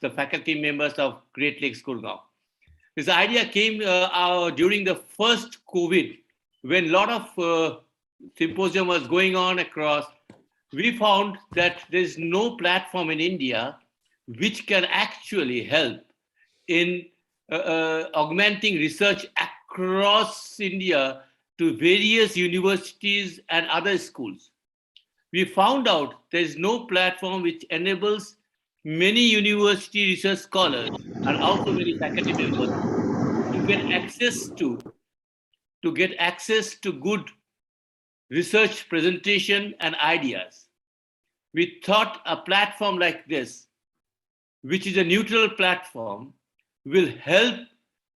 the faculty members of Great Lakes Gurgaon. This idea came during the first COVID, when a lot of symposium was going on across. We found that there's no platform in India which can actually help in augmenting research across India to various universities and other schools. We found out there's no platform which enables many university research scholars and also many faculty members to get access to good research presentation and ideas. We thought a platform like this, which is a neutral platform, will help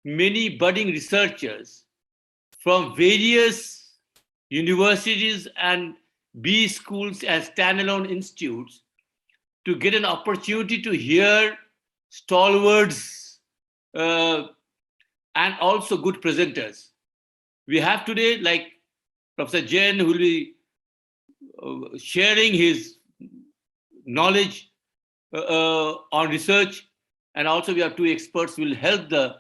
many budding researchers from various universities and B schools as standalone institutes to get an opportunity to hear stalwarts and also good presenters. We have today, like Professor Jain, who will be sharing his knowledge on research, and also we have two experts who will help the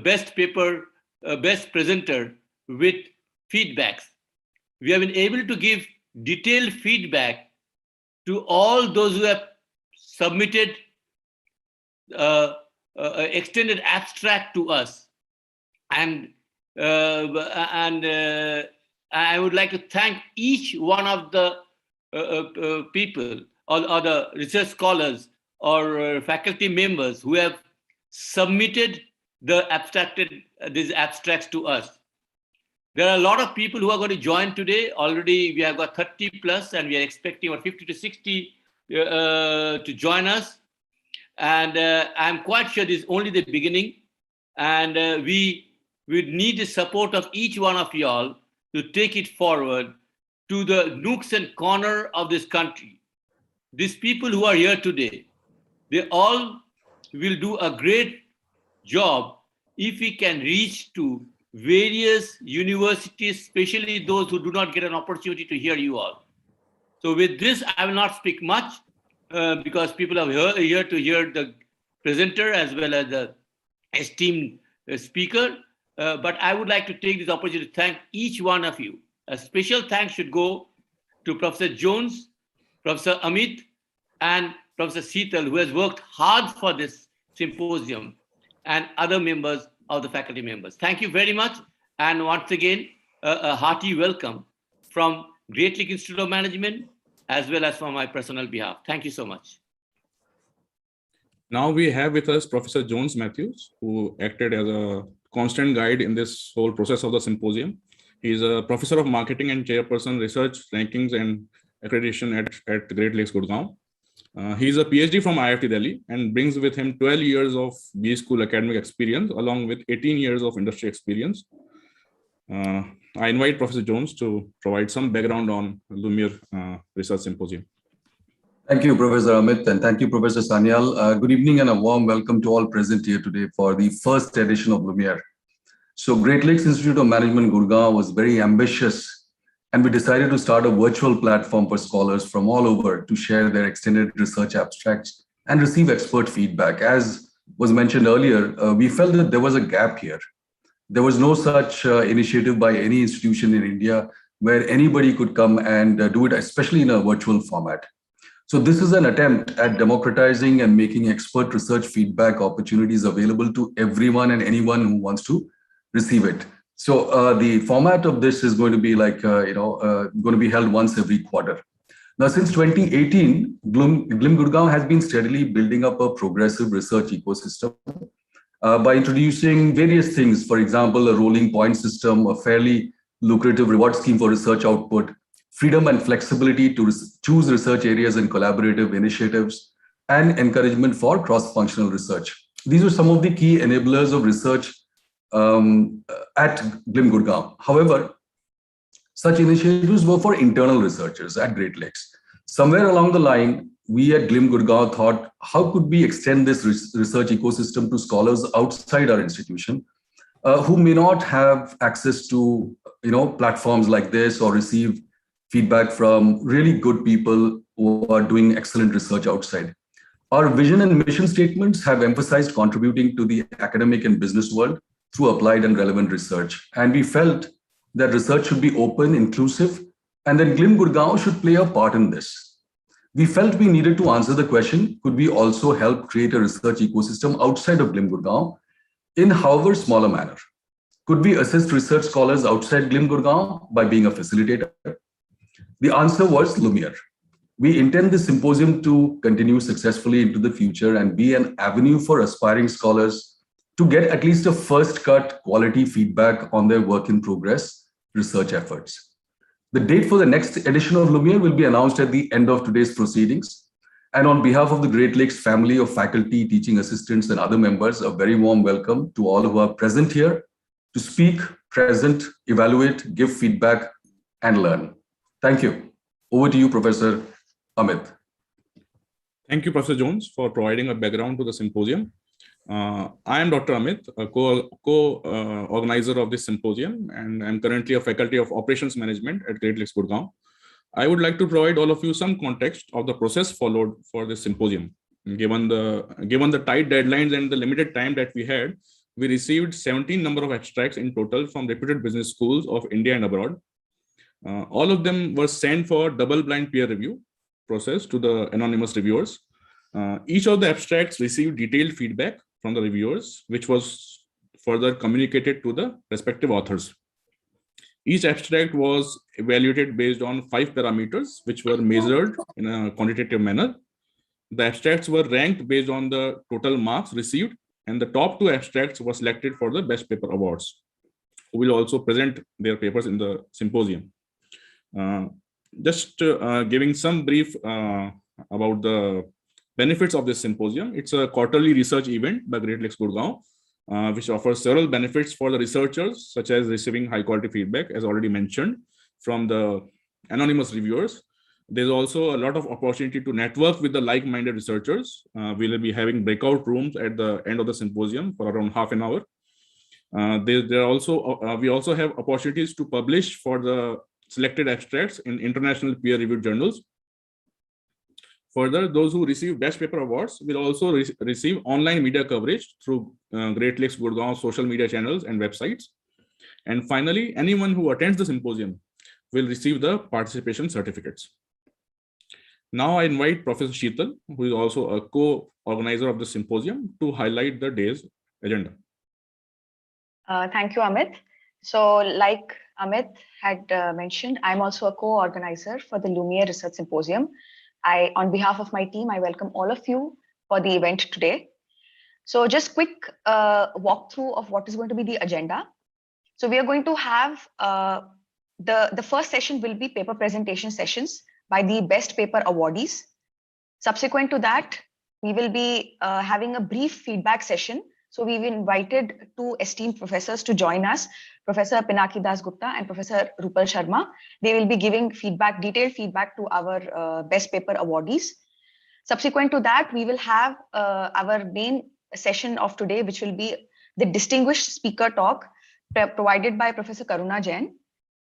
best presenter with feedbacks. We have been able to give detailed feedback to all those who have submitted extended abstract to us, and I would like to thank each one of the people or the research scholars or faculty members who have submitted these abstracts to us. There are a lot of people who are going to join today. Already we have got 30 plus, and we are expecting about 50 to 60 to join us. And I'm quite sure this is only the beginning. And we need the support of each one of y'all to take it forward to the nooks and corners of this country. These people who are here today, they all will do a great job if we can reach to various universities, especially those who do not get an opportunity to hear you all. So with this, I will not speak much because people are here to hear the presenter as well as the esteemed speaker. But I would like to take this opportunity to thank each one of you. A special thanks should go to Professor Jones, Professor Amit, and Professor Seetal, who has worked hard for this symposium, and other members of the faculty members. Thank you very much. And once again, a hearty welcome from Great Lakes Institute of Management, as well as from my personal behalf. Thank you so much. Now we have with us Professor Jones Matthews, who acted as a constant guide in this whole process of the symposium. He is a professor of marketing and chairperson research rankings and accreditation at Great Lakes Gurgaon. He is a Ph.D. from IIT Delhi and brings with him 12 years of B school academic experience along with 18 years of industry experience. I invite Professor Jones to provide some background on Lumiere Research Symposium. Thank you, Professor Amit, and thank you, Professor Sanyal. Good evening and a warm welcome to all present here today for the first edition of Lumiere. So Great Lakes Institute of Management Gurgaon was very ambitious, and we decided to start a virtual platform for scholars from all over to share their extended research abstracts and receive expert feedback. As was mentioned earlier, we felt that there was a gap here. There was no such initiative by any institution in India where anybody could come and do it, especially in a virtual format. So this is an attempt at democratizing and making expert research feedback opportunities available to everyone and anyone who wants to receive it. So the format of this is going to be like, going to be held once every quarter. Now, since 2018, GLIM Gurgaon has been steadily building up a progressive research ecosystem by introducing various things. For example, a rolling point system, a fairly lucrative reward scheme for research output, freedom and flexibility to choose research areas and collaborative initiatives, and encouragement for cross-functional research. These are some of the key enablers of research at GLIM Gurgaon. However, such initiatives were for internal researchers at Great Lakes. Somewhere along the line, we at GLIM Gurgaon thought, how could we extend this research ecosystem to scholars outside our institution who may not have access to platforms like this or receive feedback from really good people who are doing excellent research outside. Our vision and mission statements have emphasized contributing to the academic and business world through applied and relevant research. And we felt that research should be open, inclusive, and that GLIM Gurgaon should play a part in this. We felt we needed to answer the question, could we also help create a research ecosystem outside of GLIM Gurgaon in however smaller manner? Could we assist research scholars outside GLIM Gurgaon by being a facilitator? The answer was Lumiere. We intend this symposium to continue successfully into the future and be an avenue for aspiring scholars to get at least a first cut quality feedback on their work in progress research efforts. The date for the next edition of Lumiere will be announced at the end of today's proceedings. And on behalf of the Great Lakes family of faculty, teaching assistants, and other members, a very warm welcome to all who are present here to speak, present, evaluate, give feedback, and learn. Thank you. Over to you, Professor Amit. Thank you, Professor Jones, for providing a background to the symposium. I am Dr. Amit, a co-organizer of this symposium, and I'm currently a faculty of operations management at Great Lakes Gurgaon. I would like to provide all of you some context of the process followed for this symposium. Given the tight deadlines and the limited time that we had, we received 17 number of abstracts in total from reputed business schools of India and abroad. All of them were sent for double-blind peer review process to the anonymous reviewers. Each of the abstracts received detailed feedback from the reviewers, which was further communicated to the respective authors. Each abstract was evaluated based on 5 parameters, which were measured in a quantitative manner. The abstracts were ranked based on the total marks received, and the top 2 abstracts were selected for the best paper awards, who will also present their papers in the symposium. Just giving some brief about the benefits of this symposium. It's a quarterly research event by Great Lakes Gurgaon, which offers several benefits for the researchers, such as receiving high quality feedback, as already mentioned, from the anonymous reviewers. There's also a lot of opportunity to network with the like-minded researchers. We will be having breakout rooms at the end of the symposium for around half an hour. We also have opportunities to publish for the selected abstracts in international peer-reviewed journals. Further, those who receive best paper awards will also receive online media coverage through Great Lakes Gurgaon social media channels and websites. And finally, anyone who attends the symposium will receive the participation certificates. Now I invite Professor Sheetal, who is also a co-organizer of the symposium, to highlight the day's agenda. Thank you, Amit. So like Amit had mentioned, I'm also a co-organizer for the Lumiere Research Symposium. On behalf of my team, I welcome all of you for the event today. So just quick walkthrough of what is going to be the agenda. So we are going to have the first session will be paper presentation sessions by the best paper awardees. Subsequent to that, we will be having a brief feedback session. So we've invited 2 esteemed professors to join us, Professor Pinaki Das Gupta and Professor Rupal Sharma. They will be giving feedback, detailed feedback to our best paper awardees. Subsequent to that, we will have our main session of today, which will be the distinguished speaker talk provided by Professor Karuna Jain.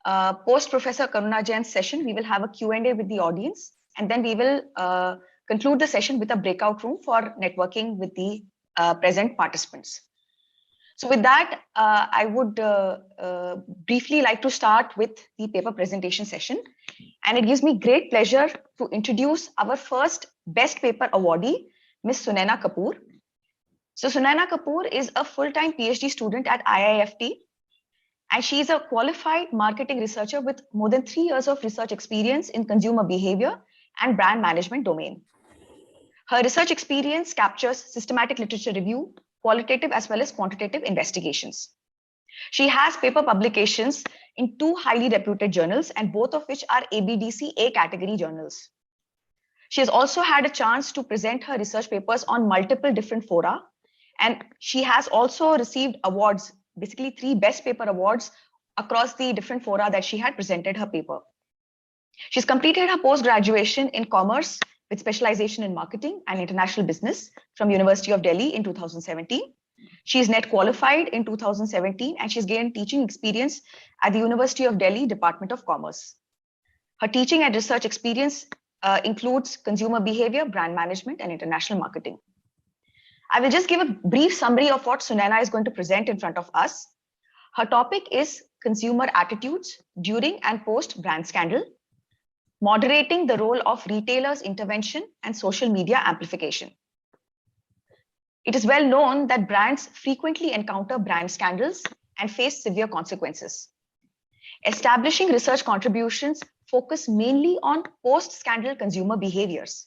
Post Professor Karuna Jain's session, we will have a Q&A with the audience, and then we will conclude the session with a breakout room for networking with the present participants. So with that, I would briefly like to start with the paper presentation session. And it gives me great pleasure to introduce our first best paper awardee, Ms. Sunaina Kapoor. So Sunaina Kapoor is a full-time PhD student at IIFT, and she is a qualified marketing researcher with more than 3 years of research experience in consumer behavior and brand management domain. Her research experience captures systematic literature review, qualitative as well as quantitative investigations. She has paper publications in 2 highly reputed journals, and both of which are ABDC A category journals. She has also had a chance to present her research papers on multiple different fora, and she has also received awards, basically 3 best paper awards across the different fora that she had presented her paper. She's completed her post-graduation in commerce with specialization in marketing and international business from University of Delhi in 2017. She is net qualified in 2017, and she's gained teaching experience at the University of Delhi Department of Commerce. Her teaching and research experience includes consumer behavior, brand management, and international marketing. I will just give a brief summary of what Sunaina is going to present in front of us. Her topic is consumer attitudes during and post brand scandal, moderating the role of retailers' intervention and social media amplification. It is well known that brands frequently encounter brand scandals and face severe consequences. Establishing research contributions focus mainly on post-scandal consumer behaviors.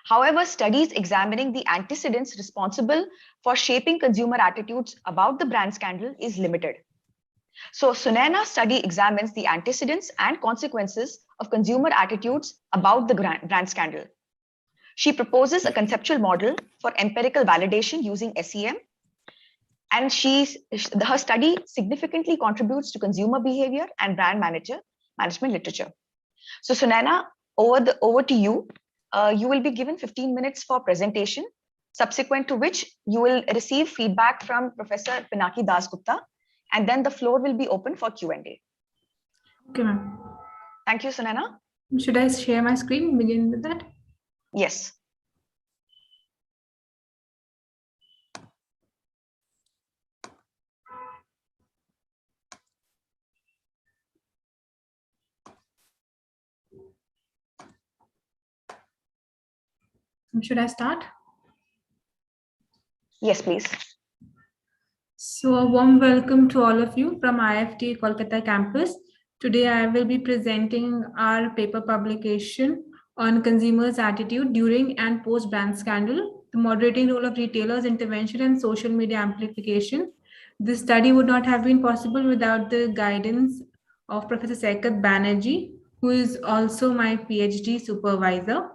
However, studies examining the antecedents responsible for shaping consumer attitudes about the brand scandal is limited. So Sunaina's study examines the antecedents and consequences of consumer attitudes about the brand scandal. She proposes a conceptual model for empirical validation using SEM, and her study significantly contributes to consumer behavior and brand management literature. So Sunaina, over to you. You will be given 15 minutes for presentation, subsequent to which you will receive feedback from Professor Pinaki Dasgupta, and then the floor will be open for Q&A. Okay, ma'am. Thank you, Sunaina. Should I share my screen? Begin with that? Yes. Should I start? Yes, please. So a warm welcome to all of you from IIT Kolkata campus. Today I will be presenting our paper publication on consumers' attitude during and post brand scandal, the moderating role of retailers' intervention and social media amplification. This study would not have been possible without the guidance of Professor Saikat Banerjee, who is also my PhD supervisor.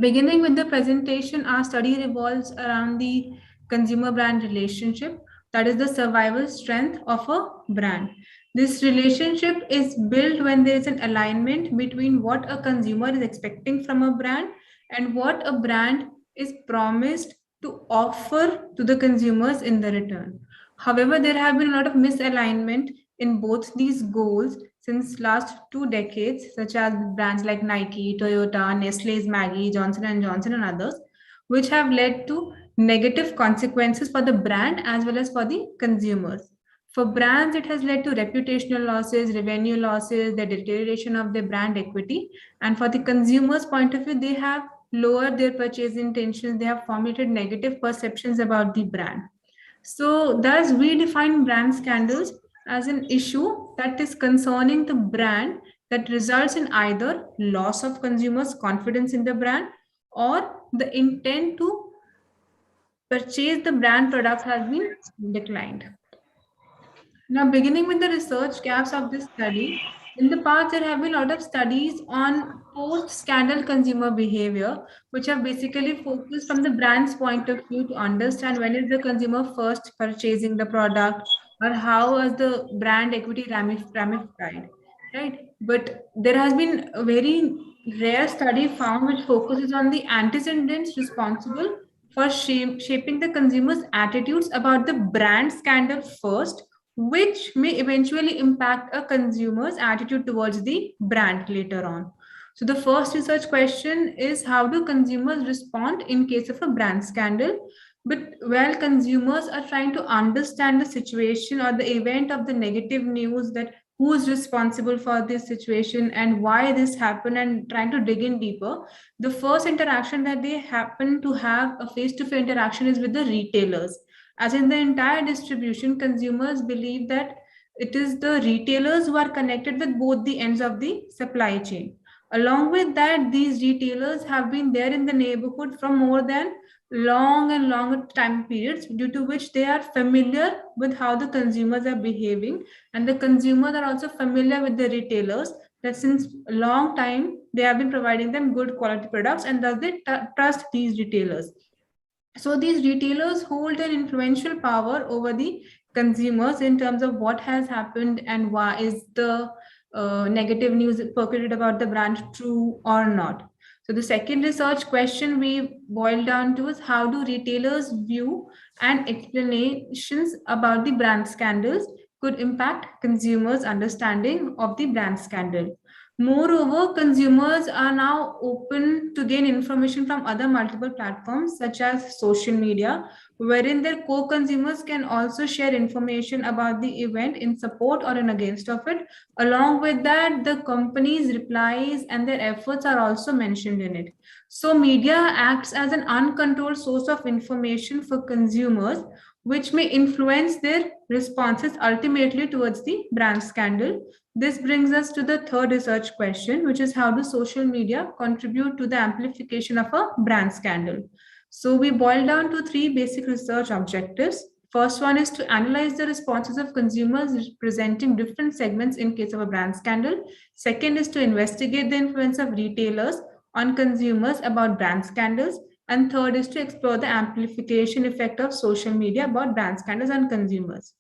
Beginning with the presentation, our study revolves around the consumer brand relationship, that is the survival strength of a brand. This relationship is built when there is an alignment between what a consumer is expecting from a brand and what a brand is promised to offer to the consumers in the return. However, there have been a lot of misalignment in both these goals since last 2 decades, such as brands like Nike, Toyota, Nestle's Maggi, Johnson & Johnson and others, which have led to negative consequences for the brand as well as for the consumers. For brands, it has led to reputational losses, revenue losses, the deterioration of their brand equity. And for the consumers' point of view, they have lowered their purchase intentions, they have formulated negative perceptions about the brand. So thus we define brand scandals as an issue that is concerning the brand that results in either loss of consumers' confidence in the brand or the intent to purchase the brand product has been declined. Now, beginning with the research gaps of this study, in the past, there have been a lot of studies on post-scandal consumer behavior, which have basically focused from the brand's point of view to understand when is the consumer first purchasing the product or how is the brand equity ramified, right? But there has been a very rare study found which focuses on the antecedents responsible for shaping the consumer's attitudes about the brand scandal first, which may eventually impact a consumer's attitude towards the brand later on. So the first research question is, how do consumers respond in case of a brand scandal? But while consumers are trying to understand the situation or the event of the negative news, that who is responsible for this situation and why this happened, and trying to dig in deeper, the first interaction that they happen to have, a face-to-face interaction, is with the retailers. As in the entire distribution, consumers believe that it is the retailers who are connected with both the ends of the supply chain. Along with that, these retailers have been there in the neighborhood for more than long and longer time periods, due to which they are familiar with how the consumers are behaving, and the consumers are also familiar with the retailers, that since a long time they have been providing them good quality products, and thus they trust these retailers. So these retailers hold an influential power over the consumers in terms of what has happened and why is the negative news percolated about the brand true or not. So the second research question we boil down to is, how do retailers view and explanations about the brand scandals could impact consumers' understanding of the brand scandal? Moreover, consumers are now open to gain information from other multiple platforms such as social media, wherein their co-consumers can also share information about the event in support or in against of it. Along with that, the company's replies and their efforts are also mentioned in it. So media acts as an uncontrolled source of information for consumers, which may influence their responses ultimately towards the brand scandal. This brings us to the third research question, which is how do social media contribute to the amplification of a brand scandal? So we boil down to three basic research objectives. First one is to analyze the responses of consumers representing different segments in case of a brand scandal. Second is to investigate the influence of retailers on consumers about brand scandals. And third is to explore the amplification effect of social media about brand scandals on consumers.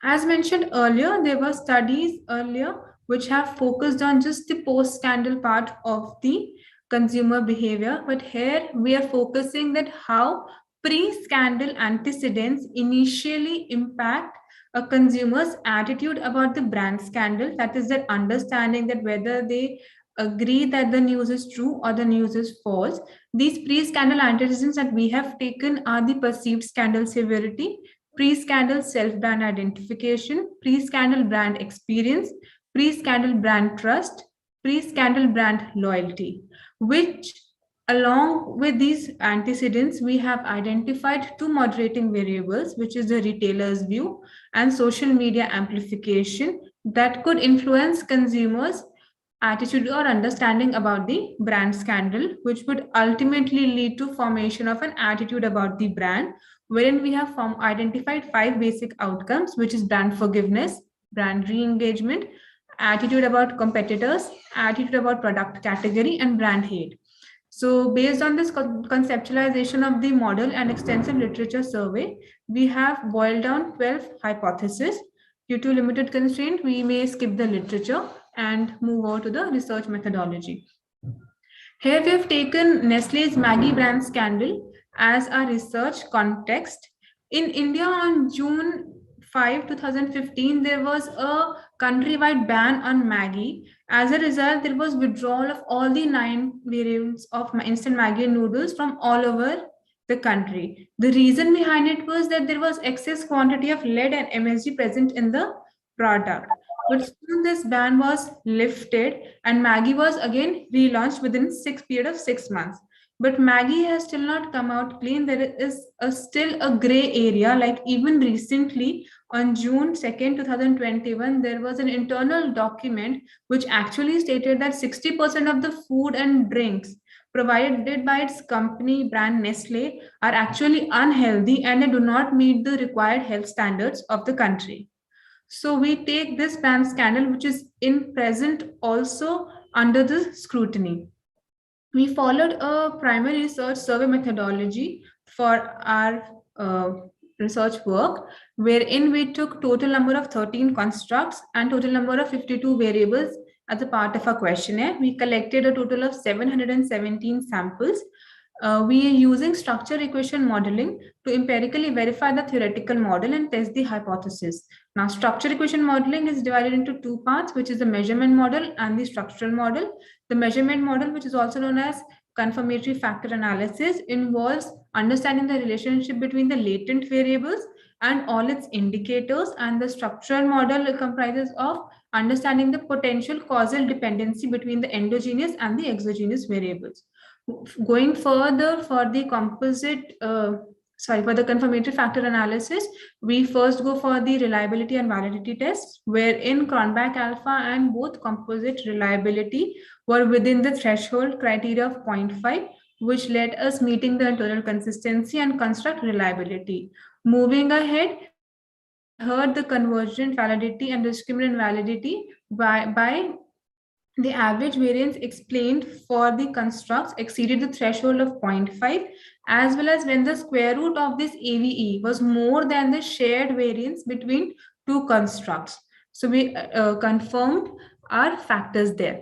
As mentioned earlier, there were studies earlier which have focused on just the post-scandal part of the consumer behavior, but here we are focusing that how pre-scandal antecedents initially impact a consumer's attitude about the brand scandal, that is their understanding that whether they agree that the news is true or the news is false. These pre-scandal antecedents that we have taken are the perceived scandal severity, pre-scandal self-brand identification, pre-scandal brand experience, pre-scandal brand trust, pre-scandal brand loyalty, which along with these antecedents, we have identified two moderating variables, which is the retailer's view and social media amplification that could influence consumers' attitude or understanding about the brand scandal, which would ultimately lead to formation of an attitude about the brand, wherein we have identified 5 basic outcomes, which is brand forgiveness, brand re-engagement, attitude about competitors, attitude about product category, and brand hate. So based on this conceptualization of the model and extensive literature survey, we have boiled down 12 hypotheses. Due to limited constraint, we may skip the literature and move over to the research methodology. Here we have taken Nestle's Maggi brand scandal as a research context. In India on June 5, 2015, there was a countrywide ban on Maggi. As a result, there was withdrawal of all the 9 variants of instant Maggi noodles from all over the country. The reason behind it was that there was excess quantity of lead and MSG present in the product. But soon this ban was lifted and Maggi was again relaunched within period of 6 months. But Maggi has still not come out clean. There is still a gray area. Like even recently on June 2nd, 2021, there was an internal document which actually stated that 60% of the food and drinks provided by its company brand Nestle are actually unhealthy and they do not meet the required health standards of the country. So we take this brand scandal, which is in present also under the scrutiny. We followed a primary research survey methodology for our research work, wherein we took total number of 13 constructs and total number of 52 variables as a part of our questionnaire. We collected a total of 717 samples. We are using structure equation modeling to empirically verify the theoretical model and test the hypothesis. Now, structure equation modeling is divided into 2 parts, which is the measurement model and the structural model. The measurement model, which is also known as confirmatory factor analysis, involves understanding the relationship between the latent variables and all its indicators, and the structural model comprises of understanding the potential causal dependency between the endogenous and the exogenous variables. Going further for the for the confirmatory factor analysis, we first go for the reliability and validity tests, wherein Cronbach alpha and both composite reliability were within the threshold criteria of 0.5, which led us meeting the internal consistency and construct reliability. Moving ahead, we heard the convergent validity and discriminant validity by the average variance explained for the constructs exceeded the threshold of 0.5, as well as when the square root of this AVE was more than the shared variance between 2 constructs. So we confirmed our factors there.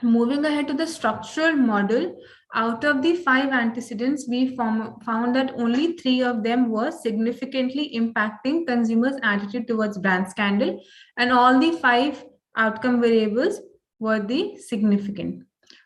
Moving ahead to the structural model, out of the 5 antecedents, we found that only 3 of them were significantly impacting consumers' attitude towards brand scandal, and all the 5 outcome variables were the significant.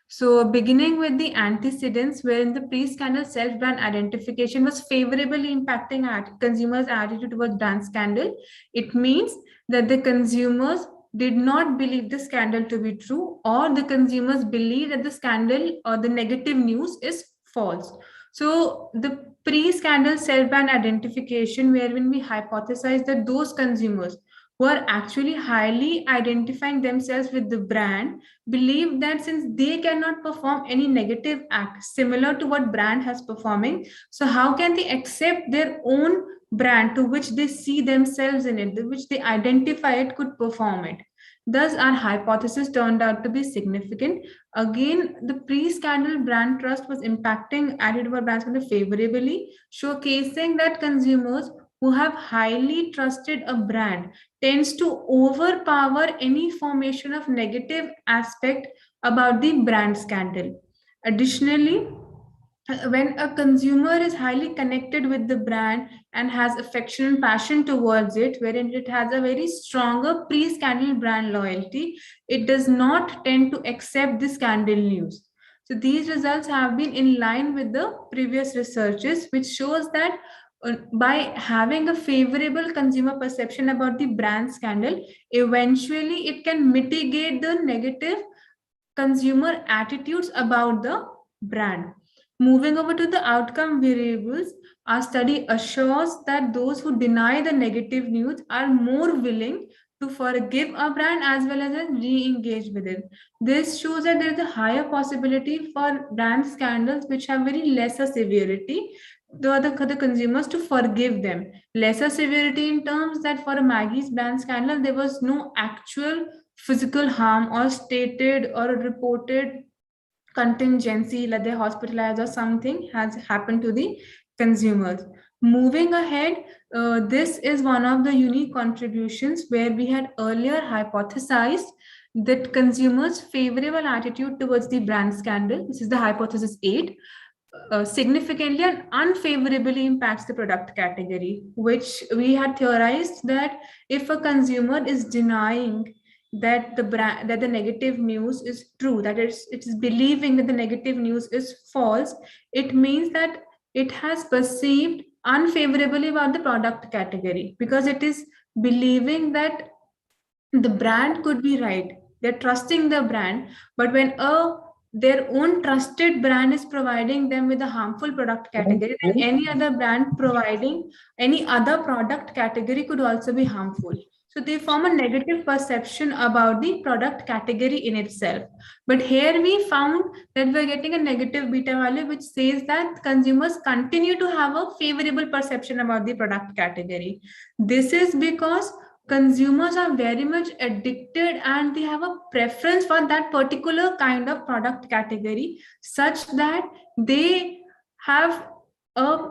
So beginning with the antecedents, wherein the pre-scandal self-brand identification was favorably impacting consumers' attitude towards brand scandal, it means that the consumers did not believe the scandal to be true, or the consumers believe that the scandal or the negative news is false. So the pre-scandal self-brand identification, wherein we hypothesize that those consumers who are actually highly identifying themselves with the brand believe that since they cannot perform any negative act similar to what brand has performing, so how can they accept their own brand to which they see themselves in it, which they identify it could perform it. Thus, our hypothesis turned out to be significant. Again, the pre-scandal brand trust was impacting attitude of brands favorably, showcasing that consumers who have highly trusted a brand tends to overpower any formation of negative aspect about the brand scandal. Additionally, when a consumer is highly connected with the brand and has affection and passion towards it, wherein it has a very stronger pre-scandal brand loyalty, it does not tend to accept the scandal news. So these results have been in line with the previous researches, which shows that by having a favorable consumer perception about the brand scandal, eventually it can mitigate the negative consumer attitudes about the brand. Moving over to the outcome variables, our study assures that those who deny the negative news are more willing to forgive a brand as well as re-engage with it. This shows that there is a higher possibility for brand scandals which have very lesser severity, the consumers to forgive them. Lesser severity in terms that for a Maggie's brand scandal, there was no actual physical harm or stated or reported contingency, like they're hospitalized or something has happened to the consumers. Moving ahead, this is one of the unique contributions where we had earlier hypothesized that consumers' favorable attitude towards the brand scandal, this is the hypothesis 8, significantly and unfavorably impacts the product category, which we had theorized that if a consumer is denying that the negative news is true, that it is believing that the negative news is false, it means that it has perceived unfavorably about the product category because it is believing that the brand could be right. They're trusting the brand, but when their own trusted brand is providing them with a harmful product category, then any other brand providing any other product category could also be harmful. So they form a negative perception about the product category in itself. But here we found that we're getting a negative beta value, which says that consumers continue to have a favorable perception about the product category. This is because consumers are very much addicted and they have a preference for that particular kind of product category, such that they have a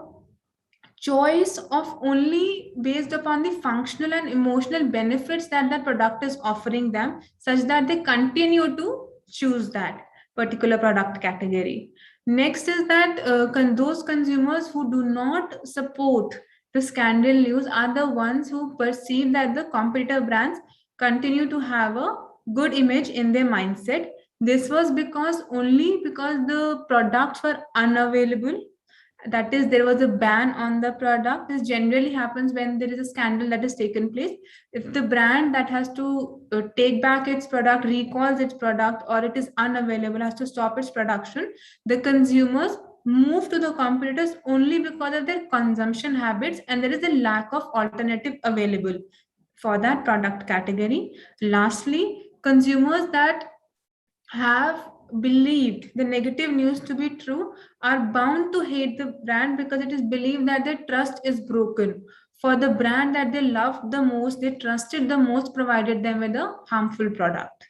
choice of only based upon the functional and emotional benefits that the product is offering them, such that they continue to choose that particular product category. Next is that those consumers who do not support the scandal news are the ones who perceive that the competitor brands continue to have a good image in their mindset. This was only because the products were unavailable, that is, there was a ban on the product. This generally happens when there is a scandal that has taken place. If the brand that has to take back its product, recalls its product, or it is unavailable, has to stop its production, the consumers move to the competitors only because of their consumption habits, and there is a lack of alternative available for that product category. Lastly, consumers that have believed the negative news to be true are bound to hate the brand because it is believed that their trust is broken for the brand that they loved the most, they trusted the most, provided them with a harmful product.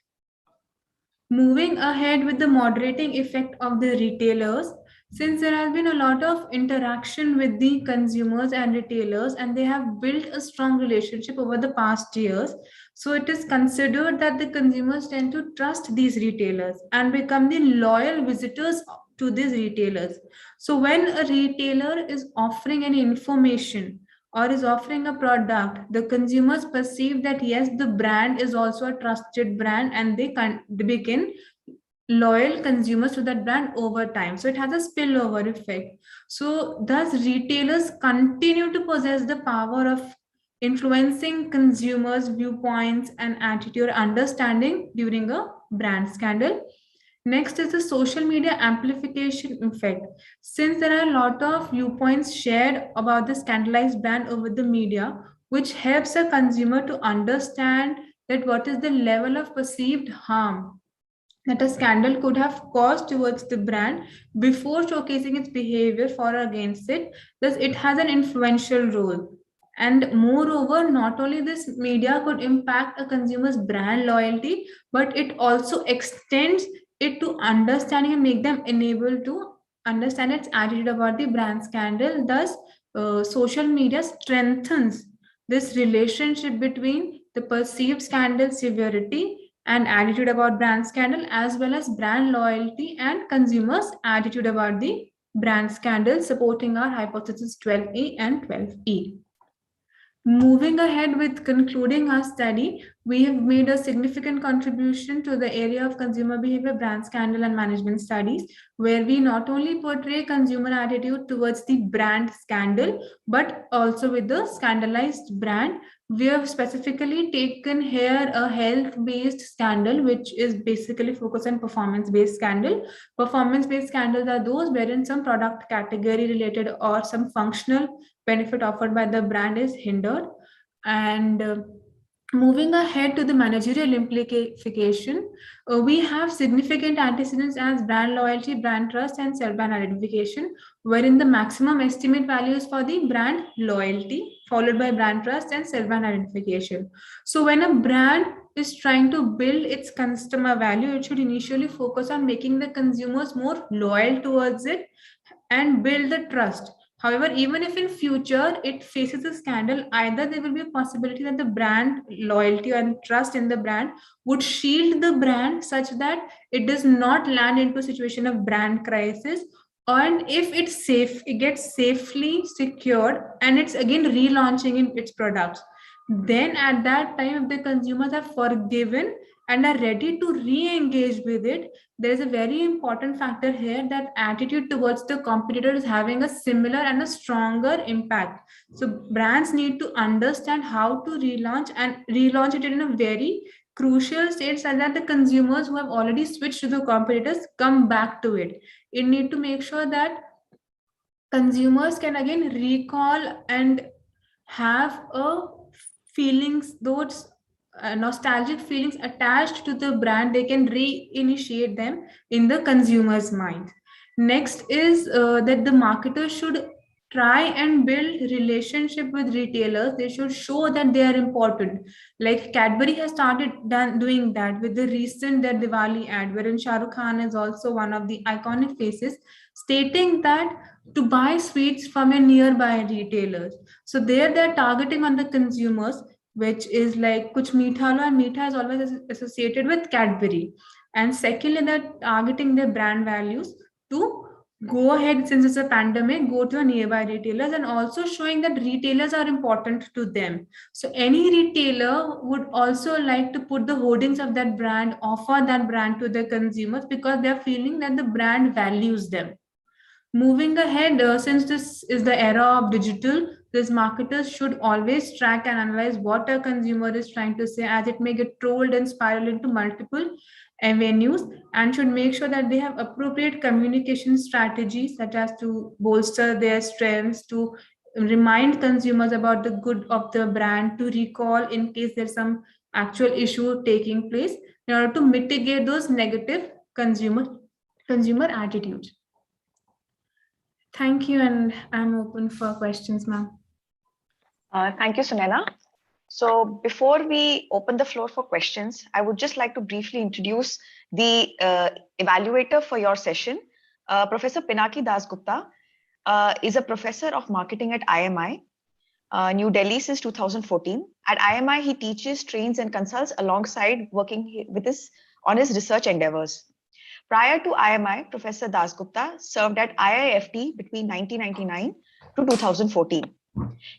Moving ahead with the moderating effect of the retailers, since there has been a lot of interaction with the consumers and retailers, and they have built a strong relationship over the past years, so it is considered that the consumers tend to trust these retailers and become the loyal visitors to these retailers. So when a retailer is offering any information or is offering a product, the consumers perceive that yes, the brand is also a trusted brand, and they begin loyal consumers to that brand over time. So it has a spillover effect. So thus retailers continue to possess the power of influencing consumers' viewpoints and attitude understanding during a brand scandal. Next is the social media amplification effect. Since there are a lot of viewpoints shared about the scandalized brand over the media, which helps a consumer to understand that what is the level of perceived harm that a scandal could have caused towards the brand before showcasing its behavior for or against it. Thus, it has an influential role. And moreover, not only this media could impact a consumer's brand loyalty, but it also extends it to understanding and make them enabled to understand its attitude about the brand scandal. Thus, social media strengthens this relationship between the perceived scandal severity and attitude about brand scandal, as well as brand loyalty and consumers' attitude about the brand scandal, supporting our hypothesis 12A and 12E. Moving ahead with concluding our study, we have made a significant contribution to the area of consumer behavior, brand scandal, and management studies, where we not only portray consumer attitude towards the brand scandal, but also with the scandalized brand. We have specifically taken here a health-based scandal, which is basically focused on performance-based scandal. Performance-based scandals are those wherein some product category related or some functional benefit offered by the brand is hindered. And moving ahead to the managerial implication, we have significant antecedents as brand loyalty, brand trust, and self-brand identification, wherein the maximum estimate value is for the brand loyalty, followed by brand trust and self-brand identification. So when a brand is trying to build its customer value, it should initially focus on making the consumers more loyal towards it and build the trust. However, even if in future it faces a scandal, either there will be a possibility that the brand loyalty and trust in the brand would shield the brand such that it does not land into a situation of brand crisis, and if it's safe, it gets safely secured and it's again relaunching in its products. Then at that time, if the consumers are forgiven and are ready to re-engage with it, there is a very important factor here that attitude towards the competitor is having a similar and a stronger impact. So brands need to understand how to relaunch and relaunch it in a very crucial state so that the consumers who have already switched to the competitors come back to it. It need to make sure that consumers can again recall and have a feelings, those nostalgic feelings attached to the brand. They can reinitiate them in the consumer's mind. Next is that the marketers should try and build relationship with retailers. They should show that they are important. Like Cadbury has started doing that with the recent their Diwali ad, wherein Shah Rukh Khan is also one of the iconic faces, stating that to buy sweets from a nearby retailers. So there they're targeting on the consumers, which is like kuch meetha lo, and meetha is always associated with Cadbury. And secondly, they're targeting their brand values to go ahead, since it's a pandemic, go to a nearby retailers, and also showing that retailers are important to them. So any retailer would also like to put the hoardings of that brand, offer that brand to the consumers because they're feeling that the brand values them. Moving ahead, since this is the era of digital, these marketers should always track and analyze what a consumer is trying to say, as it may get trolled and spiral into multiple avenues, and should make sure that they have appropriate communication strategies such as to bolster their strengths, to remind consumers about the good of the brand, to recall in case there's some actual issue taking place, in order to mitigate those negative consumer attitudes. Thank you, and I'm open for questions, ma'am. Thank you, Sunena. So before we open the floor for questions, I would just like to briefly introduce the evaluator for your session. Professor Pinaki Dasgupta is a professor of marketing at IMI, New Delhi since 2014. At IMI, he teaches, trains, and consults alongside working on his research endeavors. Prior to IMI, Professor Dasgupta served at IIFT between 1999 to 2014.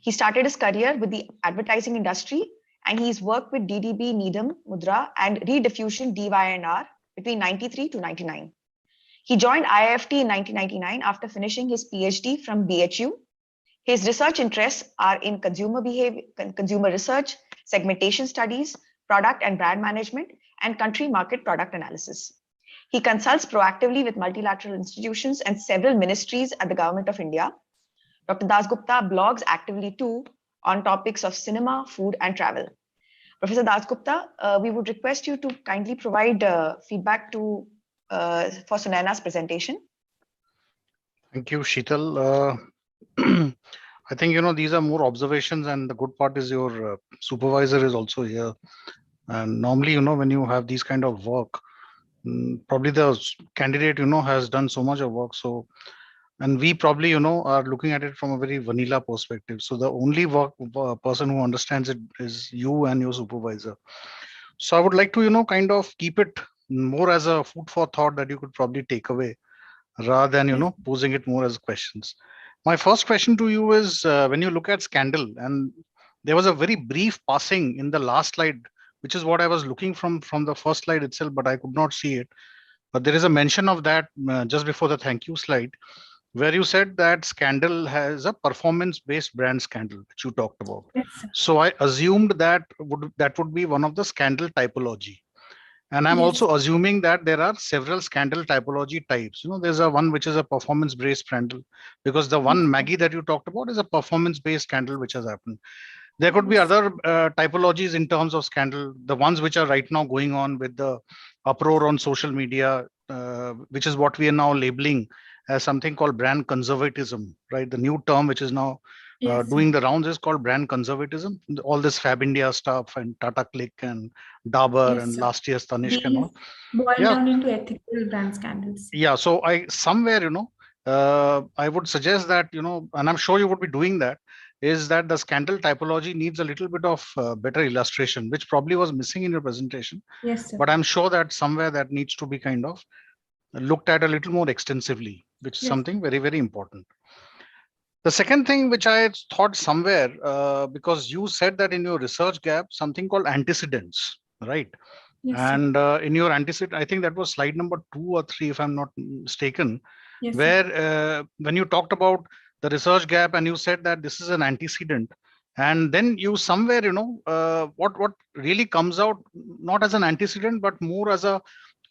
He started his career with the advertising industry, and he's worked with DDB, Needham, Mudra, and Rediffusion DYNR between 93 to 99. He joined IIT in 1999 after finishing his PhD from BHU. His research interests are in consumer behavior, consumer research, segmentation studies, product and brand management, and country market product analysis. He consults proactively with multilateral institutions and several ministries at the Government of India. Dr. Dasgupta blogs actively too on topics of cinema, food, and travel. Professor Dasgupta, we would request you to kindly provide feedback for Sunaina's presentation. Thank you, Sheetal. I think, these are more observations, and the good part is your supervisor is also here. And normally, when you have these kind of work, probably the candidate, has done so much of work. So, and we probably, are looking at it from a very vanilla perspective. So the only person who understands it is you and your supervisor. So I would like to, kind of keep it more as a food for thought that you could probably take away, rather than, posing it more as questions. My first question to you is, when you look at scandal, and there was a very brief passing in the last slide, which is what I was looking from the first slide itself, but I could not see it. But there is a mention of that just before the thank you slide, where you said that scandal has a performance-based brand scandal, which you talked about. Yes, so I assumed that would be one of the scandal typology. And I'm also assuming that there are several scandal typology types. There's a one which is a performance-based scandal, because the one Maggie that you talked about is a performance-based scandal which has happened. There could be other typologies in terms of scandal, the ones which are right now going on with the uproar on social media, which is what we are now labeling as something called brand conservatism, right? The new term which is now doing the rounds is called brand conservatism. All this Fab India stuff and Tata Click and Dabur and last year's Tanishq and all. Boil down into ethical brand scandals. Yeah, so I would suggest that, and I'm sure you would be doing that, is that the scandal typology needs a little bit of better illustration, which probably was missing in your presentation. Yes, sir. But I'm sure that somewhere that needs to be kind of looked at a little more extensively, which is something very, very important. The second thing which I thought somewhere, because you said that in your research gap, something called antecedents, right? Yes, and in your antecedent, I think that was slide number 2 or 3, if I'm not mistaken, yes, where when you talked about the research gap and you said that this is an antecedent, and then you somewhere, what really comes out, not as an antecedent, but more as a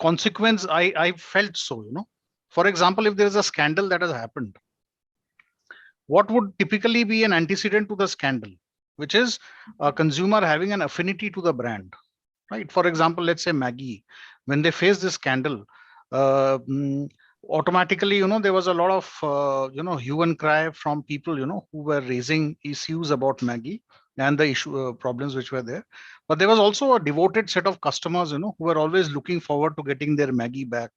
consequence, I felt so, For example, if there is a scandal that has happened, what would typically be an antecedent to the scandal, which is a consumer having an affinity to the brand, right? For example, let's say Maggie, when they faced this scandal, automatically, there was a lot of, hue and cry from people, who were raising issues about Maggie and the issue problems which were there. But there was also a devoted set of customers, who were always looking forward to getting their Maggie back.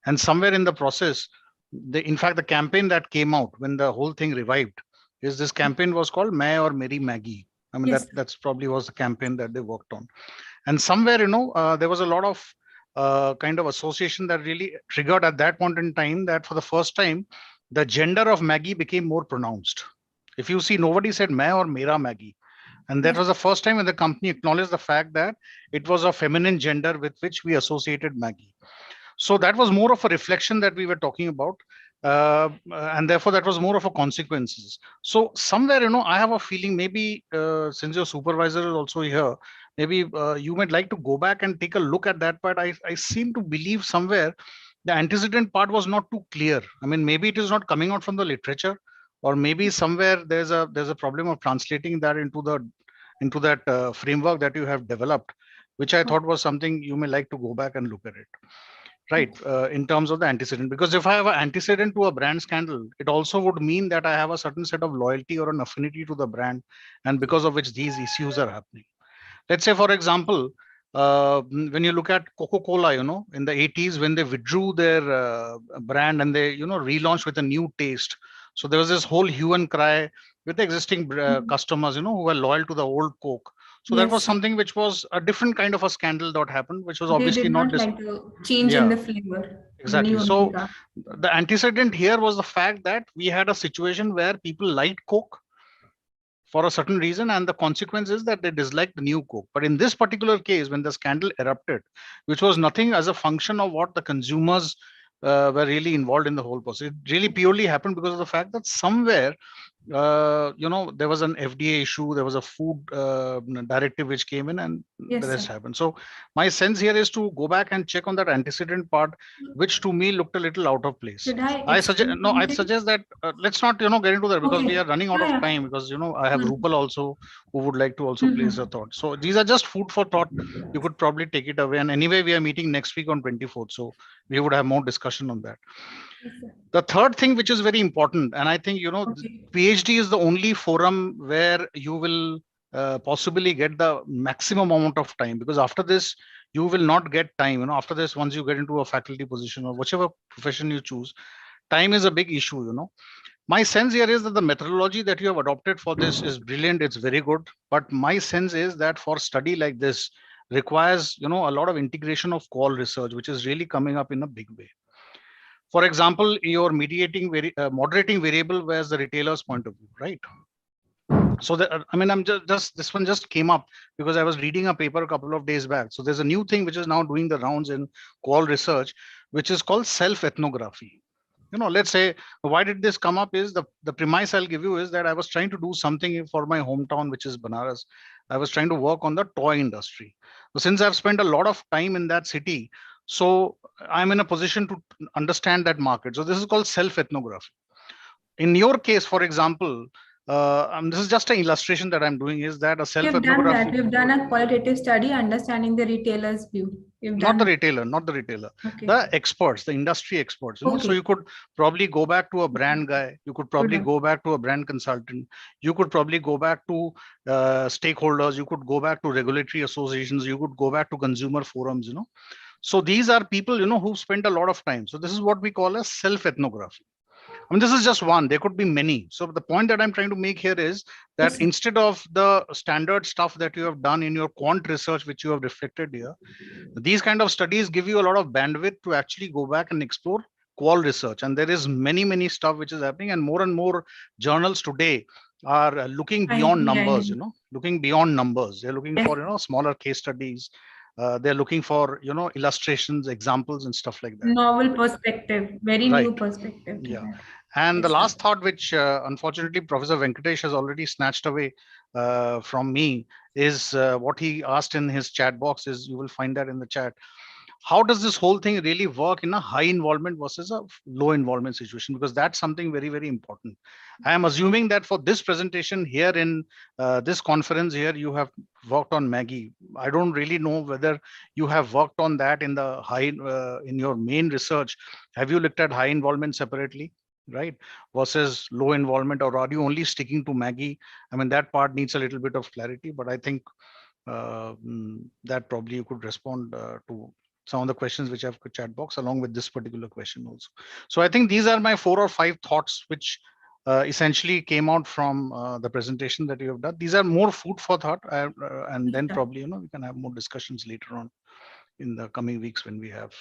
And somewhere in the process, in fact, the campaign that came out when the whole thing revived is this campaign was called Main or Meri Maggie. I mean, that's probably was the campaign that they worked on. And somewhere, there was a lot of kind of association that really triggered at that point in time that for the first time, the gender of Maggie became more pronounced. If you see, nobody said Main or Mera Maggie. And that was the first time when the company acknowledged the fact that it was a feminine gender with which we associated Maggie. So that was more of a reflection that we were talking about. And therefore, that was more of a consequences. So somewhere, I have a feeling maybe since your supervisor is also here, maybe you might like to go back and take a look at that part. I seem to believe somewhere the antecedent part was not too clear. I mean, maybe it is not coming out from the literature, or maybe somewhere there's a problem of translating that into that framework that you have developed, which I thought was something you may like to go back and look at it. Right, in terms of the antecedent, because if I have an antecedent to a brand scandal, it also would mean that I have a certain set of loyalty or an affinity to the brand, and because of which these issues are happening. Let's say, for example, when you look at Coca-Cola, in the 80s, when they withdrew their brand and they, relaunched with a new taste. So there was this whole hue and cry with the existing customers, who were loyal to the old Coke. So that was something which was a different kind of a scandal that happened, which was obviously not like the change in the flavor. Exactly. So the antecedent here was the fact that we had a situation where people liked Coke, for a certain reason, and the consequence is that they dislike the new Coke. But in this particular case, when the scandal erupted, which was nothing as a function of what the consumers were really involved in the whole process, it really purely happened because of the fact that somewhere there was an FDA issue, there was a food directive which came in, and Yes, the rest sir. happened. So my sense here is to go back and check on that antecedent part, which to me looked a little out of place. Should I I suggest explain I'd something? suggest that let's not get into that, because we Okay. are running out of Yeah. time, because I have Rupal also who would like to also place a thought. So these are just food for thought. You could probably take it away, and anyway we are meeting next week on 24th, so we would have more discussion on that. Yes, sir. The third thing which is very important, and I think Okay. PhD is the only forum where you will possibly get the maximum amount of time, because after this you will not get time. After this, once you get into a faculty position or whichever profession you choose, time is a big issue. My sense here is that the methodology that you have adopted for this is brilliant, it's very good, but my sense is that for study like this requires a lot of integration of qual research, which is really coming up in a big way. For example, your moderating variable was the retailer's point of view, right? So I'm just this one just came up because I was reading a paper a couple of days back. So there's a new thing which is now doing the rounds in qual research, which is called self-ethnography. Let's say, why did this come up is the premise I'll give you is that I was trying to do something for my hometown, which is Banaras. I was trying to work on the toy industry. So since I've spent a lot of time in that city, so I'm in a position to understand that market. So this is called self-ethnography. In your case, for example, this is just an illustration that I'm doing, is that a self-ethnography. We've done that. We've done a qualitative study understanding the retailer's view. Not the retailer. Okay. The experts, the industry experts. Okay. So you could probably go back to a brand guy. You could probably go back to a brand consultant. You could probably go back to stakeholders. You could go back to regulatory associations. You could go back to consumer forums. So these are people who spent a lot of time. So this is what we call a self-ethnography. This is just one. There could be many. So the point that I'm trying to make here is that instead of the standard stuff that you have done in your quant research, which you have reflected here, these kind of studies give you a lot of bandwidth to actually go back and explore qual research. And there is many stuff which is happening, and more journals today are looking beyond numbers, looking beyond numbers. They're looking for, smaller case studies. They're looking for, illustrations, examples, and stuff like that. Novel perspective, very new perspective. Yeah. And the last thought, which unfortunately Professor Venkatesh has already snatched away from me, is what he asked in his chat box. Is you will find that in the chat. How does this whole thing really work in a high involvement versus a low involvement situation? Because that's something very important. I am assuming that for this presentation here in this conference here, you have worked on Maggie. I don't really know whether you have worked on that in the high in your main research. Have you looked at high involvement separately, right, versus low involvement, or are you only sticking to Maggie? That part needs a little bit of clarity, but I think that probably you could respond to some of the questions which I have in the chat box along with this particular question also. So I think these are my 4 or 5 thoughts which essentially came out from the presentation that you have done. These are more food for thought, and then probably we can have more discussions later on in the coming weeks when we have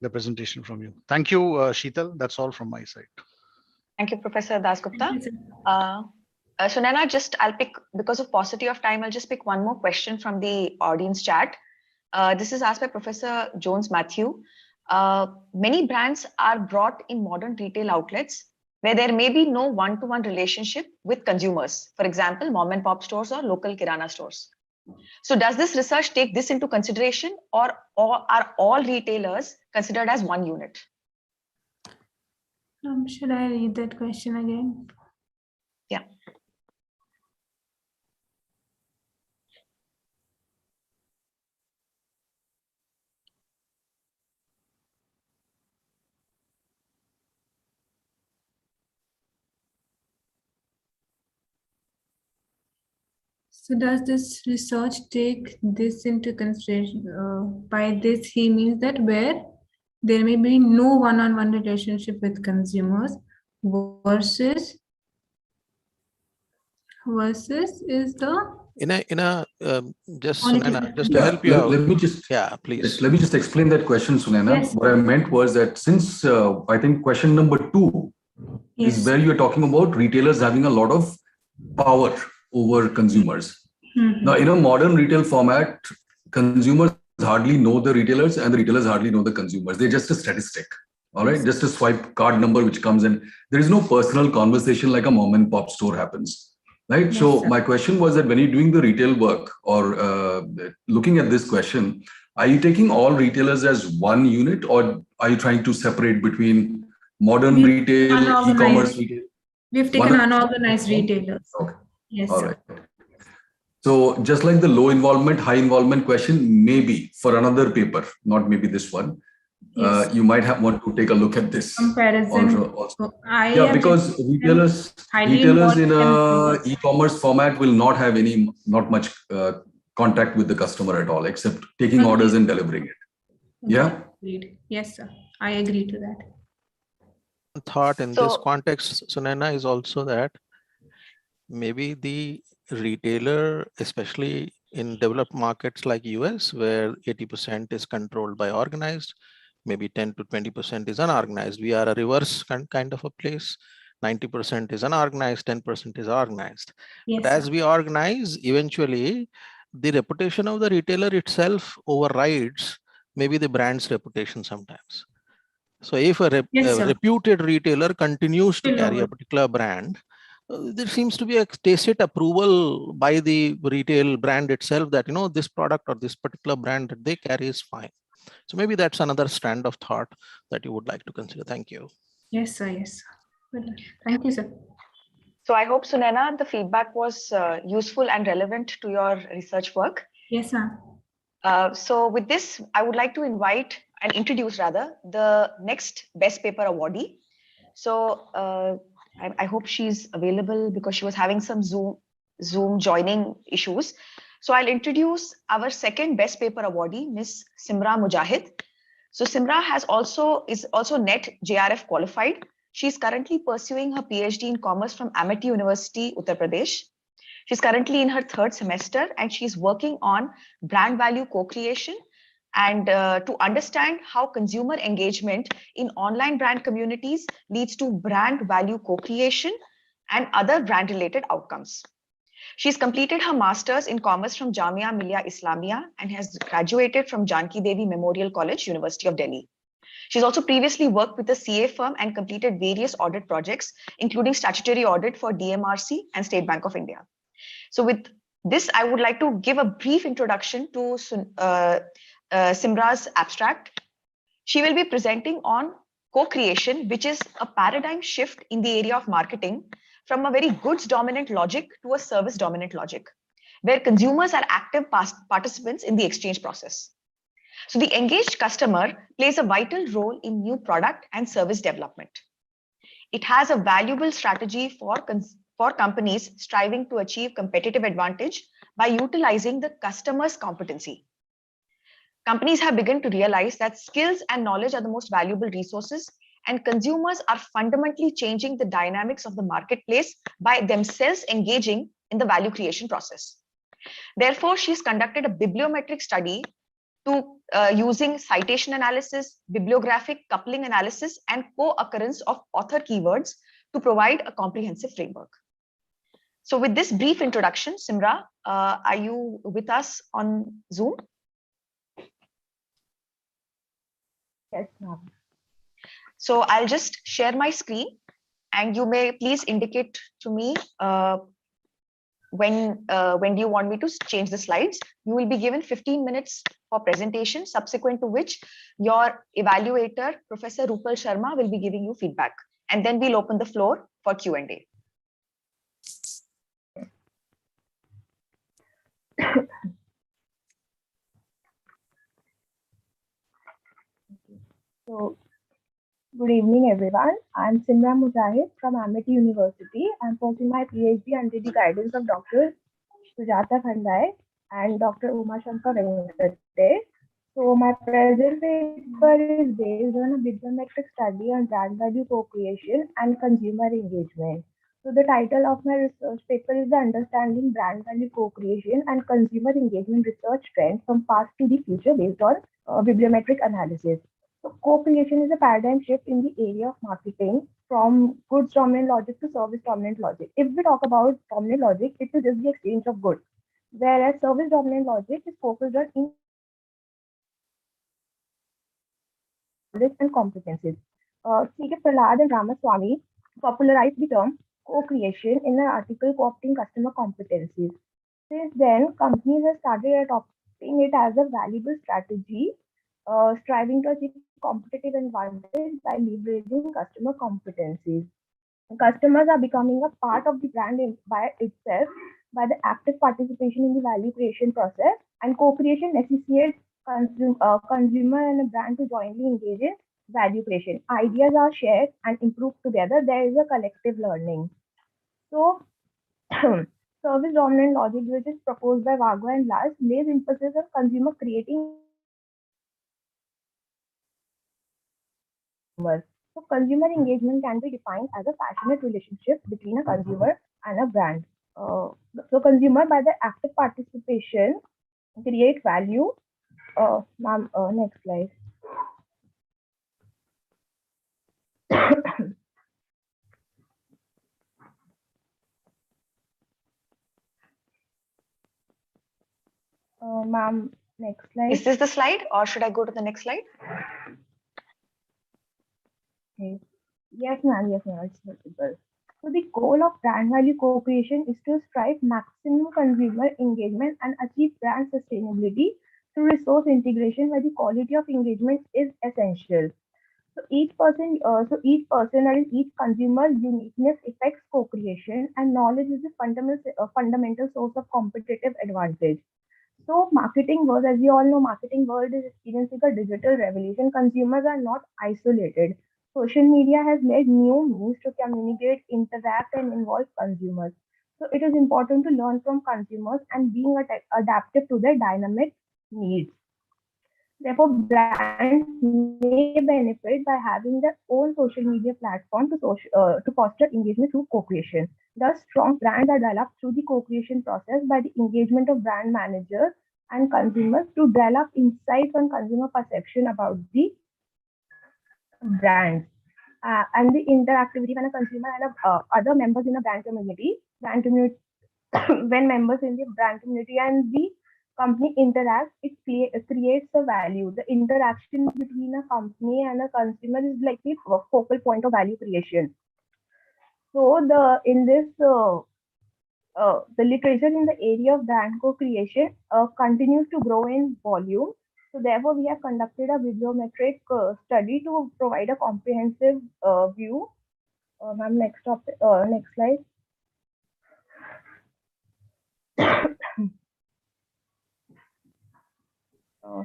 the presentation from you. Thank you, Sheetal. That's all from my side. Thank you, Professor Dasgupta. So Nana, I'll pick, because of paucity of time, I'll just pick one more question from the audience chat. This is asked by Professor Jones Matthew. Many brands are brought in modern retail outlets where there may be no one-to-one relationship with consumers. For example, mom and pop stores or local kirana stores. So does this research take this into consideration, or are all retailers considered as one unit? Should I read that question again? Yeah. So does this research take this into consideration? By this, he means that where there may be no one-on-one relationship with consumers versus is the just Sunena, just to help you out. Let me just please. Let me just explain that question, Sunena. Yes. What I meant was that since I think question number 2 is where you're talking about retailers having a lot of power over consumers. Now, in a modern retail format, consumers hardly know the retailers and the retailers hardly know the consumers. They're just a statistic, all right? Just a swipe card number which comes in. There is no personal conversation like a mom and pop store happens, right? Yes, So sir. my question was that when you're doing the retail work or looking at this question, are you taking all retailers as one unit or are you trying to separate between modern retail, e-commerce retail? We've taken unorganized retailers. Okay. Yes, All sir. right. So just like the low involvement, high involvement question, maybe for another paper, not maybe this one, Yes. you might want to take a look at this. Comparison. Also. Yeah, because retailers in a e-commerce format will not have not much contact with the customer at all, except taking orders and delivering it. Yeah. Yes, sir. I agree to that. Thought in this context, Sunaina, is also that maybe the retailer, especially in developed markets like US, where 80% is controlled by organized, maybe 10 to 20% is unorganized. We are a reverse kind of a place. 90% is unorganized, 10% is organized. Yes, but as we organize, eventually the reputation of the retailer itself overrides maybe the brand's reputation sometimes. So if a reputed retailer continues to carry a particular brand, there seems to be a tacit approval by the retail brand itself that, this product or this particular brand that they carry is fine. So maybe that's another strand of thought that you would like to consider. Thank you. Yes, sir. Yes, sir. Thank you, sir. So I hope, Sunaina, the feedback was useful and relevant to your research work. Yes, sir. So with this, I would like to invite and introduce rather the next best paper awardee. So I hope she's available because she was having some Zoom joining issues. So I'll introduce our second best paper awardee, Ms. Simra Mujahid. So Simra is also NET JRF qualified. She's currently pursuing her Ph.D. in commerce from Amity University, Uttar Pradesh. She's currently in her third semester and she's working on brand value co-creation and to understand how consumer engagement in online brand communities leads to brand value co-creation and other brand related outcomes. She's completed her master's in commerce from Jamia Millia Islamia and has graduated from Janki Devi Memorial College, University of Delhi. She's also previously worked with a CA firm and completed various audit projects, including statutory audit for DMRC and State Bank of India. So with this, I would like to give a brief introduction to Simra's abstract. She will be presenting on co-creation, which is a paradigm shift in the area of marketing from a very goods dominant logic to a service dominant logic, where consumers are active participants in the exchange process. So the engaged customer plays a vital role in new product and service development. It has a valuable strategy for companies striving to achieve competitive advantage by utilizing the customer's competency. Companies have begun to realize that skills and knowledge are the most valuable resources, and consumers are fundamentally changing the dynamics of the marketplace by themselves engaging in the value creation process. Therefore, she's conducted a bibliometric study to using citation analysis, bibliographic coupling analysis, and co-occurrence of author keywords to provide a comprehensive framework. So with this brief introduction, Simra, are you with us on Zoom? Yes, ma'am. So I'll just share my screen and you may please indicate to me when do you want me to change the slides. You will be given 15 minutes for presentation, subsequent to which your evaluator, Professor Rupal Sharma, will be giving you feedback. And then we'll open the floor for Q&A. So, good evening, everyone. I'm Simra Mujahid from Amity University. I'm pursuing my PhD under the guidance of Dr. Sujata Khandai and Dr. Uma Shankar Venkate. So, my present paper is based on a bibliometric study on brand value co-creation and consumer engagement. So, the title of my research paper is the Understanding Brand Value Co-creation and Consumer Engagement Research Trends from Past to the Future based on bibliometric analysis. So co-creation is a paradigm shift in the area of marketing from goods dominant logic to service dominant logic. If we talk about dominant logic, it is just the exchange of goods, whereas service dominant logic is focused on knowledge and competencies. C.K. Prahlad and Ramaswamy popularized the term co-creation in an article co-opting customer competencies. Since then, companies have started adopting it as a valuable strategy, striving to achieve competitive advantage by leveraging customer competencies. Customers are becoming a part of the brand by itself by the active participation in the value creation process, and co-creation necessitates consumer and a brand to jointly engage in value creation. Ideas are shared and improved together. There is a collective learning. So, service dominant logic, which is proposed by Vago and Lars, lays emphasis on consumer creating. So consumer engagement can be defined as a passionate relationship between a consumer and a brand. So consumer, by the active participation, create value. Ma'am, next slide. Ma'am, next slide. Is this the slide or should I go to the next slide? Okay. Yes, ma'am. Yes, ma'am. It's possible. So the goal of brand value co-creation is to strive maximum consumer engagement and achieve brand sustainability through resource integration, where the quality of engagement is essential. So each person, that is each consumer uniqueness affects co-creation, and knowledge is the fundamental source of competitive advantage. So marketing world, as we all know, marketing world is experiencing a digital revolution. Consumers are not isolated. Social media has made new means to communicate, interact, and involve consumers. So it is important to learn from consumers and being adaptive to their dynamic needs. Therefore, brands may benefit by having their own social media platform to foster engagement through co-creation. Thus, strong brands are developed through the co-creation process by the engagement of brand managers and consumers to develop insights on consumer perception about the brands. And the interactivity when a consumer and other members in a brand community, when members in the brand community and the company interact, it creates a value. The interaction between a company and a consumer is like the focal point of value creation. So the literature in the area of brand co-creation continues to grow in volume. So therefore, we have conducted a bibliometric study to provide a comprehensive view. Ma'am, next slide.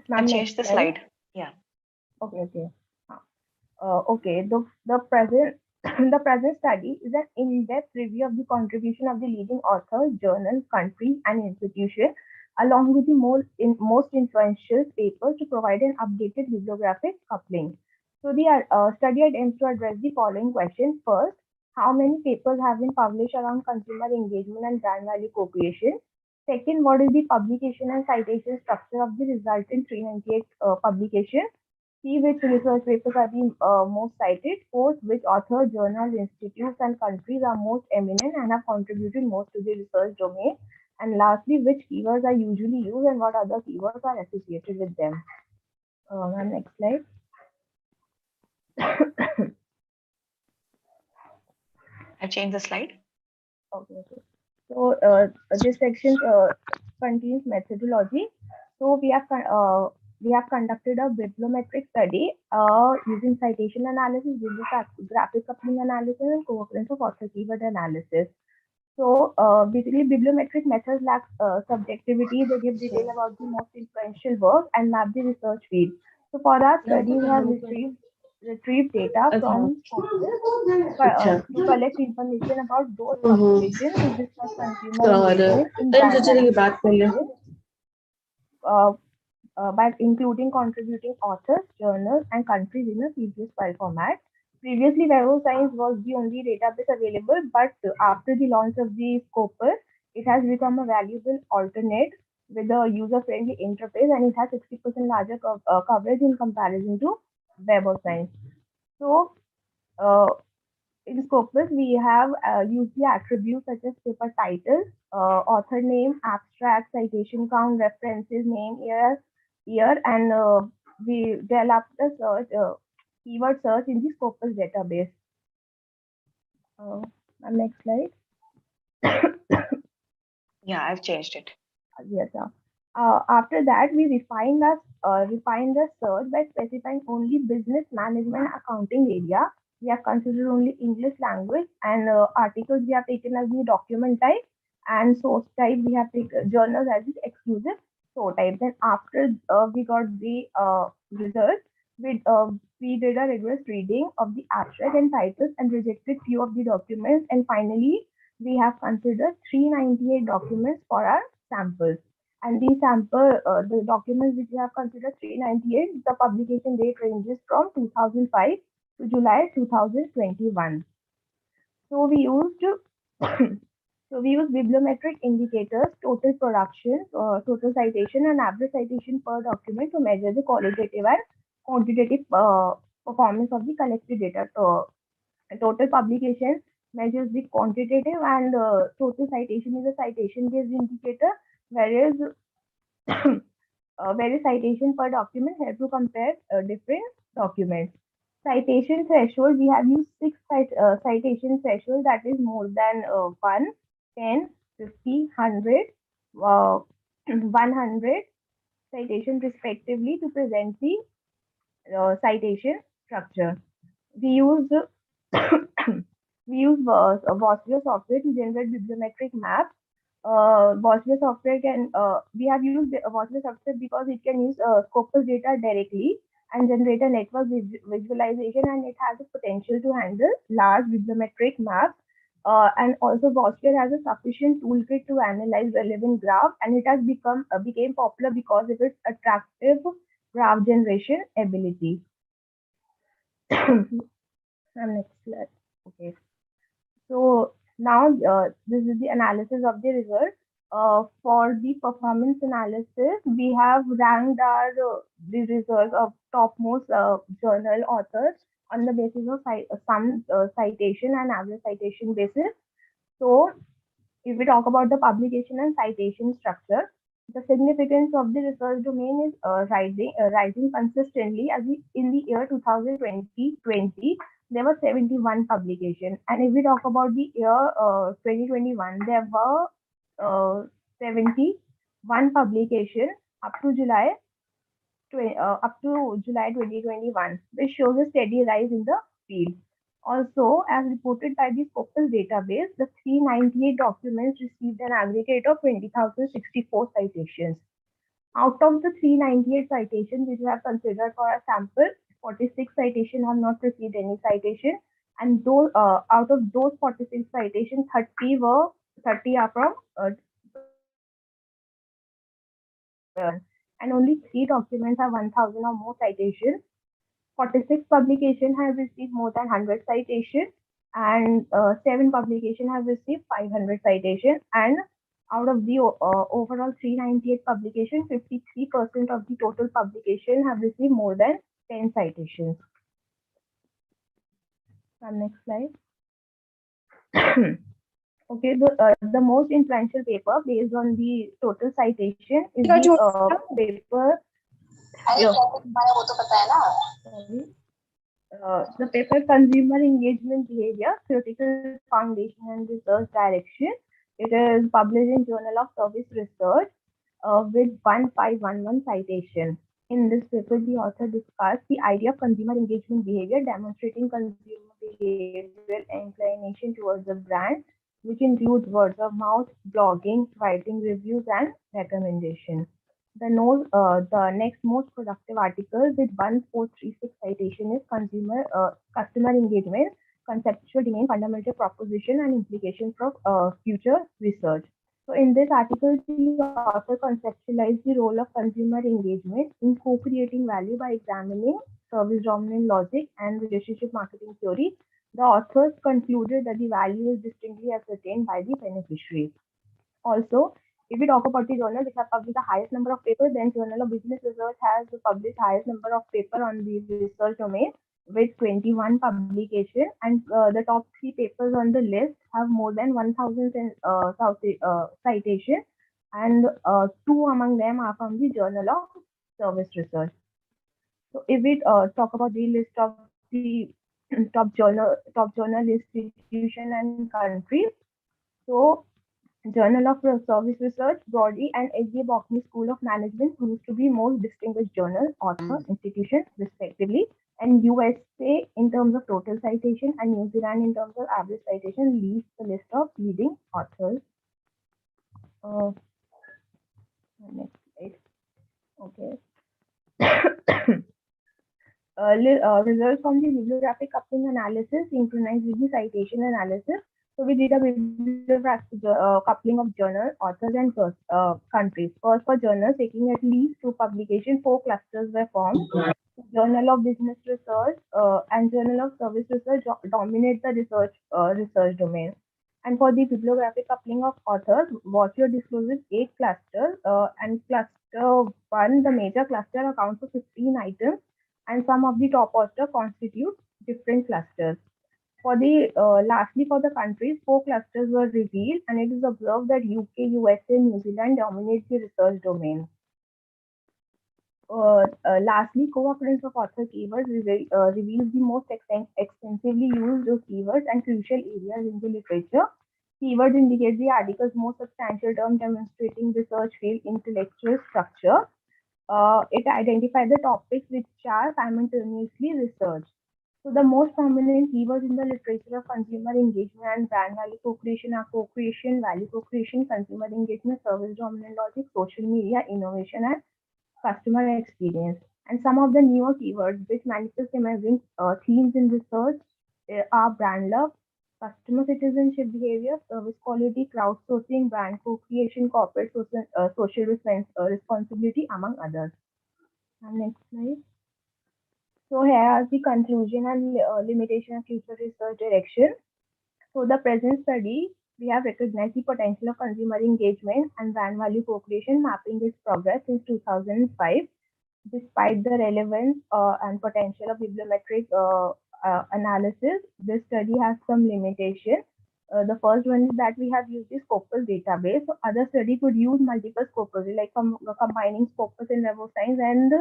Ma'am, change the slide. Yeah. Okay. Okay. The present the present study is an in-depth review of the contribution of the leading author, journal, country, and institution, along with the most influential papers to provide an updated bibliographic coupling. So the study aims to address the following questions. First, how many papers have been published around consumer engagement and brand value co-creation? Second, what is the publication and citation structure of the resultant 398 publication? See which research papers are the most cited. Fourth, which author, journal, institutes, and countries are most eminent and have contributed most to the research domain. And lastly, which keywords are usually used and what other keywords are associated with them. Next slide. I've changed the slide. Okay. So this section contains methodology. So we have conducted a bibliometric study using citation analysis, bibliographic coupling analysis, and co-occurrence of author keyword analysis. So basically, bibliometric methods lack subjectivity. They give detail about the most influential work and map the research field. So for our study, we have retrieved data from sources to collect information about those publications to discuss consumer engagement by including contributing authors, journals, and countries in a CBS file format. Previously, Web of Science was the only database available, but after the launch of the Scopus, it has become a valuable alternate with a user-friendly interface, and it has 60% larger coverage in comparison to Web of Science. So, in Scopus, we have used the attributes such as paper title, author name, abstract, citation count, references, name, year, and we developed a search, keyword search in the Scopus database. Next slide. Yeah, I've changed it. Yes, sir. After that, we refined the search by specifying only business management accounting area. We have considered only English language, and articles we have taken as the document type, and source type we have taken journals as the exclusive source type. Then after we got the results, we did a rigorous reading of the abstract and titles and rejected few of the documents, and finally we have considered 398 documents for our samples. And the documents which we have considered 398, the publication date ranges from 2005 to July 2021. So we used bibliometric indicators, total production, total citation, and average citation per document to measure the qualitative and quantitative performance of the collected data. Total publication measures the quantitative, and total citation is a citation-based indicator, whereas citation per document help to compare different documents. Citation threshold, we have used 6 citation threshold, that is more than 1, 10, 50, 100, 100 citation respectively to present the citation structure. We use Voxler software to generate bibliometric maps. Voxler software we have used Voxler software because it can use Scopus data directly and generate a network visualization, and it has the potential to handle large bibliometric maps. And also Voxler has a sufficient toolkit to analyze relevant graph, and it has became popular because of its attractive graph generation ability. Next slide. Okay. So now this is the analysis of the results. For the performance analysis, we have ranked the results of topmost journal authors on the basis of some citation and average citation basis. So if we talk about the publication and citation structure, the significance of the research domain is rising consistently. As in the year 2020, there were 71 publications, and if we talk about the year 2021, there were 71 publications up to July 2021, which shows a steady rise in the field. Also, as reported by the Scopus database, the 398 documents received an aggregate of 20,064 citations. Out of the 398 citations which we have considered for a sample, 46 citations have not received any citation, and those out of those 46 citations, 30 are from and only 3 documents have 1,000 or more citations. 46 publications have received more than 100 citations, and 7 publications have received 500 citations. And out of the overall 398 publications, 53% of the total publication have received more than 10 citations. Next slide. Okay, the most influential paper based on the total citation is the paper. The paper Consumer Engagement Behavior, Theoretical Foundation and Research Direction. It is published in Journal of Service Research with 1511 citation. In this paper, the author discussed the idea of consumer engagement behavior, demonstrating consumer behavioral inclination towards a brand, which includes words of mouth, blogging, writing reviews, and recommendations. The next most productive article with 1436 citation is Customer Engagement, Conceptual Domain, Fundamental Proposition, and Implications for Future Research. So in this article, the author conceptualized the role of consumer engagement in co-creating value by examining service dominant logic and relationship marketing theory. The authors concluded that the value is distinctly ascertained by the beneficiaries. Also, if we talk about the journal which have published the highest number of papers, then Journal of Business Research has published highest number of papers on the research domain. with 21 publications, and the top 3 papers on the list have more than 1,000 citations, and 2 among them are from the Journal of Service Research. So if we talk about the list of the top journal institution and countries, so Journal of Service Research, Brody and H.J. Bockney School of Management used to be most distinguished journal, author, institution, respectively, and USA in terms of total citation and New Zealand in terms of average citation leads the list of leading authors. Next slide. Okay. Results from the bibliographic coupling analysis synchronized with the citation analysis. So we did a bibliographic coupling of journal, authors, and countries. First, for journals taking at least 2 publications, 4 clusters were formed. Journal of Business Research and Journal of Service Research dominate the research domain. And for the bibliographic coupling of authors, what your discloses 8 clusters, and cluster 1, the major cluster, accounts for 15 items, and some of the top authors constitute different clusters. For the lastly, for the countries, 4 clusters were revealed, and it is observed that UK, USA, New Zealand dominate the research domain. Lastly, co-occurrence of author keywords reveals the most extensively used keywords and crucial areas in the literature. Keywords indicate the article's most substantial term demonstrating research field intellectual structure. It identifies the topics which are simultaneously researched. So the most prominent keywords in the literature of consumer engagement and brand value co-creation are co-creation, value co-creation, consumer engagement, service dominant logic, social media, innovation, and customer experience. And some of the newer keywords which manifest emerging themes in research are brand love, customer citizenship behavior, service quality, crowdsourcing, brand co-creation, corporate social responsibility, among others. And next slide. So here are the conclusion and limitation of future research direction. So the present study, we have recognized the potential of consumer engagement and brand value co-creation, mapping its progress since 2005. Despite the relevance and potential of bibliometric analysis, this study has some limitation. The first one is that we have used the Scopus database. So other study could use multiple Scopus, like combining Scopus and Web of Science and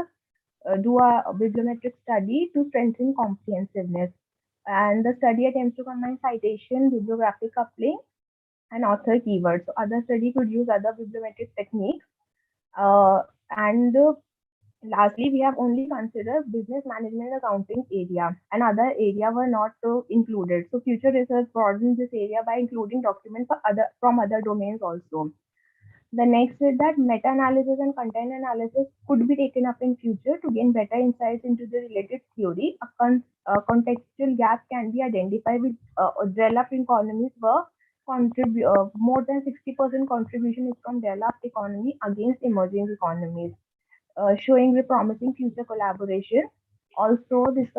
do a bibliometric study to strengthen comprehensiveness. And the study attempts to combine citation, bibliographic coupling, and author keywords. So other study could use other bibliometric techniques. Lastly, we have only considered business management accounting area, and other area were not included. So future research broadens this area by including documents from other domains also. The next is that meta-analysis and content analysis could be taken up in future to gain better insights into the related theory. A contextual gap can be identified with developed economies where more than 60% contribution is from developed economy against emerging economies, showing the promising future collaboration. Also, this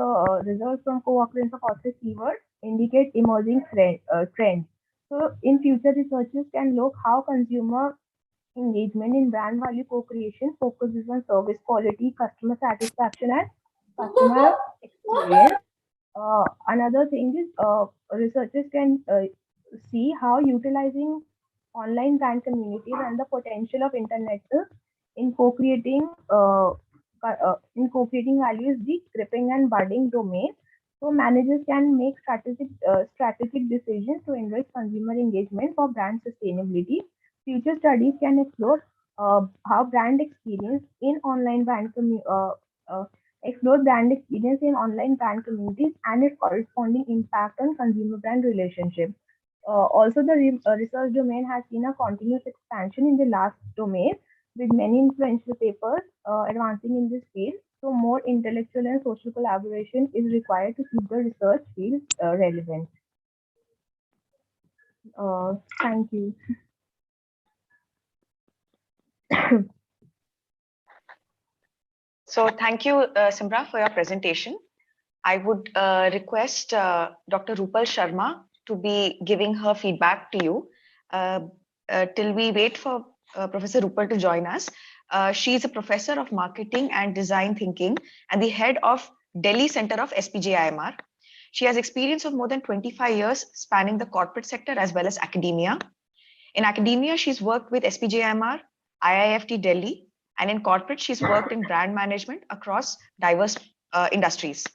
results from co-occurrence of author keywords indicate emerging trends. So, in future, researchers can look how consumer engagement in brand value co-creation focuses on service quality, customer satisfaction, and customer experience. Another thing is researchers can see how utilizing online brand communities and the potential of internet in co-creating value is the gripping and budding domain. So managers can make strategic decisions to enrich consumer engagement for brand sustainability. Future studies can explore how brand experience in online brand communities and its corresponding impact on consumer brand relationships. Also, the research domain has seen a continuous expansion in the last domain, with many influential papers advancing in this field. So more intellectual and social collaboration is required to keep the research field relevant. Thank you. So thank you, Simra, for your presentation. I would request Dr. Rupal Sharma to be giving her feedback to you. Till we wait for Professor Rupal to join us. She is a professor of marketing and design thinking and the head of Delhi Center of SPJIMR. She has experience of more than 25 years spanning the corporate sector as well as academia. In academia, she's worked with SPJIMR, IIFT Delhi, and in corporate, she's worked in brand management across diverse industries.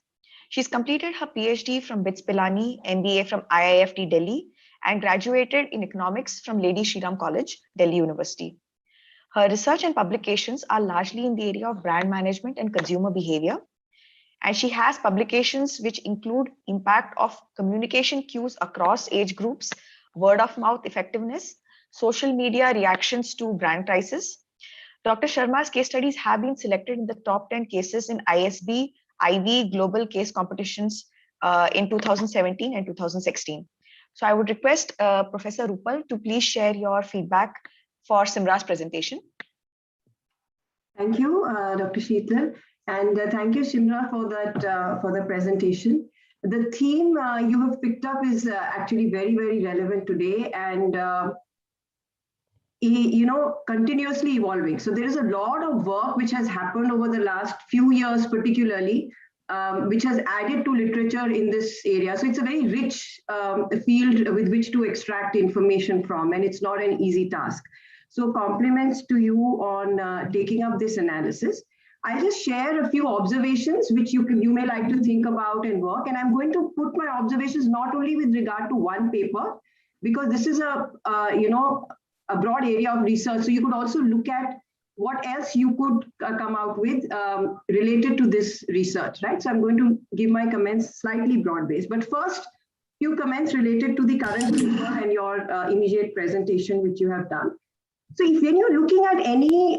She's completed her PhD from BITS Pilani, MBA from IIFT Delhi, and graduated in economics from Lady Shriram College, Delhi University. Her research and publications are largely in the area of brand management and consumer behavior. And she has publications which include impact of communication cues across age groups, word of mouth effectiveness, social media reactions to brand crisis. Dr. Sharma's case studies have been selected in the top 10 cases in ISB, IB global case competitions in 2017 and 2016. So I would request Professor Rupal to please share your feedback for Simra's presentation. Thank you, Dr. Sheetal, and thank you, Simra, for the presentation. The theme you have picked up is actually very, very relevant today, and continuously evolving. So there is a lot of work which has happened over the last few years, particularly, which has added to literature in this area. So it's a very rich field with which to extract information from, and it's not an easy task. So compliments to you on taking up this analysis. I'll just share a few observations which you may like to think about and work. And I'm going to put my observations not only with regard to one paper, because this is a broad area of research. So you could also look at what else you could come out with related to this research, right? So I'm going to give my comments slightly broad-based. But first, few comments related to the current paper and your immediate presentation, which you have done. So when you're looking at any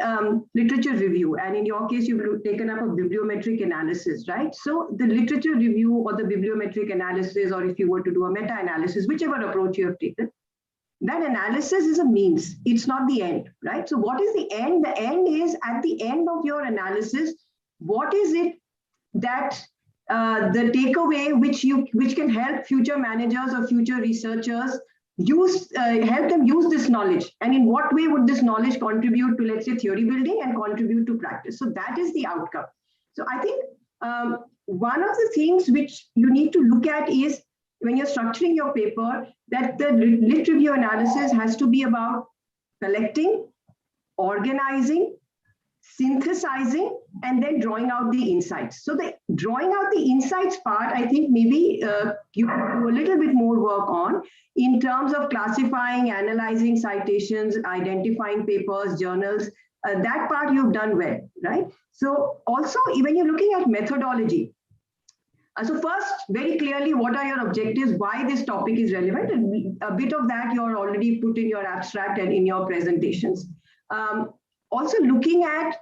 literature review, and in your case, you've taken up a bibliometric analysis, right? So the literature review or the bibliometric analysis, or if you were to do a meta-analysis, whichever approach you have taken, that analysis is a means. It's not the end, right? So what is the end? The end is at the end of your analysis, what is it that the takeaway which can help future managers or future researchers help them use this knowledge, and in what way would this knowledge contribute to, let's say, theory building and contribute to practice? So that is the outcome. So I think one of the things which you need to look at is when you're structuring your paper, that the lit review analysis has to be about collecting, organizing, synthesizing, and then drawing out the insights. So the drawing out the insights part, I think maybe you can do a little bit more work on in terms of classifying, analyzing citations, identifying papers, journals. That part you've done well, right? So also, when you're looking at methodology, so first, very clearly, what are your objectives, why this topic is relevant, and a bit of that you're already put in your abstract and in your presentations. Also looking at,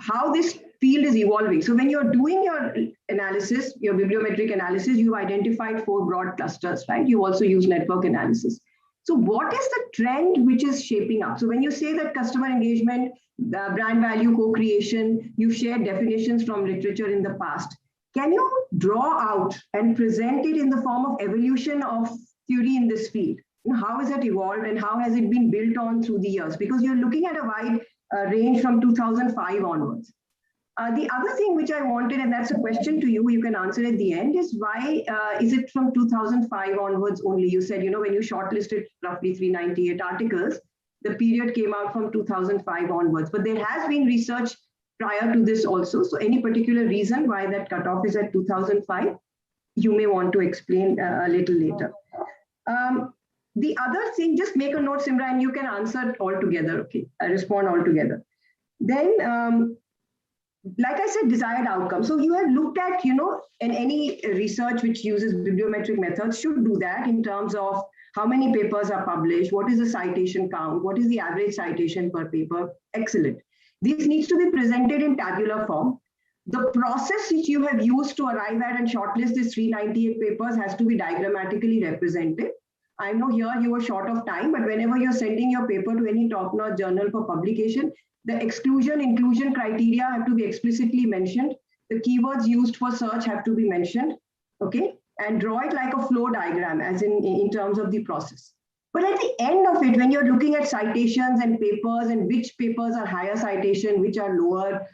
how this field is evolving. So when you're doing your analysis, your bibliometric analysis, you've identified 4 broad clusters, right? You also use network analysis. So what is the trend which is shaping up? So when you say that customer engagement, the brand value co-creation, you've shared definitions from literature in the past. Can you draw out and present it in the form of evolution of theory in this field? How has it evolved and how has it been built on through the years? Because you're looking at a wide range from 2005 onwards. The other thing which I wanted, and that's a question to you, you can answer at the end, is why is it from 2005 onwards only? You said, when you shortlisted roughly 398 articles, the period came out from 2005 onwards, but there has been research prior to this also. So any particular reason why that cutoff is at 2005? You may want to explain a little later. The other thing, just make a note, Simra, and you can answer it all together, okay? Respond all together. Then, like I said, desired outcome. So you have looked at, in any research which uses bibliometric methods should do that in terms of how many papers are published, what is the citation count, what is the average citation per paper. Excellent. This needs to be presented in tabular form. The process which you have used to arrive at and shortlist these 398 papers has to be diagrammatically represented. I know here you were short of time, but whenever you're sending your paper to any top-notch journal for publication, the exclusion-inclusion criteria have to be explicitly mentioned. The keywords used for search have to be mentioned, okay? And draw it like a flow diagram, as in terms of the process. But at the end of it, when you're looking at citations and papers and which papers are higher citation, which are lower,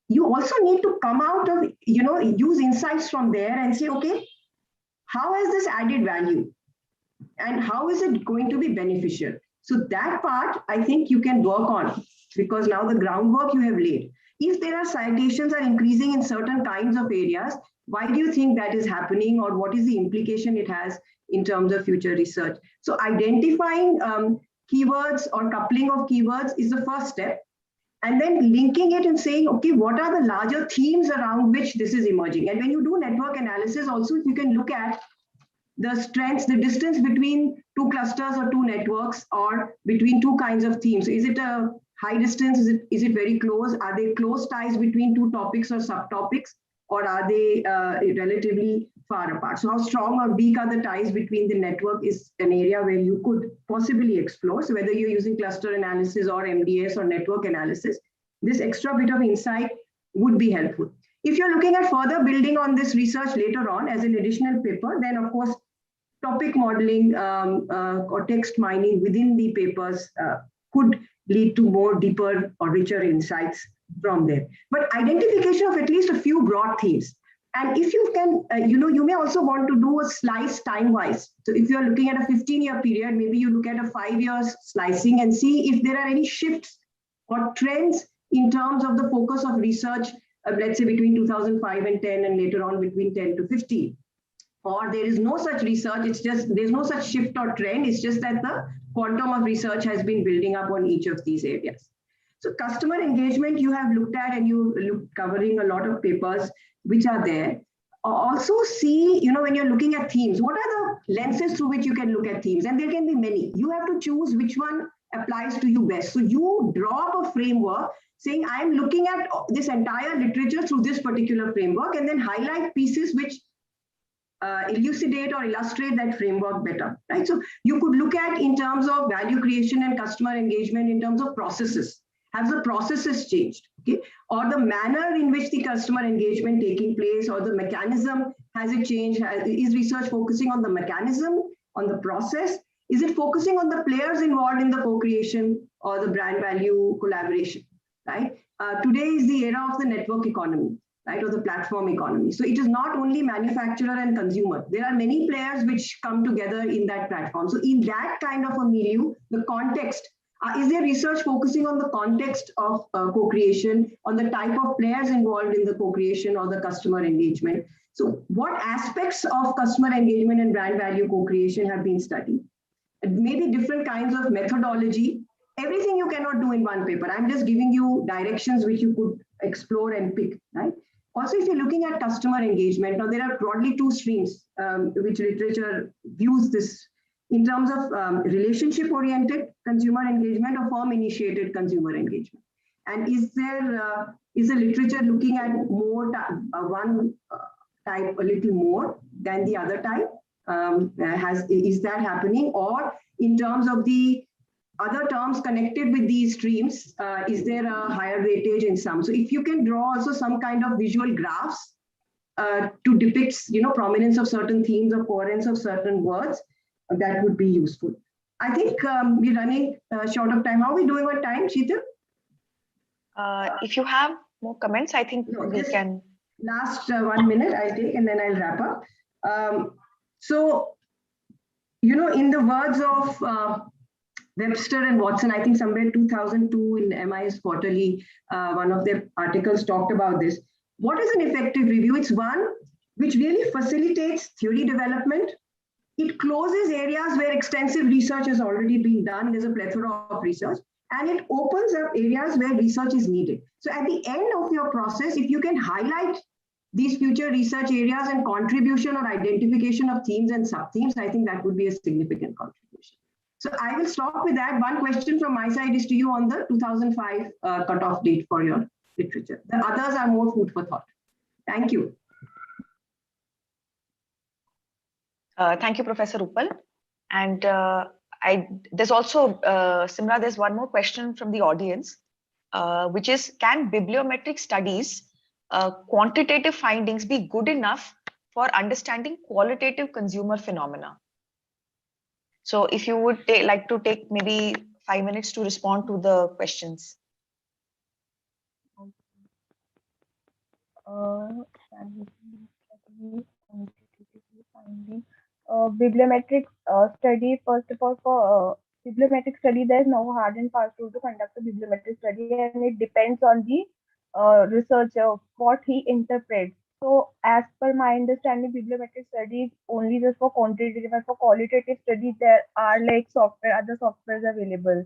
you also need to come out of, use insights from there and say, okay, how has this added value? And how is it going to be beneficial? So that part, I think you can work on, because now the groundwork you have laid. If there are citations are increasing in certain kinds of areas, why do you think that is happening, or what is the implication it has in terms of future research? So identifying keywords or coupling of keywords is the first step. And then linking it and saying, okay, what are the larger themes around which this is emerging? And when you do network analysis also, you can look at the strengths, the distance between two clusters or two networks, or between two kinds of themes. So is it a high distance? Is it very close? Are they close ties between two topics or subtopics? Or are they relatively far apart? So how strong or weak are the ties between the network is an area where you could possibly explore. So whether you're using cluster analysis or MDS or network analysis, this extra bit of insight would be helpful. If you're looking at further building on this research later on as an additional paper, then of course, topic modeling or text mining within the papers could lead to more deeper or richer insights from there. But identification of at least a few broad themes. And if you can, you may also want to do a slice time-wise. So if you're looking at a 15-year period, maybe you look at a 5 years slicing and see if there are any shifts or trends in terms of the focus of research, let's say between 2005 and 10 and later on between 10 to 15. Or there is no such research, it's just, there's no such shift or trend, it's just that the quantum of research has been building up on each of these areas. So customer engagement you have looked at, and you look covering a lot of papers which are there. Also see, when you're looking at themes, what are the lenses through which you can look at themes? And there can be many. You have to choose which one applies to you best. So you draw up a framework saying, I'm looking at this entire literature through this particular framework, and then highlight pieces which elucidate or illustrate that framework better, right? So you could look at in terms of value creation and customer engagement in terms of processes. Have the processes changed, okay? Or the manner in which the customer engagement taking place, or the mechanism, has it changed? Is research focusing on the mechanism, on the process? Is it focusing on the players involved in the co-creation or the brand value collaboration, right? Today is the era of the network economy, right, or the platform economy. So it is not only manufacturer and consumer. There are many players which come together in that platform. So in that kind of a milieu, the context, is there research focusing on the context of co-creation, on the type of players involved in the co-creation or the customer engagement? So what aspects of customer engagement and brand value co-creation have been studied? Maybe different kinds of methodology. Everything you cannot do in one paper. I'm just giving you directions which you could explore and pick, right? Also, if you're looking at customer engagement, now there are broadly two streams which literature views this in terms of relationship-oriented consumer engagement or firm-initiated consumer engagement. And is there is the literature looking at more one type a little more than the other type? Is that happening? Or in terms of the other terms connected with these streams, is there a higher weightage in some? So if you can draw also some kind of visual graphs to depict, prominence of certain themes or coherence of certain words, that would be useful. I think we're running short of time. How are we doing on time, Sheetal? If you have more comments, I think we can. Last 1 minute I'll take, and then I'll wrap up. In the words of Webster and Watson, I think somewhere 2002 in MIS Quarterly, one of their articles talked about this. What is an effective review? It's one which really facilitates theory development. It closes areas where extensive research has already been done. There's a plethora of research, and it opens up areas where research is needed. So at the end of your process, if you can highlight these future research areas and contribution or identification of themes and sub-themes, I think that would be a significant contribution. So I will stop with that. One question from my side is to you on the 2005 cutoff date for your literature. The others are more food for thought. Thank you. Thank you, Professor Uppal. And there's also, Simra, there's one more question from the audience, which is, can bibliometric studies, quantitative findings be good enough for understanding qualitative consumer phenomena? So if you would like to take maybe 5 minutes to respond to the questions. Bibliometric study, first of all, for bibliometric study, there is no hard and fast rule to conduct a bibliometric study, and it depends on the researcher, what he interprets. So, as per my understanding, bibliometric study is only just for quantitative, and for qualitative study, there are like other softwares available.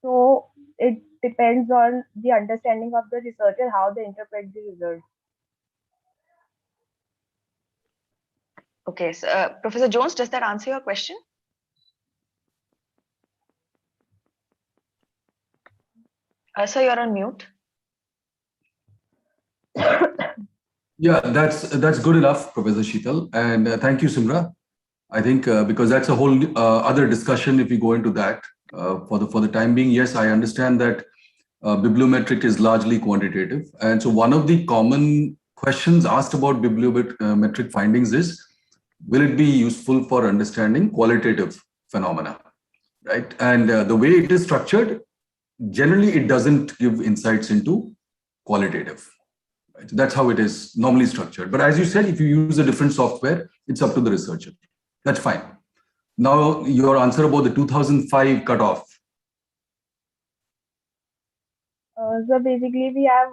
So, it depends on the understanding of the researcher, how they interpret the results. Okay, so Professor Jones, does that answer your question? Sir, you're on mute. Yeah, that's good enough, Professor Sheetal. And thank you, Simra. I think because that's a whole other discussion if we go into that. For the time being, yes, I understand that bibliometric is largely quantitative. And so one of the common questions asked about bibliometric findings is, will it be useful for understanding qualitative phenomena, right? And the way it is structured, generally it doesn't give insights into qualitative. Right? So that's how it is normally structured. But as you said, if you use a different software, it's up to the researcher. That's fine. Now, your answer about the 2005 cutoff. So basically, we have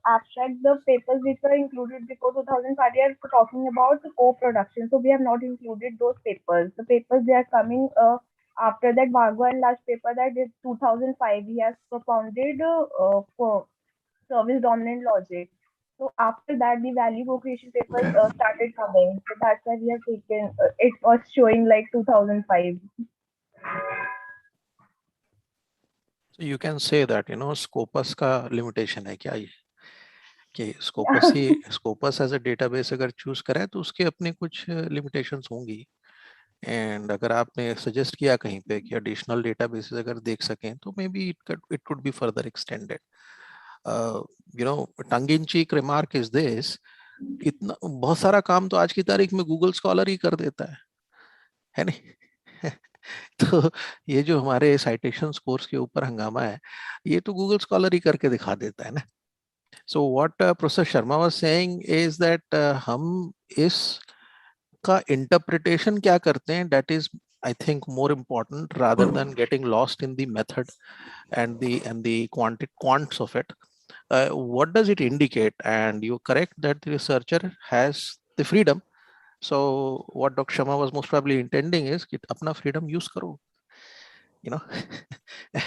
abstract the papers which were included before 2005. We are talking about the co-production. So we have not included those papers. The papers they are coming after that. Vargo and last paper that is 2005. We have propounded for service dominant logic. So after that, the value co-creation papers started coming. So that's why we have taken. It was showing like 2005. So you can say that, you know, Scopus का limitation है क्या ये? कि Scopus as a database अगर choose करें तो उसके अपने कुछ limitations होंगी. And अगर आपने suggest किया कहीं पे कि additional databases अगर देख सकें तो maybe it could be further extended. You know, tongue-in-cheek remark is this. इतना बहुत सारा काम तो आज की तारीख में Google Scholar ही कर देता है नहीं? तो ये जो हमारे citation scores के ऊपर हंगामा है, ये तो Google Scholar ही करके दिखा देता है ना. So what Professor Sharma was saying is that हम इस का interpretation क्या करते हैं, that is I think more important rather than getting lost in the method and the quants of it. What does it indicate? And you're correct that the researcher has the freedom. So what Dr. Sharma was most probably intending is कि अपना freedom use करो, you know,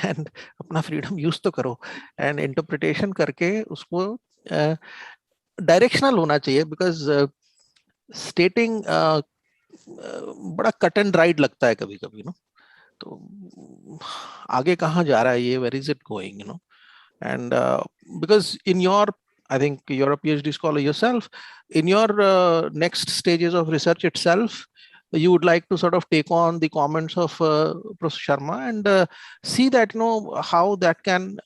and अपना freedom use तो करो, and interpretation करके उसको directional होना चाहिए, because stating बड़ा cut and dried लगता है कभी-कभी, you know, तो आगे कहाँ जा रहा है ये, where is it going, you know, and because in your, I think you're a PhD scholar yourself, in your next stages of research itself, you would like to sort of take on the comments of Professor Sharma and see that, you know, how that can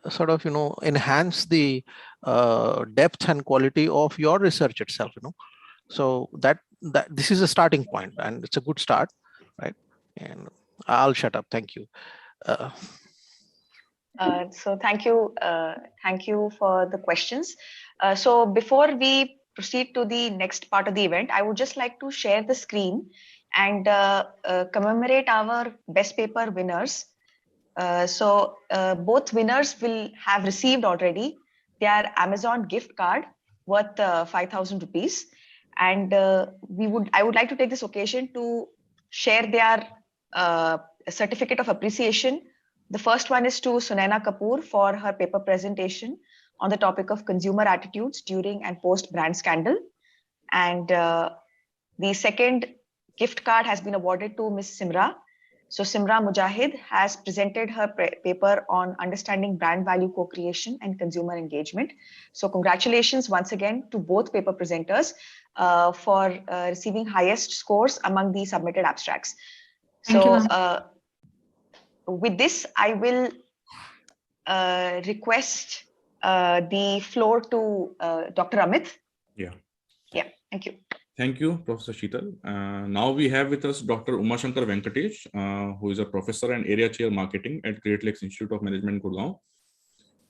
sort of, you know, enhance the depth and quality of your research itself, you know. So that this is a starting point and it's a good start, right? And I'll shut up. Thank you. So thank you for the questions. So before we proceed to the next part of the event, I would just like to share the screen and commemorate our best paper winners. So both winners will have received already their Amazon gift card worth 5,000 rupees. And I would like to take this occasion to share their certificate of appreciation. The first one is to Sunaina Kapoor for her paper presentation on the topic of consumer attitudes during and post brand scandal. And the second gift card has been awarded to Ms. Simra. So Simra Mujahid has presented her paper on understanding brand value co-creation and consumer engagement. So congratulations once again to both paper presenters for receiving highest scores among the submitted abstracts. With this, I will request the floor to Dr. Amit. Yeah. Yeah, thank you. Thank you, Professor Sheetal. Now we have with us Dr. Umashankar Venkatesh, who is a professor and area chair marketing at Great Lakes Institute of Management, Gurgaon.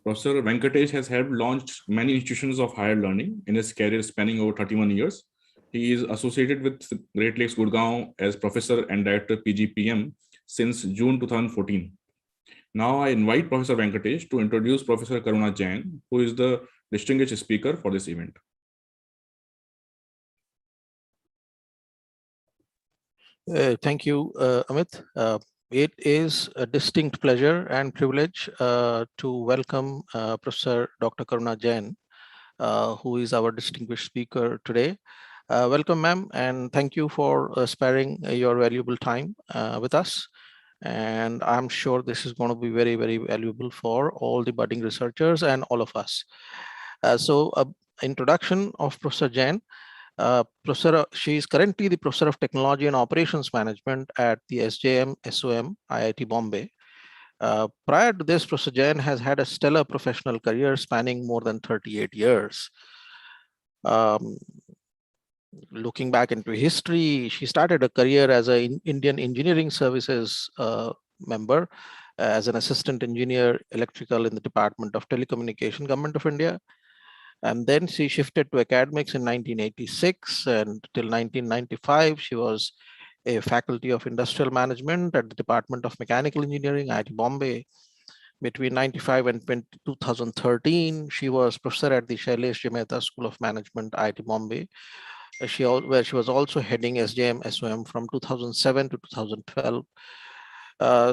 Professor Venkatesh has helped launch many institutions of higher learning in his career spanning over 31 years. He is associated with Great Lakes Gurgaon as Professor and Director PGPM since June 2014. Now I invite Professor Venkatesh to introduce Professor Karuna Jain, who is the distinguished speaker for this event. Thank you, Amit. It is a distinct pleasure and privilege to welcome Professor Dr. Karuna Jain, who is our distinguished speaker today. Welcome, ma'am, and thank you for sparing your valuable time with us. And I'm sure this is going to be very, very valuable for all the budding researchers and all of us. Introduction of Professor Jain. She is currently the Professor of Technology and Operations Management at the SJM SOM IIT Bombay. Prior to this, Professor Jain has had a stellar professional career spanning more than 38 years. Looking back into history, she started a career as an Indian Engineering Services member as an assistant engineer electrical in the Department of Telecommunication, Government of India. And then she shifted to academics in 1986, and till 1995, she was a faculty of industrial management at the Department of Mechanical Engineering, IIT Bombay. Between 1995 and 2013, she was professor at the Shailesh J Mehta School of Management, IIT Bombay, where she was also heading SJM SOM from 2007 to 2012.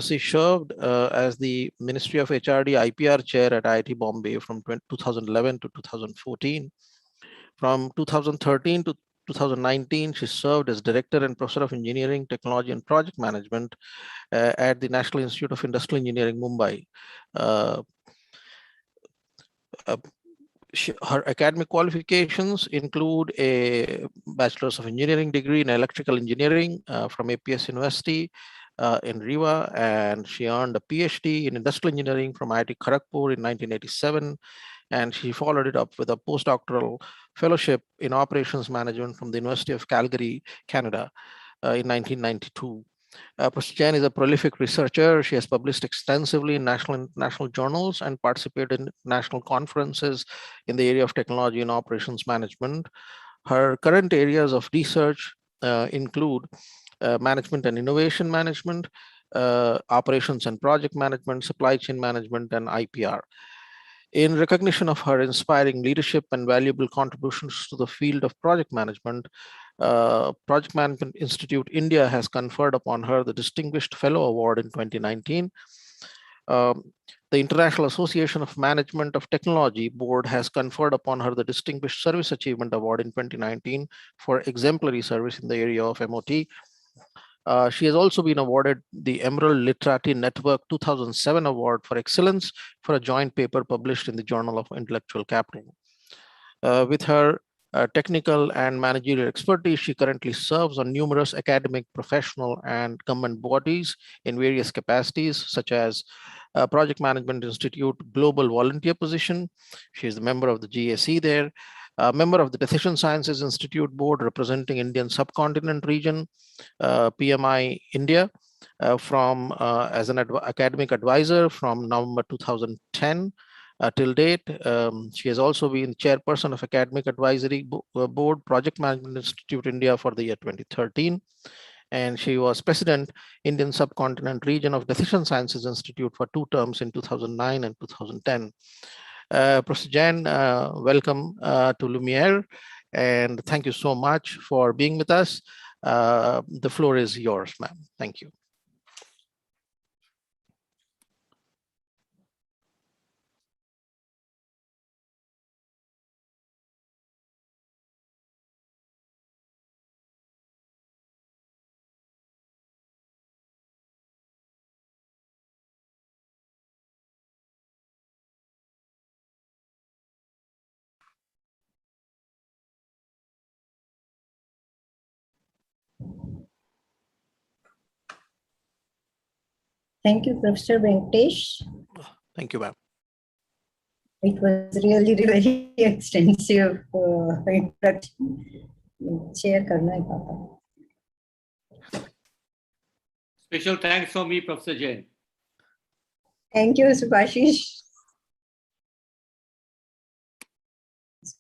She served as the Ministry of HRD IPR chair at IIT Bombay from 2011 to 2014. From 2013 to 2019, she served as Director and Professor of Engineering, Technology and Project Management at the National Institute of Industrial Engineering, Mumbai. Her academic qualifications include a Bachelor's of Engineering degree in Electrical Engineering from APS University in Riva, and she earned a Ph.D. in Industrial Engineering from IIT Kharagpur in 1987, and she followed it up with a postdoctoral fellowship in Operations Management from the University of Calgary, Canada in 1992. Professor Jain is a prolific researcher. She has published extensively in national and international journals and participated in national conferences in the area of technology and operations management. Her current areas of research include management and innovation management, operations and project management, supply chain management, and IPR. In recognition of her inspiring leadership and valuable contributions to the field of project management, Project Management Institute India has conferred upon her the Distinguished Fellow Award in 2019. The International Association of Management of Technology Board has conferred upon her the Distinguished Service Achievement Award in 2019 for exemplary service in the area of MOT. She has also been awarded the Emerald Literati Network 2007 Award for Excellence for a joint paper published in the Journal of Intellectual Capital. With her technical and managerial expertise, she currently serves on numerous academic, professional, and government bodies in various capacities, such as Project Management Institute Global Volunteer position. She is a member of the GAC there, a member of the Decision Sciences Institute Board representing Indian subcontinent region, PMI India, as an academic advisor from November 2010 till date. She has also been chairperson of Academic Advisory Board, Project Management Institute India for the year 2013. And she was president, Indian subcontinent region of Decision Sciences Institute for 2 terms in 2009 and 2010. Professor Jain, welcome to Lumiere, and thank you so much for being with us. The floor is yours, ma'am. Thank you. Thank you, Professor Venkatesh. Thank you, ma'am. It was really very extensive introduction. Share karna hai papa. Special thanks from me, Professor Jain. Thank you, Subhashish.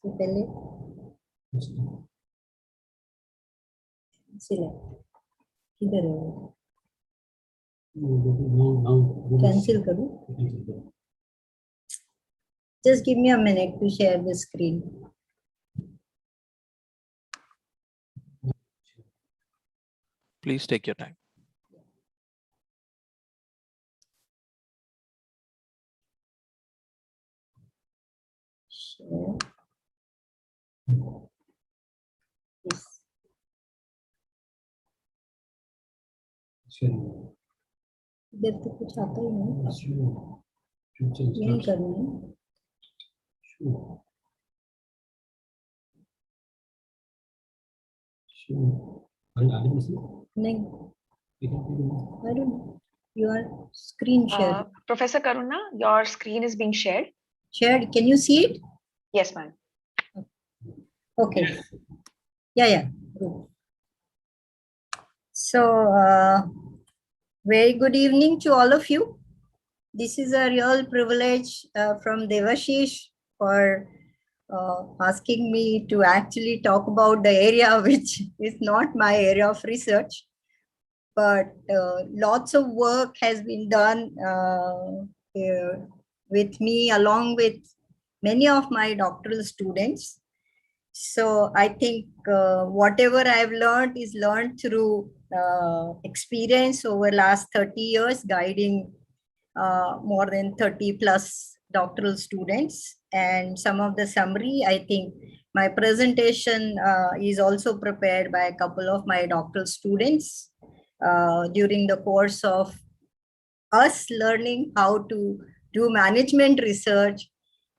इसके पहले select किधर है वो cancel करूं just give me a minute to share the screen please take your time share yes इधर तो कुछ आता ही नहीं यही करना है नहीं I don't know. Your screen share. Professor Karuna, your screen is being shared. Shared. Can you see it? Yes, ma'am. Okay. Yeah. Good. So, very good evening to all of you. This is a real privilege from Devashish for asking me to actually talk about the area which is not my area of research. But lots of work has been done with me along with many of my doctoral students. So I think whatever I've learned is learned through experience over last 30 years, guiding more than 30 plus doctoral students. And some of the summary, I think my presentation is also prepared by a couple of my doctoral students during the course of us learning how to do management research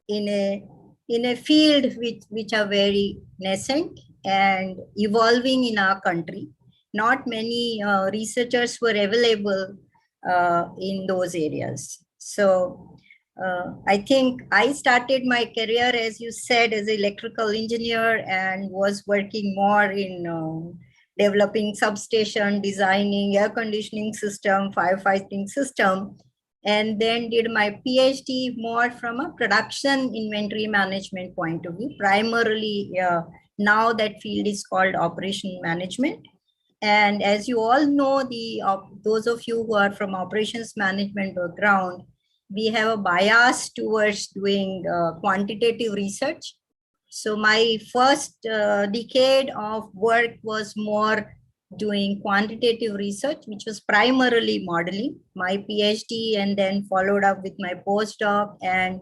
in a field which are very nascent and evolving in our country. Not many researchers were available in those areas. So I think I started my career, as you said, as an electrical engineer and was working more in developing substation, designing air conditioning system, firefighting system, and then did my PhD more from a production inventory management point of view. Primarily, now that field is called operation management. And as you all know, those of you who are from operations management background, we have a bias towards doing quantitative research. So my first decade of work was more doing quantitative research, which was primarily modeling. My PhD and then followed up with my postdoc and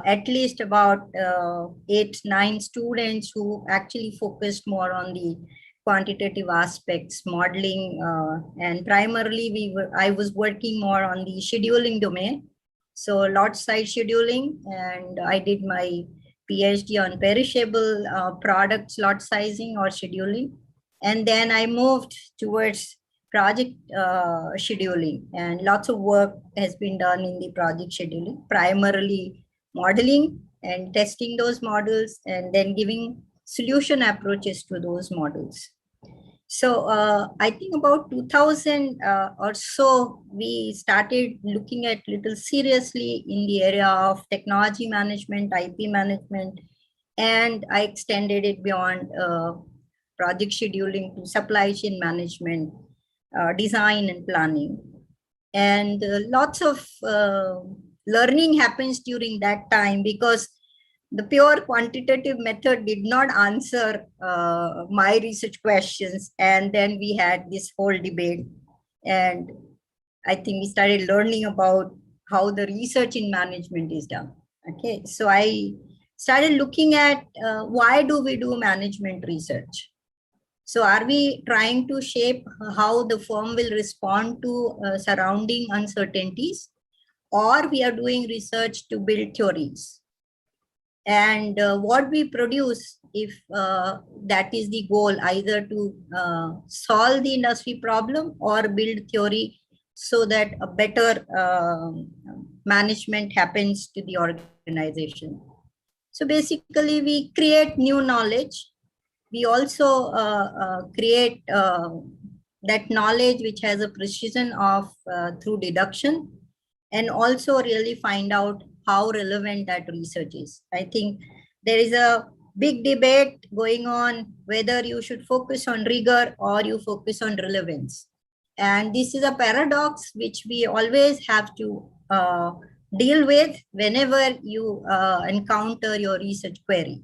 at least about 8-9 students who actually focused more on the quantitative aspects, modeling, and primarily I was working more on the scheduling domain. So lot size scheduling, and I did my PhD on perishable products lot sizing or scheduling. And then I moved towards project scheduling, and lots of work has been done in the project scheduling, primarily modeling and testing those models and then giving solution approaches to those models. So I think about 2000 or so, we started looking at little seriously in the area of technology management, IP management, and I extended it beyond project scheduling to supply chain management, design and planning. And lots of learning happens during that time because the pure quantitative method did not answer my research questions. And then we had this whole debate. And I think we started learning about how the research in management is done. Okay, so I started looking at why do we do management research? So are we trying to shape how the firm will respond to surrounding uncertainties, or we are doing research to build theories? And what we produce, if that is the goal, either to solve the industry problem or build theory so that a better management happens to the organization. So basically, we create new knowledge. We also create that knowledge which has a precision of through deduction, and also really find out how relevant that research is. I think there is a big debate going on whether you should focus on rigor or you focus on relevance. And this is a paradox which we always have to deal with whenever you encounter your research query.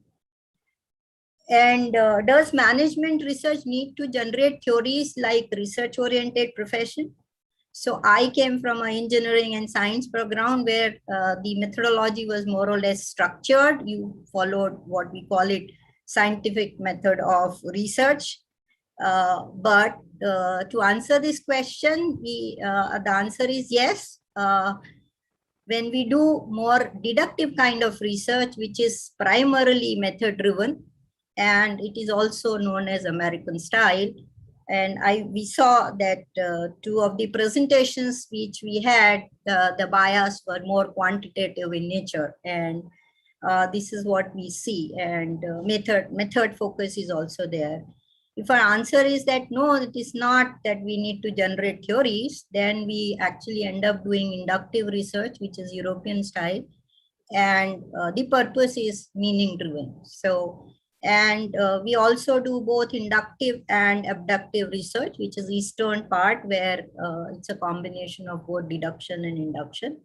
And does management research need to generate theories like research-oriented profession? So I came from an engineering and science background where the methodology was more or less structured. You followed what we call it scientific method of research. But to answer this question, the answer is yes. When we do more deductive kind of research, which is primarily method-driven, and it is also known as American style. And we saw that two of the presentations which we had, the bias were more quantitative in nature. And this is what we see. And method focus is also there. If our answer is that no, it is not that we need to generate theories, then we actually end up doing inductive research, which is European style. And the purpose is meaning driven. So, and we also do both inductive and abductive research, which is Eastern part where it's a combination of both deduction and induction.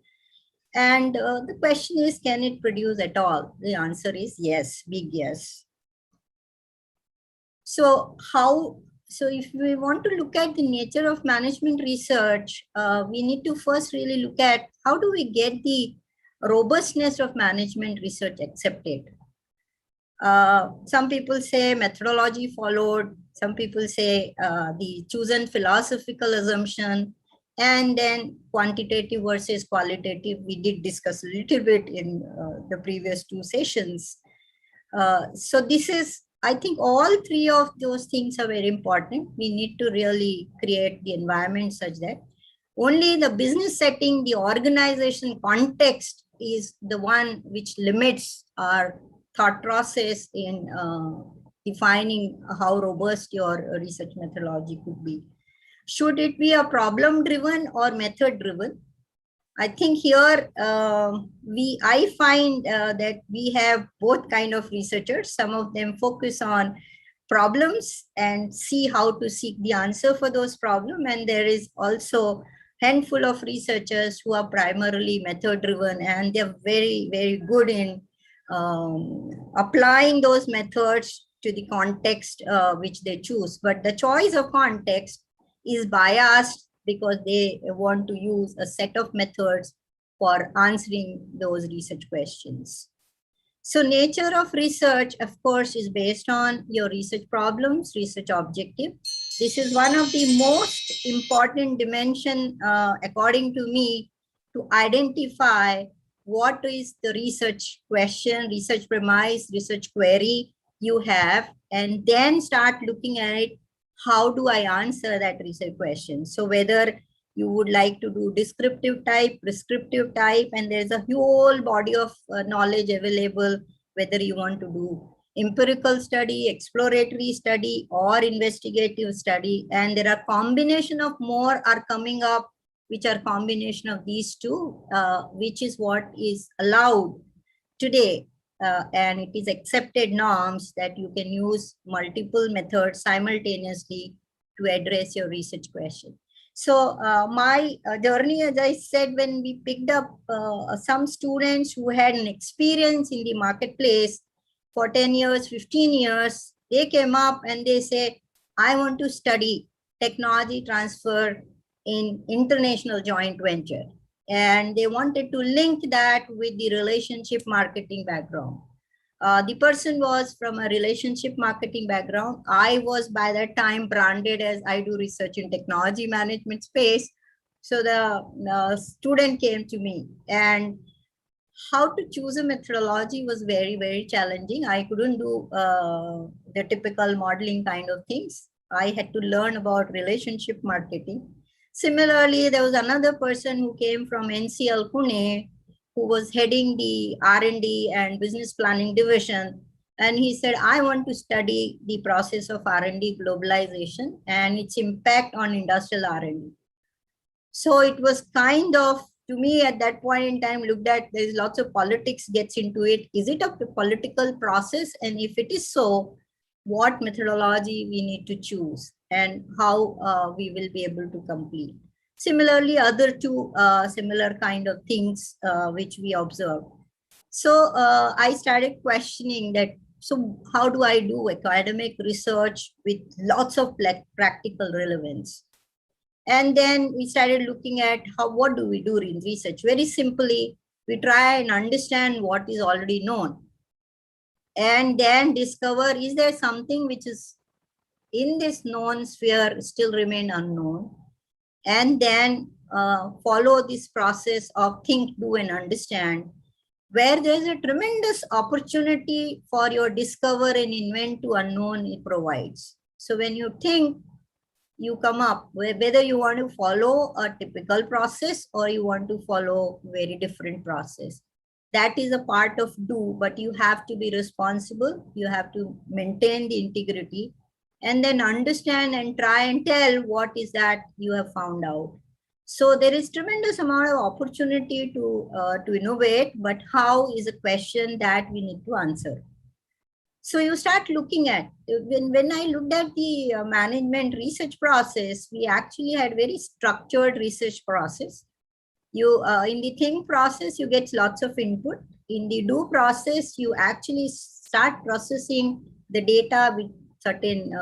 And the question is, can it produce at all? The answer is yes, big yes. So if we want to look at the nature of management research, we need to first really look at how do we get the robustness of management research accepted. Some people say methodology followed, some people say the chosen philosophical assumption, and then quantitative versus qualitative. We did discuss a little bit in the previous two sessions. So this is, I think all three of those things are very important. We need to really create the environment such that only the business setting, the organization context is the one which limits our thought process in defining how robust your research methodology could be. Should it be a problem-driven or method-driven? I think here I find that we have both kind of researchers. Some of them focus on problems and see how to seek the answer for those problems. And there is also a handful of researchers who are primarily method-driven, and they're very, very good in applying those methods to the context which they choose. But the choice of context is biased because they want to use a set of methods for answering those research questions. So nature of research, of course, is based on your research problems, research objective. This is one of the most important dimension, according to me, to identify what is the research question, research premise, research query you have, and then start looking at it. How do I answer that research question? So whether you would like to do descriptive type, prescriptive type, and there's a whole body of knowledge available, whether you want to do empirical study, exploratory study, or investigative study. And there are combination of more are coming up, which are combination of these two, which is what is allowed today. And it is accepted norms that you can use multiple methods simultaneously to address your research question. So my journey, as I said, when we picked up some students who had an experience in the marketplace for 10 years, 15 years, they came up and they say, I want to study technology transfer in international joint venture. And they wanted to link that with the relationship marketing background. The person was from a relationship marketing background. I was by that time branded as I do research in technology management space. So the student came to me, and how to choose a methodology was very, very challenging. I couldn't do the typical modeling kind of things. I had to learn about relationship marketing. Similarly, there was another person who came from NCL Pune, who was heading the R&D and business planning division. And he said, I want to study the process of R&D globalization and its impact on industrial R&D. So it was kind of to me at that point in time looked at there's lots of politics gets into it. Is it a political process? And if it is so, what methodology we need to choose and how we will be able to complete. Similarly, other two similar kind of things which we observed. So I started questioning that, so how do I do academic research with lots of practical relevance? And then we started looking at what do we do in research? Very simply, we try and understand what is already known. And then discover, is there something which is in this known sphere still remain unknown? And then follow this process of think, do, and understand, where there's a tremendous opportunity for your discover and invent to unknown it provides. So when you think, you come up whether you want to follow a typical process or you want to follow very different process. That is a part of do, but you have to be responsible. You have to maintain the integrity and then understand and try and tell what is that you have found out. So there is tremendous amount of opportunity to innovate, but how is a question that we need to answer. So you start looking at, when I looked at the management research process, we actually had very structured research process. You in the think process, you get lots of input. In the do process, you actually start processing the data with certain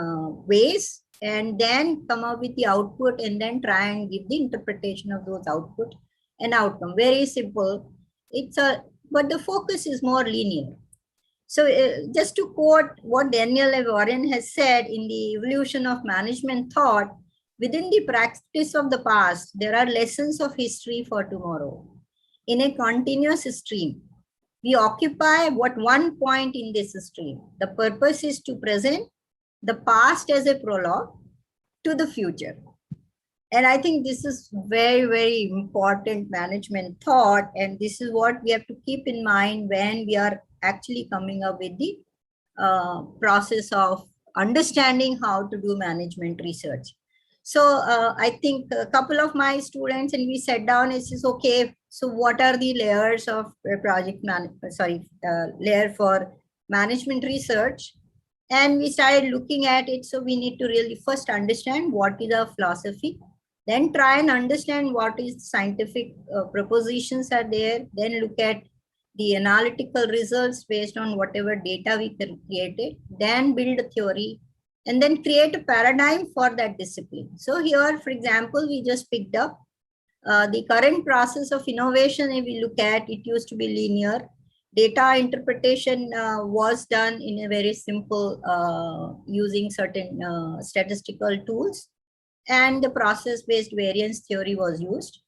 ways and then come up with the output and then try and give the interpretation of those output and outcome. Very simple. But the focus is more linear. So just to quote what Daniel Warren has said in the evolution of management thought, within the practice of the past, there are lessons of history for tomorrow. In a continuous stream, we occupy one point in this stream. The purpose is to present the past as a prologue to the future. And I think this is very, very important management thought. And this is what we have to keep in mind when we are actually coming up with the process of understanding how to do management research. So I think a couple of my students and we sat down and says, okay, so what are the layers of layer for management research? And we started looking at it. So we need to really first understand what is our philosophy, then try and understand what is scientific propositions are there, then look at the analytical results based on whatever data we created, then build a theory, and then create a paradigm for that discipline. So here, for example, we just picked up the current process of innovation. If we look at, it used to be linear. Data interpretation was done in a very simple, using certain statistical tools, and the process-based variance theory was used.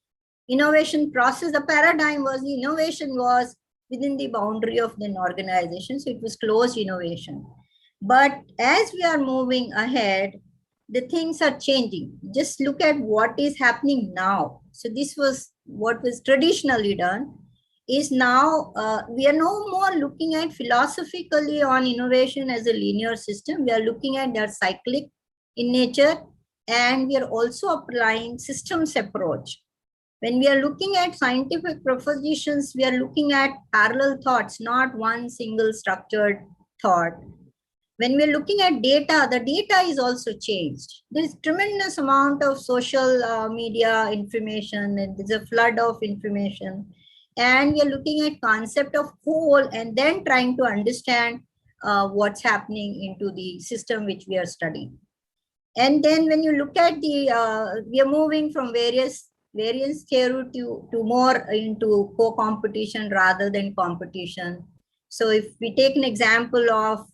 Innovation process, the paradigm was, the innovation was within the boundary of an organization, so it was closed innovation. But as we are moving ahead, the things are changing. Just look at what is happening now. So this was what was traditionally done, is now we are no more looking at philosophically on innovation as a linear system. We are looking at that cyclic in nature, and we are also applying systems approach. When we are looking at scientific propositions, we are looking at parallel thoughts, not one single structured thought. When we're looking at data, the data is also changed. There's tremendous amount of social media information, and there's a flood of information. And we're looking at concept of whole and then trying to understand what's happening into the system which we are studying. And then when you look at the, we are moving from various theory to more into co-competition rather than competition. So if we take an example of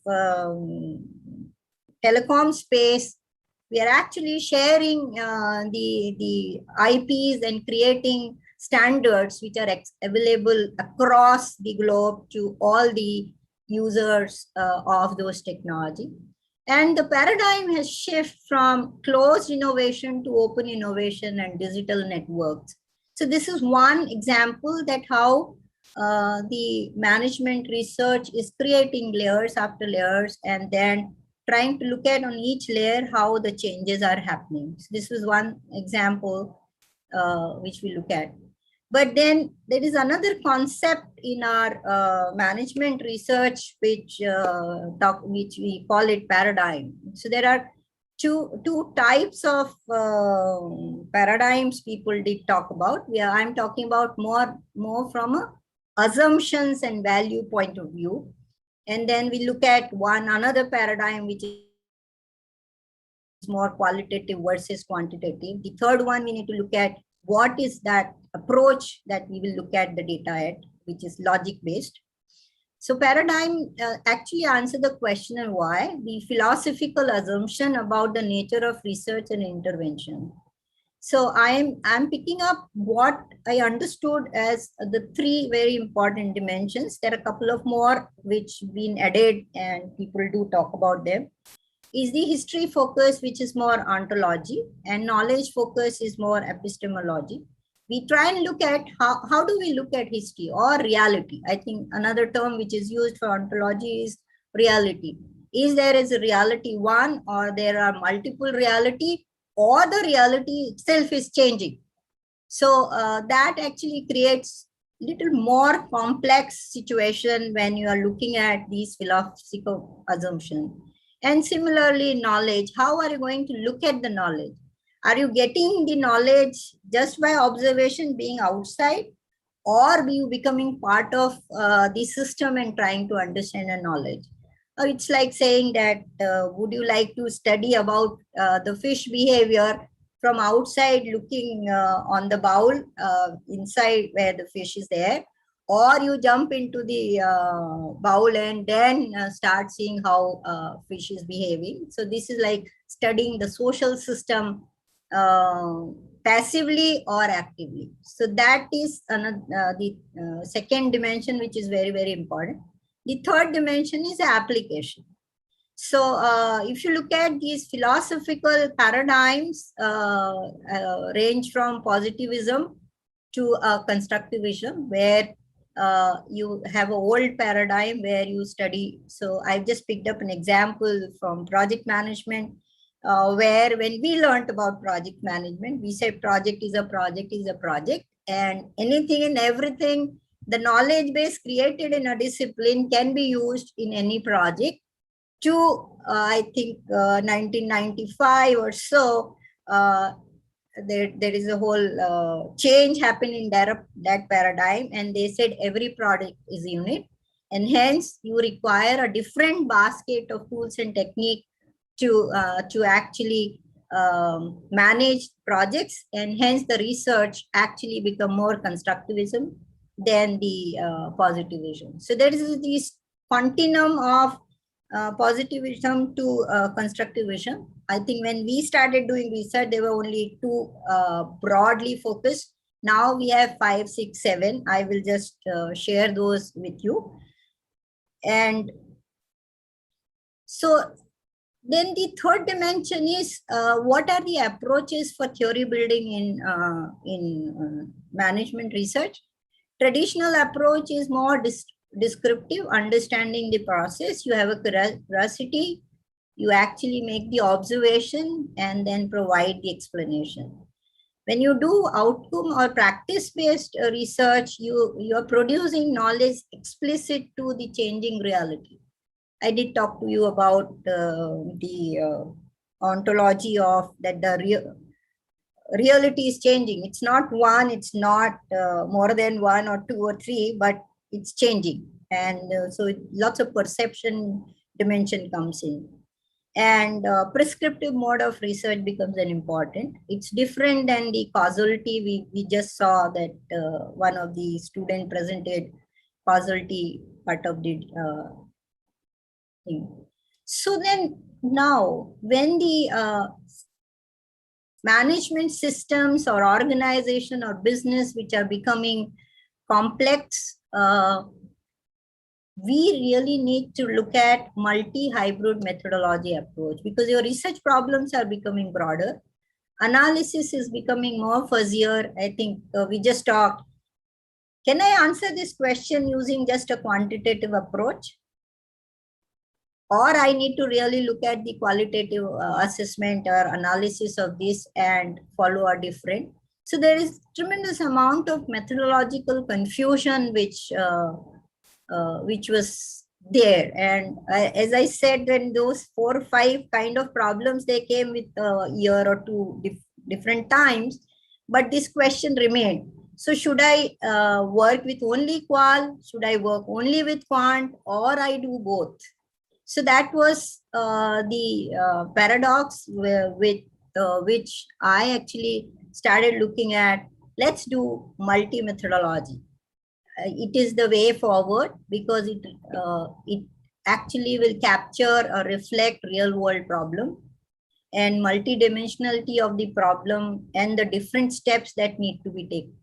telecom space, we are actually sharing the IPs and creating standards which are available across the globe to all the users of those technology. And the paradigm has shifted from closed innovation to open innovation and digital networks. So this is one example that how the management research is creating layers after layers and then trying to look at on each layer how the changes are happening. So this was one example which we look at. But then there is another concept in our management research, which we call it paradigm. So there are two types of paradigms people did talk about. I'm talking about more from a assumptions and value point of view. And then we look at another paradigm, which is more qualitative versus quantitative. The third one, we need to look at what is that approach that we will look at the data at, which is logic based. So paradigm actually answer the question of why, the philosophical assumption about the nature of research and intervention. So I'm picking up what I understood as the three very important dimensions. There are a couple of more which been added and people do talk about them. Is the history focus, which is more ontology, and knowledge focus is more epistemology. We try and look at how do we look at history or reality. I think another term which is used for ontology is reality. Is there is a reality one, or there are multiple reality, or the reality itself is changing? So that actually creates little more complex situation when you are looking at these philosophical assumptions. And similarly, knowledge, how are you going to look at the knowledge? Are you getting the knowledge just by observation being outside, or are you becoming part of the system and trying to understand the knowledge? It's like saying that, would you like to study about the fish behavior from outside looking on the bowl inside where the fish is there? Or you jump into the bowl and then start seeing how fish is behaving. So this is like studying the social system passively or actively. So that is the second dimension, which is very, very important. The third dimension is application. So if you look at these philosophical paradigms, range from positivism to constructivism, where you have an old paradigm where you study. So I've just picked up an example from project management, where when we learned about project management, we said project is a project is a project, and anything and everything, the knowledge base created in a discipline can be used in any project. To I think 1995 or so, there is a whole change happened in that paradigm, and they said every product is a unit, and hence you require a different basket of tools and technique to actually manage projects, and hence the research actually become more constructivism than the positivism. So there is this continuum of positivism to constructivism. I think when we started doing research, there were only two broadly focused. Now we have 5, 6, 7. I will just share those with you. And so then the third dimension is what are the approaches for theory building in management research? Traditional approach is more descriptive, understanding the process. You have a curiosity, you actually make the observation and then provide the explanation. When you do outcome or practice-based research, you are producing knowledge explicit to the changing reality. I did talk to you about the ontology of that the reality is changing. It's not one, it's not more than 1 or 2 or 3, but it's changing. And so lots of perception dimension comes in. And prescriptive mode of research becomes an important. It's different than the causality. We just saw that one of the student presented causality part of the thing. So then now when the management systems or organization or business which are becoming complex, we really need to look at multi-hybrid methodology approach, because your research problems are becoming broader. Analysis is becoming more fuzzier. I think we just talked. Can I answer this question using just a quantitative approach? Or I need to really look at the qualitative assessment or analysis of this and follow a different. So there is tremendous amount of methodological confusion which was there. And as I said, when those 4 or 5 kind of problems, they came with a year or two different times, but this question remained. So should I work with only qual? Should I work only with quant, or I do both? So that was the paradox with which I actually started looking at. Let's do multi-methodology. It is the way forward, because it actually will capture or reflect real world problem and multidimensionality of the problem and the different steps that need to be taken.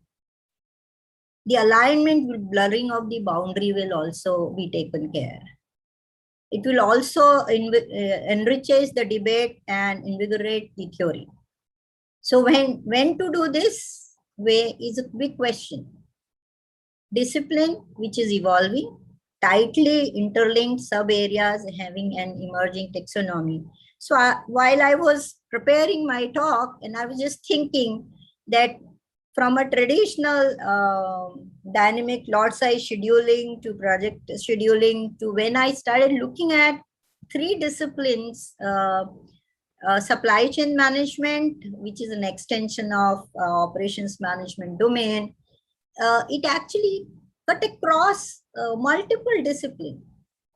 The alignment with blurring of the boundary will also be taken care. It will also enriches the debate and invigorate the theory. So when to do this way is a big question. Discipline, which is evolving, tightly interlinked sub-areas having an emerging taxonomy. So while I was preparing my talk, and I was just thinking that from a traditional dynamic lot size scheduling to project scheduling, to when I started looking at 3 disciplines, supply chain management, which is an extension of operations management domain, it actually cut across multiple disciplines.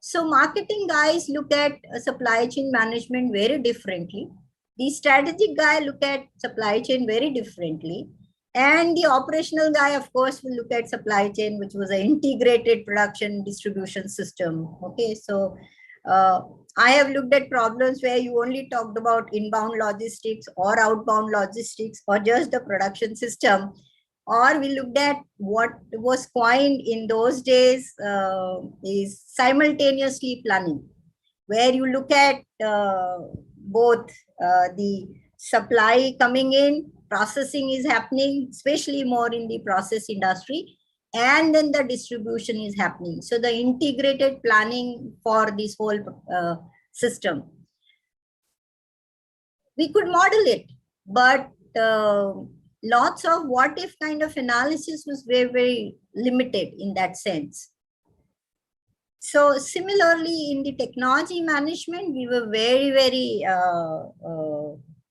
So marketing guys look at supply chain management very differently. The strategic guy look at supply chain very differently. And the operational guy, of course, will look at supply chain, which was an integrated production distribution system. Okay, so I have looked at problems where you only talked about inbound logistics or outbound logistics or just the production system. Or we looked at what was coined in those days is simultaneously planning, where you look at both the supply coming in, processing is happening, especially more in the process industry, and then the distribution is happening. So the integrated planning for this whole system. We could model it, but lots of what if kind of analysis was very, very limited in that sense. So similarly, in the technology management, we were very, very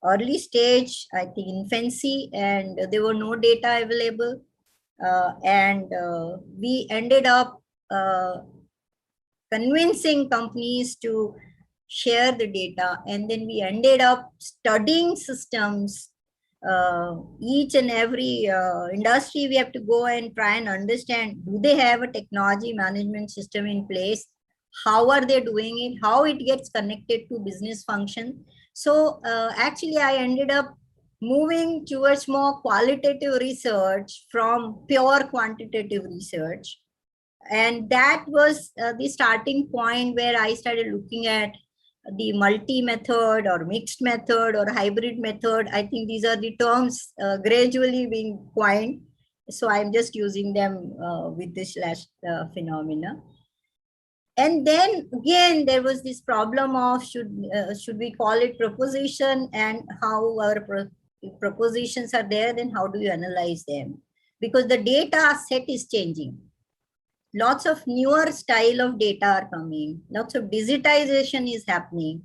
early stage, I think infancy, and there were no data available. And we ended up convincing companies to share the data. And then we ended up studying systems. Each and every industry, we have to go and try and understand, do they have a technology management system in place? How are they doing it? How it gets connected to business function? So actually, I ended up moving towards more qualitative research from pure quantitative research. And that was the starting point where I started looking at the multi-method or mixed method or hybrid method. I think these are the terms gradually being coined. So I'm just using them with this last phenomena. And then again, there was this problem of should we call it proposition, and how our propositions are there, then how do you analyze them? Because the data set is changing. Lots of newer style of data are coming. Lots of digitization is happening.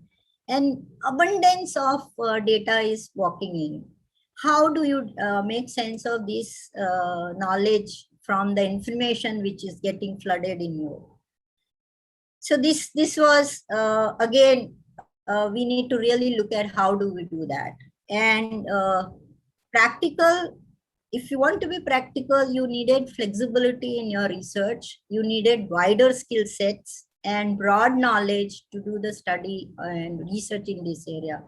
And abundance of data is walking in. How do you make sense of this knowledge from the information which is getting flooded in you? So this was, again, we need to really look at how do we do that. And practical, if you want to be practical, you needed flexibility in your research. You needed wider skill sets and broad knowledge to do the study and research in this area.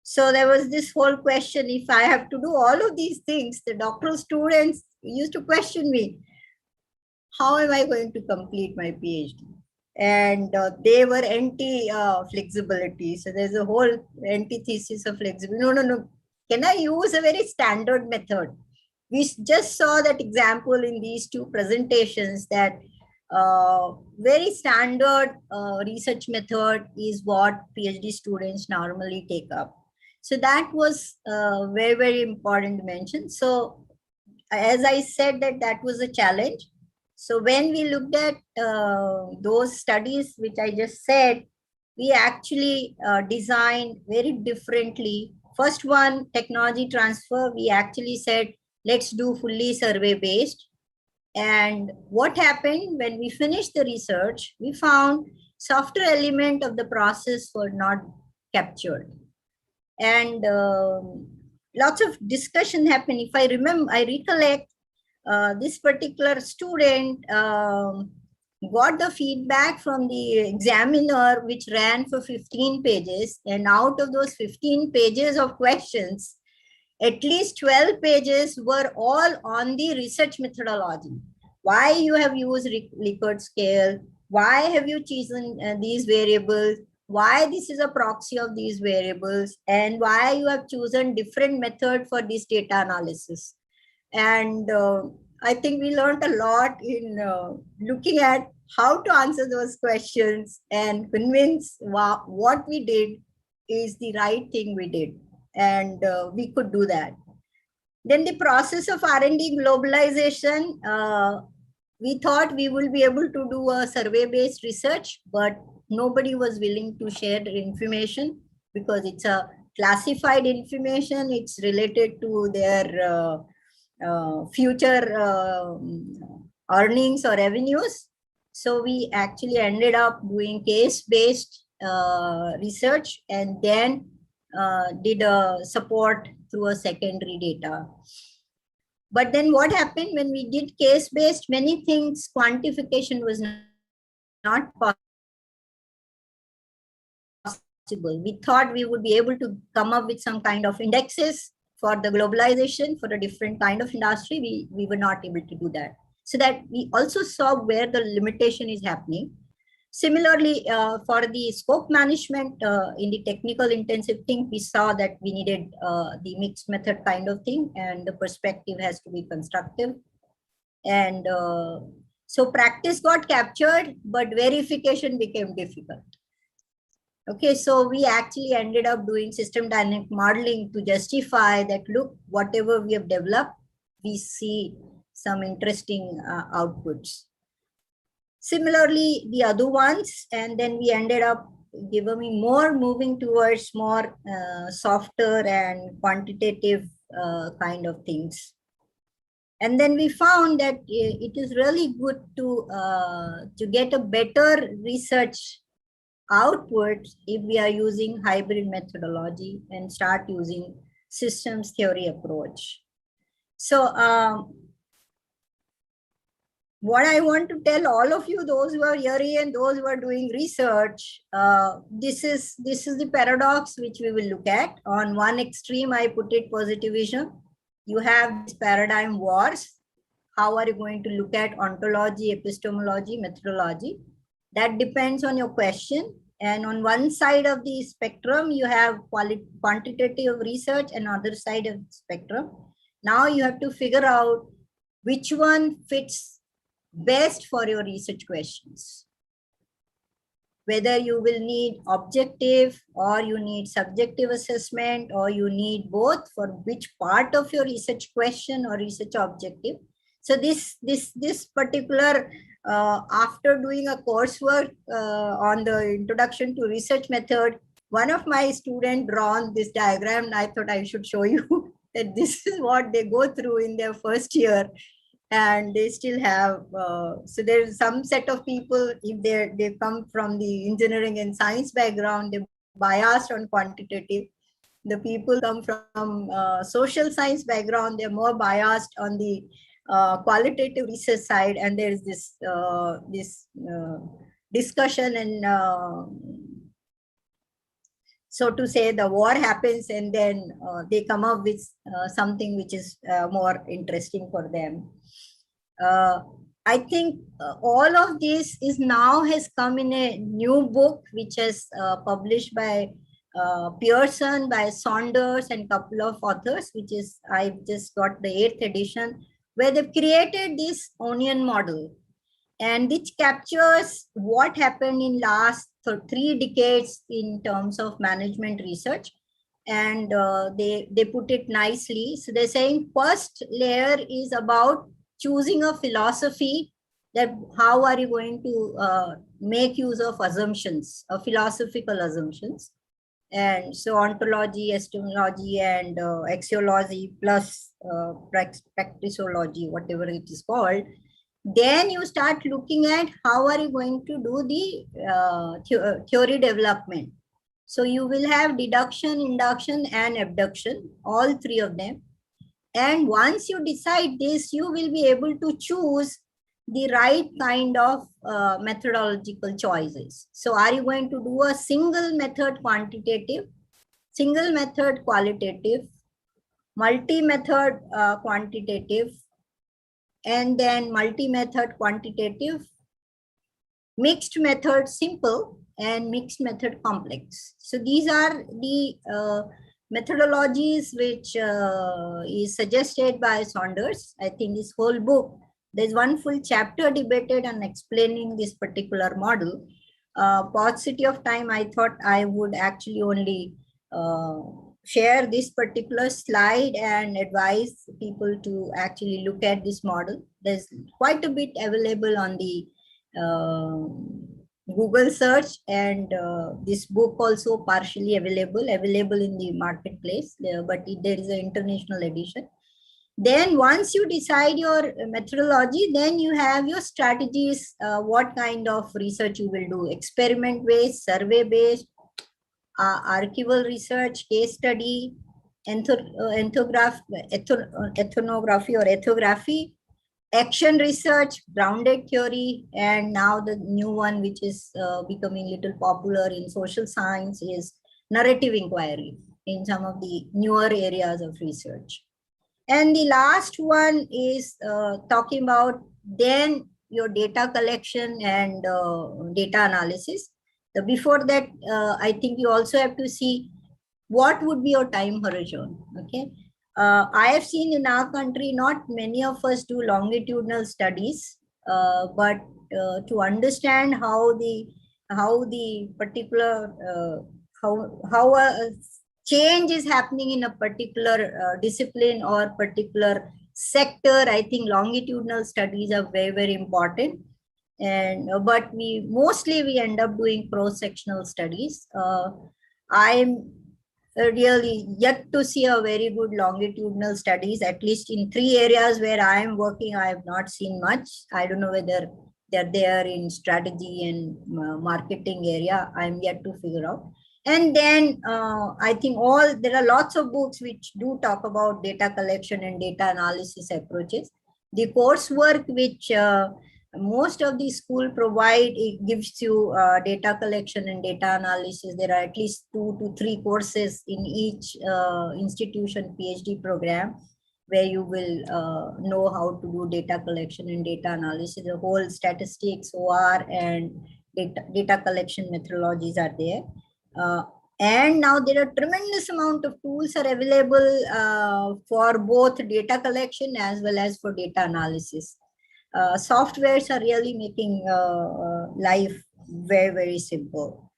So there was this whole question, if I have to do all of these things, the doctoral students used to question me, how am I going to complete my PhD? And they were anti-flexibility. So there's a whole antithesis of flexibility. No. Can I use a very standard method? We just saw that example in these 2 presentations, that very standard research method is what PhD students normally take up. So that was very, very important to mention. So as I said, that was a challenge. So when we looked at those studies, which I just said, we actually designed very differently. First one, technology transfer, we actually said, let's do fully survey based. And what happened when we finished the research, we found software element of the process were not captured. And lots of discussion happened. If I recollect, this particular student got the feedback from the examiner, which ran for 15 pages. And out of those 15 pages of questions, at least 12 pages were all on the research methodology. Why you have used Likert scale? Why have you chosen these variables? Why this is a proxy of these variables? And why you have chosen different method for this data analysis? And I think we learned a lot in looking at how to answer those questions and convince what we did is the right thing we did. And we could do that. Then the process of R&D globalization, we thought we will be able to do a survey-based research, but nobody was willing to share the information because it's a classified information. It's related to their future earnings or revenues. So we actually ended up doing case-based research and then did a support through a secondary data. But then what happened when we did case-based, many things, quantification was not possible. We thought we would be able to come up with some kind of indexes for the globalization for a different kind of industry. We were not able to do that. So that we also saw where the limitation is happening. Similarly, for the scope management in the technical intensive thing, we saw that we needed the mixed method kind of thing, and the perspective has to be constructive. And so practice got captured, but verification became difficult. Okay, so we actually ended up doing system dynamic modeling to justify that, look, whatever we have developed, we see some interesting outputs. Similarly, the other ones, and then we ended up moving towards more softer and quantitative kind of things. And then we found that it is really good to get a better research output if we are using hybrid methodology and start using systems theory approach. So what I want to tell all of you, those who are hearing and those who are doing research, this is the paradox which we will look at. On one extreme, I put it positivism. You have this paradigm wars. How are you going to look at ontology, epistemology, methodology? That depends on your question. And on one side of the spectrum, you have quantitative research, and other side of the spectrum. Now you have to figure out which one fits best for your research questions. Whether you will need objective or you need subjective assessment, or you need both for which part of your research question or research objective. So this particular, after doing a coursework on the introduction to research method, one of my students drawn this diagram, and I thought I should show you that this is what they go through in their first year. And they still have, so there's some set of people, if they come from the engineering and science background, they're biased on quantitative. The people come from social science background, they're more biased on the qualitative research side. And there's this discussion, and so to say, the war happens, and then they come up with something which is more interesting for them. I think all of this is now has come in a new book, which is published by Pearson, by Saunders, and couple of authors, which is, I've just got the 8th edition, where they've created this onion model, and which captures what happened in last 3 decades in terms of management research. and they put it nicely. So they're saying first layer is about choosing a philosophy, that how are you going to make use of assumptions, philosophical assumptions. And so ontology, epistemology, and axiology plus practiceology, whatever it is called. Then you start looking at how are you going to do the theory development. So you will have deduction, induction, and abduction, all three of them. And once you decide this, you will be able to choose the right kind of methodological choices. So are you going to do a single method quantitative, single method qualitative, multi-method quantitative, and then multi-method quantitative, mixed method simple, and mixed method complex. So these are the methodologies which is suggested by Saunders. I think this whole book, there's one full chapter debated on explaining this particular model. Paucity of time, I thought I would actually only share this particular slide and advise people to actually look at this model. There's quite a bit available on the Google search, and this book also partially available in the marketplace, but there is an international edition. Then once you decide your methodology, then you have your strategies, what kind of research you will do: experiment based, survey based, archival research, case study, ethnography or ethnography, action research, grounded theory, and now the new one which is becoming a little popular in social science is narrative inquiry in some of the newer areas of research. And the last one is talking about then your data collection and data analysis. Before that, I think you also have to see what would be your time horizon. Okay. I have seen in our country, not many of us do longitudinal studies, but to understand how the particular how a change is happening in a particular discipline or particular sector, I think longitudinal studies are very, very important. And but we end up doing cross-sectional studies. I'm really yet to see a very good longitudinal studies, at least in 3 areas where I am working. I have not seen much. I don't know whether they're there in strategy and marketing area. I'm yet to figure out. And then I think there are lots of books which do talk about data collection and data analysis approaches. The coursework which most of the school provide, it gives you data collection and data analysis. There are at least 2 to 3 courses in each institution PhD program where you will know how to do data collection and data analysis. The whole statistics, OR, and data collection methodologies are there. And now there are tremendous amount of tools are available for both data collection as well as for data analysis. Softwares are really making life very, very simple.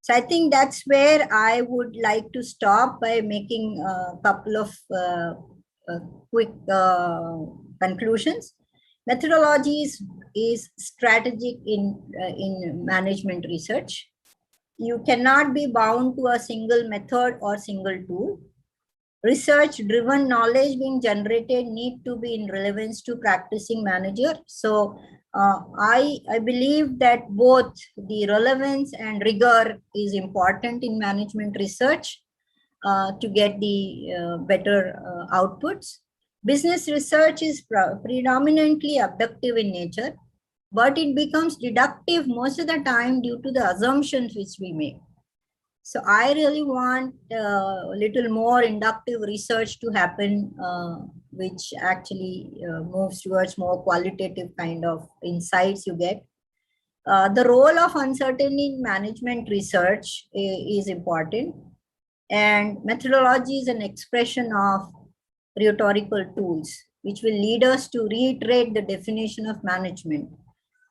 So I think that's where I would like to stop by making a couple of quick conclusions. Methodologies is strategic in management research. You cannot be bound to a single method or single tool. Research-driven knowledge being generated need to be in relevance to practicing manager. So I believe that both the relevance and rigor is important in management research to get the better outputs. Business research is predominantly abductive in nature, but it becomes deductive most of the time due to the assumptions which we make. So I really want a little more inductive research to happen, which actually moves towards more qualitative kind of insights you get. The role of uncertainty in management research is important, and methodology is an expression of rhetorical tools, which will lead us to reiterate the definition of management.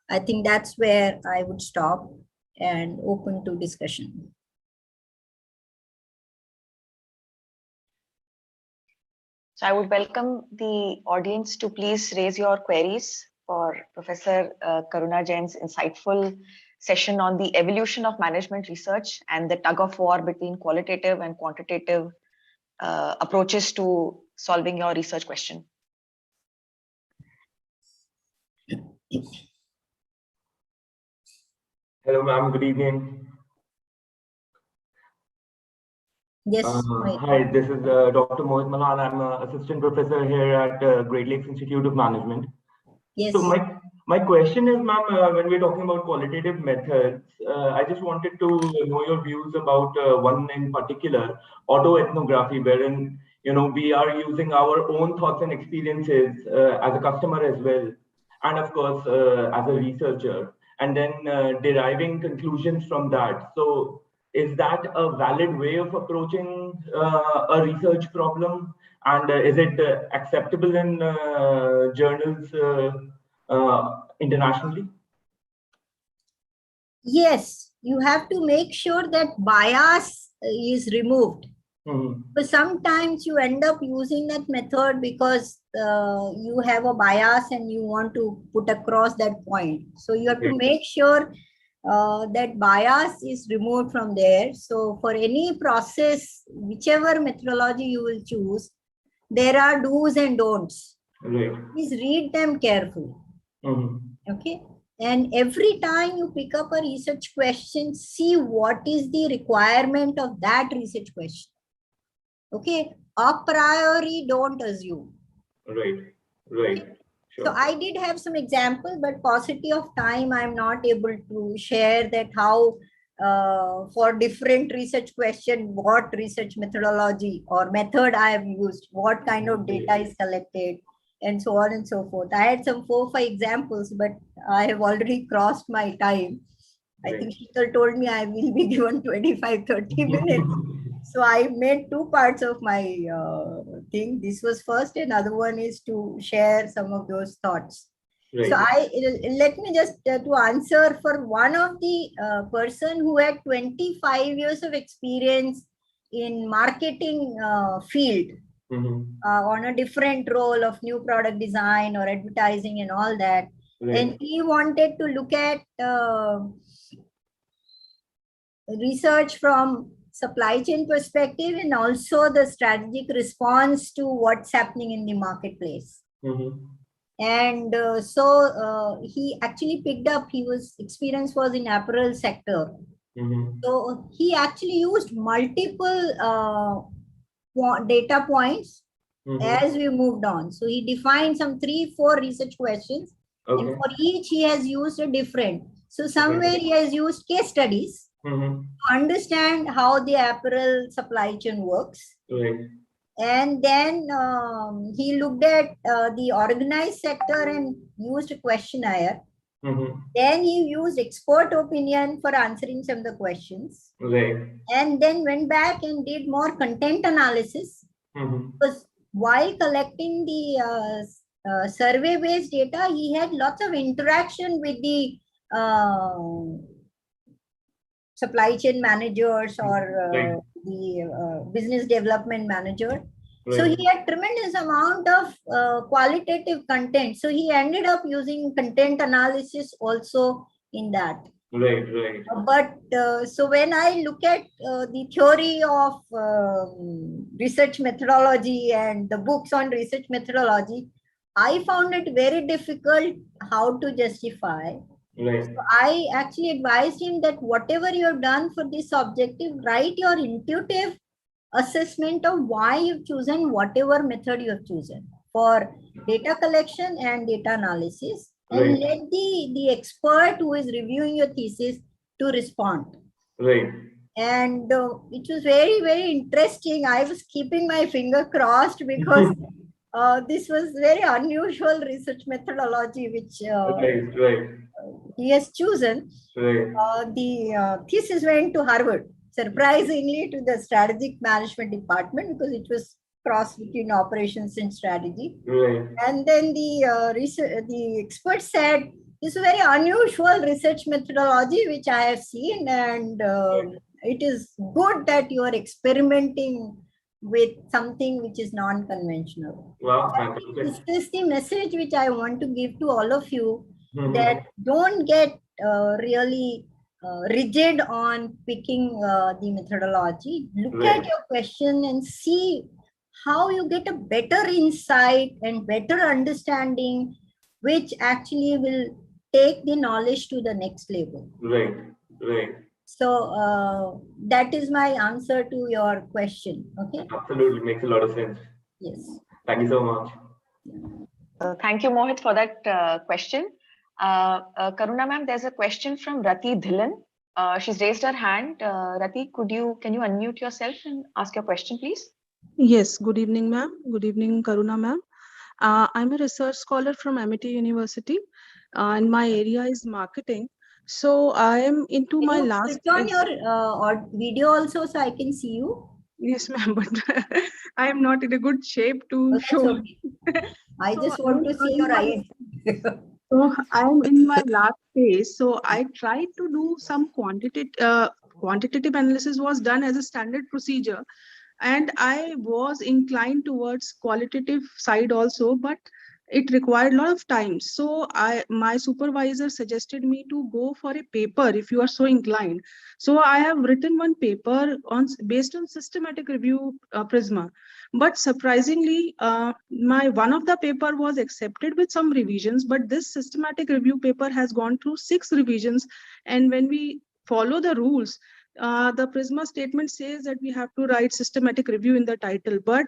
I think that's where I would stop and open to discussion. So I would welcome the audience to please raise your queries for Professor Karuna Jain's insightful session on the evolution of management research and the tug of war between qualitative and quantitative approaches to solving your research question. Hello, ma'am. Good evening. Yes. Hi, this is Dr. Mohit Malan. I'm an assistant professor here at Great Lakes Institute of Management. Yes. So my question is, ma'am, when we're talking about qualitative methods, I just wanted to know your views about one in particular, autoethnography, wherein we are using our own thoughts and experiences as a customer as well, and of course as a researcher, and then deriving conclusions from that. So is that a valid way of approaching a research problem? And is it acceptable in journals internationally? Yes, you have to make sure that bias is removed. But sometimes you end up using that method because you have a bias and you want to put across that point. So you have to make sure that bias is removed from there. So for any process, whichever methodology you will choose, there are do's and don'ts. Please read them carefully. Okay. And every time you pick up a research question, see what is the requirement of that research question. Okay. A priori, don't assume. Right. Okay? Sure. So I did have some examples, but paucity of time, I'm not able to share that how for different research question, what research methodology or method I have used, what kind of data is collected, and so on and so forth. I had some 4 or 5 examples, but I have already crossed my time. I think Sheetal told me I will be given 25-30 minutes. So I made 2 parts of my thing. This was first, another one is to share some of those thoughts. So let me just to answer for one of the person who had 25 years of experience in marketing field on a different role of new product design or advertising and all that. And he wanted to look at research from supply chain perspective and also the strategic response to what's happening in the marketplace. And so he actually picked up, experience was in apparel sector. So he actually used multiple data points as we moved on. So he defined some 3-4 research questions, and for each he has used a different. So somewhere he has used case studies to understand how the apparel supply chain works. And then he looked at the organized sector and used a questionnaire. Then he used expert opinion for answering some of the questions. And then went back and did more content analysis. Because while collecting the survey-based data, he had lots of interaction with the supply chain managers or the business development manager. So he had tremendous amount of qualitative content. So he ended up using content analysis also in that. But so when I look at the theory of research methodology and the books on research methodology, I found it very difficult how to justify. So I actually advised him that whatever you have done for this objective, write your intuitive assessment of why you've chosen whatever method you have chosen for data collection and data analysis, and let the expert who is reviewing your thesis to respond. And it was very, very interesting. I was keeping my finger crossed because this was very unusual research methodology which he has chosen. The thesis went to Harvard, surprisingly to the strategic management department, because it was cross between operations and strategy. And then the expert said, this is a very unusual research methodology which I have seen, and it is good that you are experimenting with something which is non-conventional. Wow, This is the message which I want to give to all of you, that don't get really rigid on picking the methodology. Look at your question and see how you get a better insight and better understanding, which actually will take the knowledge to the next level. Right. So that is my answer to your question. Okay. Absolutely, makes a lot of sense. Yes. Thank you so much. Thank you, Mohit, for that question. Karuna ma'am, there's a question from Rati Dhillon. She's raised her hand. Rati, can you unmute yourself and ask your question, please? Yes. Good evening, ma'am. Good evening, Karuna ma'am. I'm a research scholar from MIT University, and my area is marketing. So I am into my last. Switch on your video also, so I can see you. Yes, ma'am, but I am not in a good shape to show. Okay. I just want to see your eyes. So I am in my last phase. So I tried to do some quantitative analysis was done as a standard procedure, and I was inclined towards qualitative side also, but it required a lot of time. So my supervisor suggested me to go for a paper if you are so inclined. So I have written one paper based on systematic review Prisma. But surprisingly, one of the paper was accepted with some revisions, but this systematic review paper has gone through 6 revisions. And when we follow the rules, the Prisma statement says that we have to write systematic review in the title, but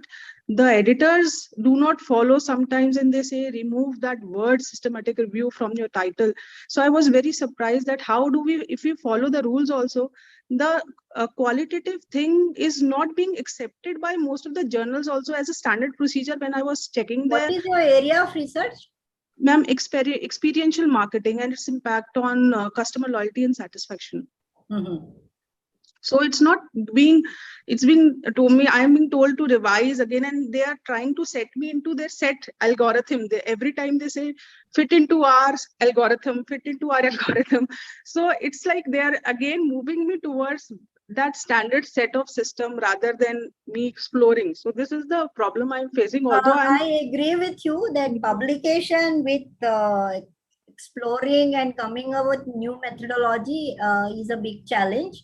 the editors do not follow sometimes, and they say remove that word systematic review from your title. So I was very surprised that how do we, if we follow the rules also, the qualitative thing is not being accepted by most of the journals also as a standard procedure. When I was checking there. What is your area of research? Ma'am, experiential marketing and its impact on customer loyalty and satisfaction. So it's been told me, I'm being told to revise again, and they are trying to set me into their set algorithm. Every time they say fit into our algorithm. So it's like they are again moving me towards that standard set of system rather than me exploring. So this is the problem I'm facing. Although I agree with you that publication with exploring and coming up with new methodology is a big challenge.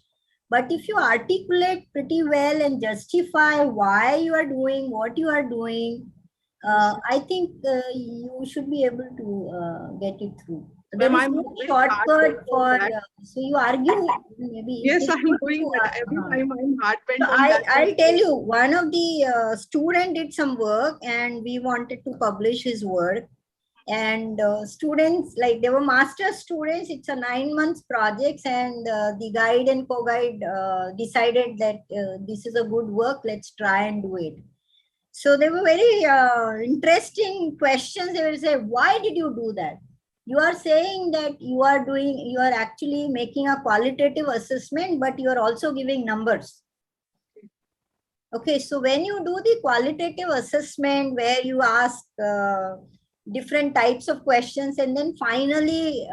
But if you articulate pretty well and justify why you are doing what you are doing, I think you should be able to get it through. There is no shortcut for, so you argue maybe. Yes, I'm doing that every time I'm hard bent. So I'll tell you, one of the student did some work and we wanted to publish his work. And students, like they were master students, it's a 9 months project, and the guide and co-guide decided that this is a good work, let's try and do it. So they were very interesting questions. They will say, why did you do that? You are saying that you are actually making a qualitative assessment, but you are also giving numbers. Okay, so when you do the qualitative assessment where you ask different types of questions and then finally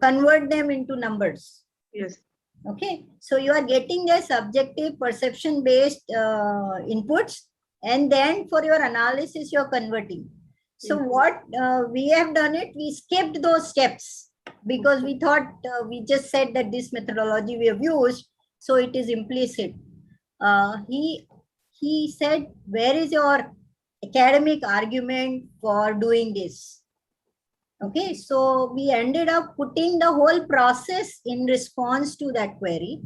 convert them into numbers. Yes. Okay, so you are getting their subjective perception based inputs, and then for your analysis you are converting. So what we have done it, we skipped those steps because we thought we just said that this methodology we have used, so it is implicit. He said, where is your academic argument for doing this? Okay, so we ended up putting the whole process in response to that query.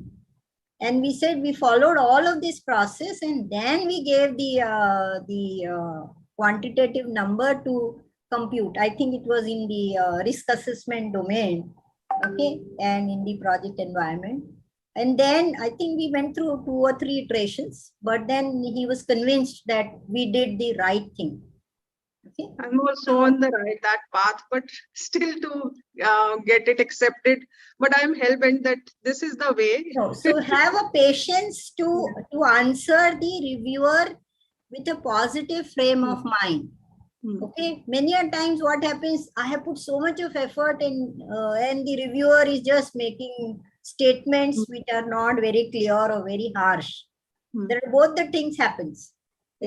And we said we followed all of this process, and then we gave the quantitative number to compute. I think it was in the risk assessment domain, okay, and in the project environment. And then I think we went through 2 or 3 iterations, but then he was convinced that we did the right thing. Okay. I'm also on that path, but still to get it accepted. But I'm hell-bent that this is the way. So have a patience to answer the reviewer with a positive frame of mind. Okay, many a times what happens, I have put so much of effort in, and the reviewer is just making statements which are not very clear or very harsh. There are both the things happens.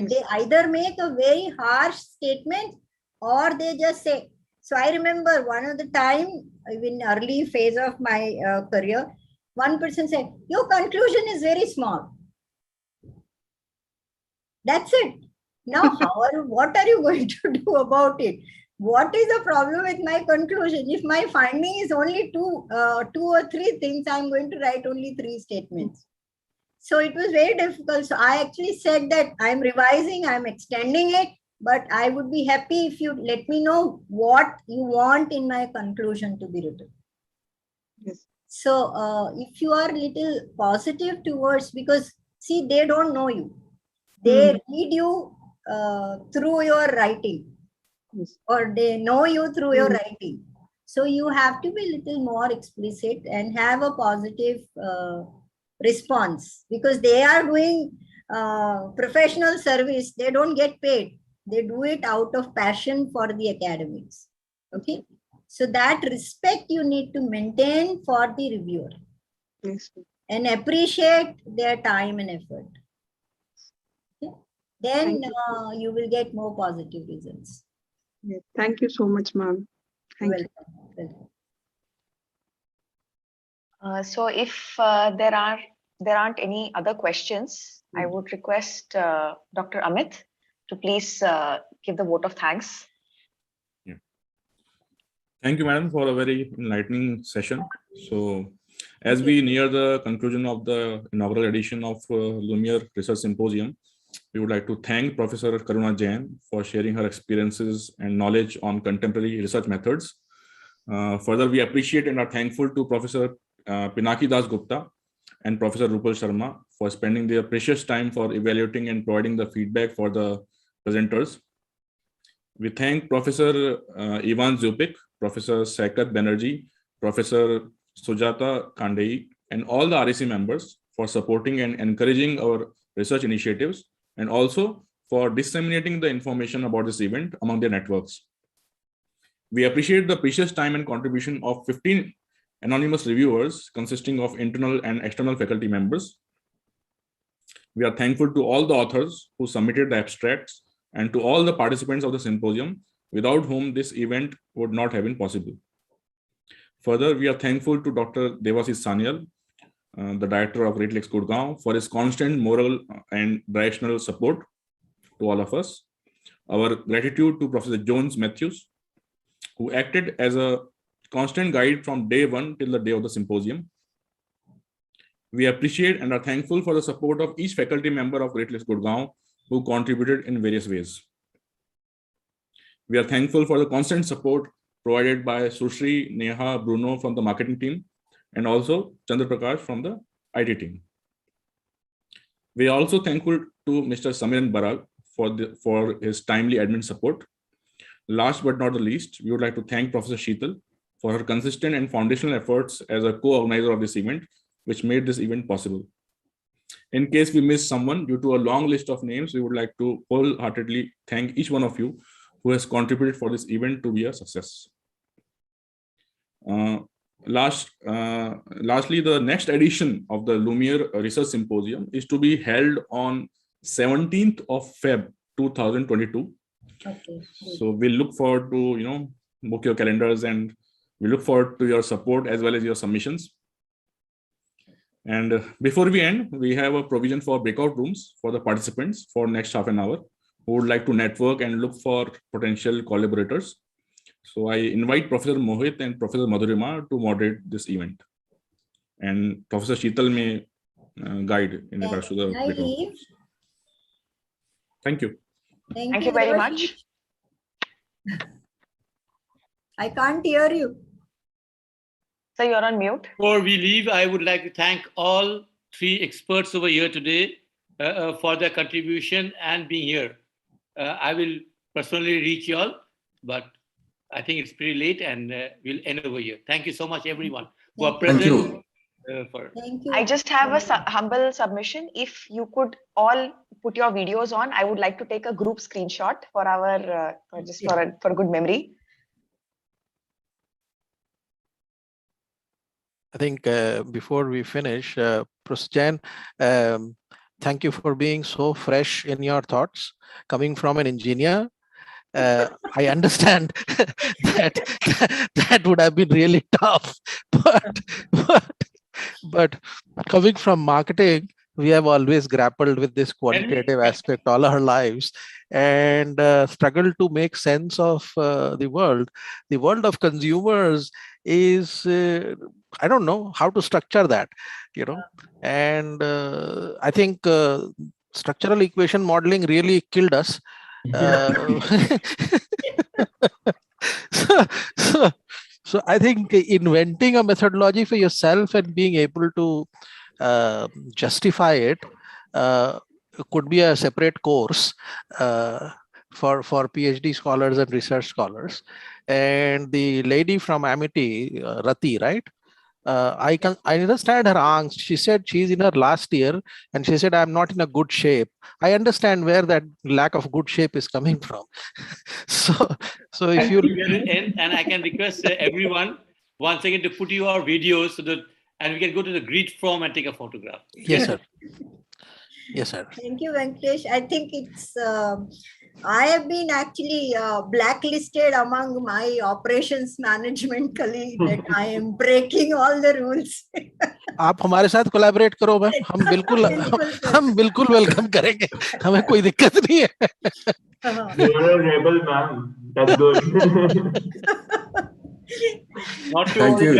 They either make a very harsh statement or they just say. So I remember one of the time in early phase of my career, one person said, your conclusion is very small. That's it. Now, what are you going to do about it? What is the problem with my conclusion? If my finding is only two or three things, I'm going to write only 3 statements. So it was very difficult. So I actually said that I'm revising, I'm extending it, but I would be happy if you let me know what you want in my conclusion to be written. Yes. So if you are little positive towards, because see, they don't know you. They read you through your writing, or they know you through your writing. So you have to be a little more explicit and have a positive response, because they are doing professional service. They don't get paid. They do it out of passion for the academics. Okay. So that respect you need to maintain for the reviewer. Yes. And appreciate their time and effort. Okay. Then you will get more positive results. Yeah. Thank you so much, ma'am. Thank you. Welcome. So if there aren't any other questions, I would request Dr. Amit to please give the vote of thanks. Yeah. Thank you, madam, for a very enlightening session. So as we near the conclusion of the inaugural edition of Lumiere Research Symposium, we would like to thank Professor Karuna Jain for sharing her experiences and knowledge on contemporary research methods. Further, we appreciate and are thankful to Professor Pinaki Das Gupta and Professor Rupal Sharma for spending their precious time for evaluating and providing the feedback for the presenters. We thank Professor Ivan Zupik, Professor Saikat Banerjee, Professor Sujata Kandei, and all the REC members for supporting and encouraging our research initiatives, and also for disseminating the information about this event among their networks. We appreciate the precious time and contribution of 15 anonymous reviewers consisting of internal and external faculty members. We are thankful to all the authors who submitted the abstracts and to all the participants of the symposium, without whom this event would not have been possible. Further, we are thankful to Dr. Devasis Sanyal, the director of Great Lakes Gurgaon, for his constant moral and directional support to all of us. Our gratitude to Professor Jones Matthews, who acted as a constant guide from day 1 till the day of the symposium. We appreciate and are thankful for the support of each faculty member of Great Lakes Gurgaon who contributed in various ways. We are thankful for the constant support provided by Sushri, Neha, Bruno from the marketing team, and also Chandra Prakash from the IT team. We are also thankful to Mr. Samiran Barag for his timely admin support. Last but not the least, we would like to thank Professor Sheetal for her consistent and foundational efforts as a co-organizer of this event, which made this event possible. In case we miss someone due to a long list of names, we would like to wholeheartedly thank each one of you who has contributed for this event to be a success. Lastly, the next edition of the Lumiere Research Symposium is to be held on 17th of Feb 2022. Okay. So we look forward to, book your calendars, and we look forward to your support as well as your submissions. And before we end, we have a provision for breakout rooms for the participants for next half an hour who would like to network and look for potential collaborators. So I invite Professor Mohit and Professor Madhurima to moderate this event. And Professor Sheetal may guide in regards to the breakout rooms. Thank you. Thank you very much. I can't hear you. So you're on mute. Before we leave, I would like to thank all 3 experts over here today for their contribution and being here. I will personally reach you all, but I think it's pretty late, and we'll end over here. Thank you so much, everyone who are present. Thank you. I just have a humble submission. If you could all put your videos on, I would like to take a group screenshot for our for good memory. I think before we finish, Professor Jain, Thank you for being so fresh in your thoughts. Coming from an engineer, I understand that would have been really tough. But coming from marketing, we have always grappled with this quantitative aspect all our lives and struggled to make sense of the world. The world of consumers is, I don't know how to structure that, and I think structural equation modeling really killed us. So I think inventing a methodology for yourself and being able to justify it could be a separate course for PhD scholars and research scholars. And the lady from Amity, Rati, right? I understand her angst. She said she's in her last year and she said, I'm not in a good shape. I understand where that lack of good shape is coming from. so if you and I can request everyone once again to put your videos so that, and we can go to the grid form and take a photograph. Yes, sir. Yes, sir. Thank you, Venkatesh. I think it's, I have been actually blacklisted among my operations management colleagues that I am breaking all the rules. आप हमारे साथ collaborate करो ma'am, हम बिल्कुल welcome करेंगे, हमें कोई दिक्कत नहीं है. You're a rebel, ma'am. That's good.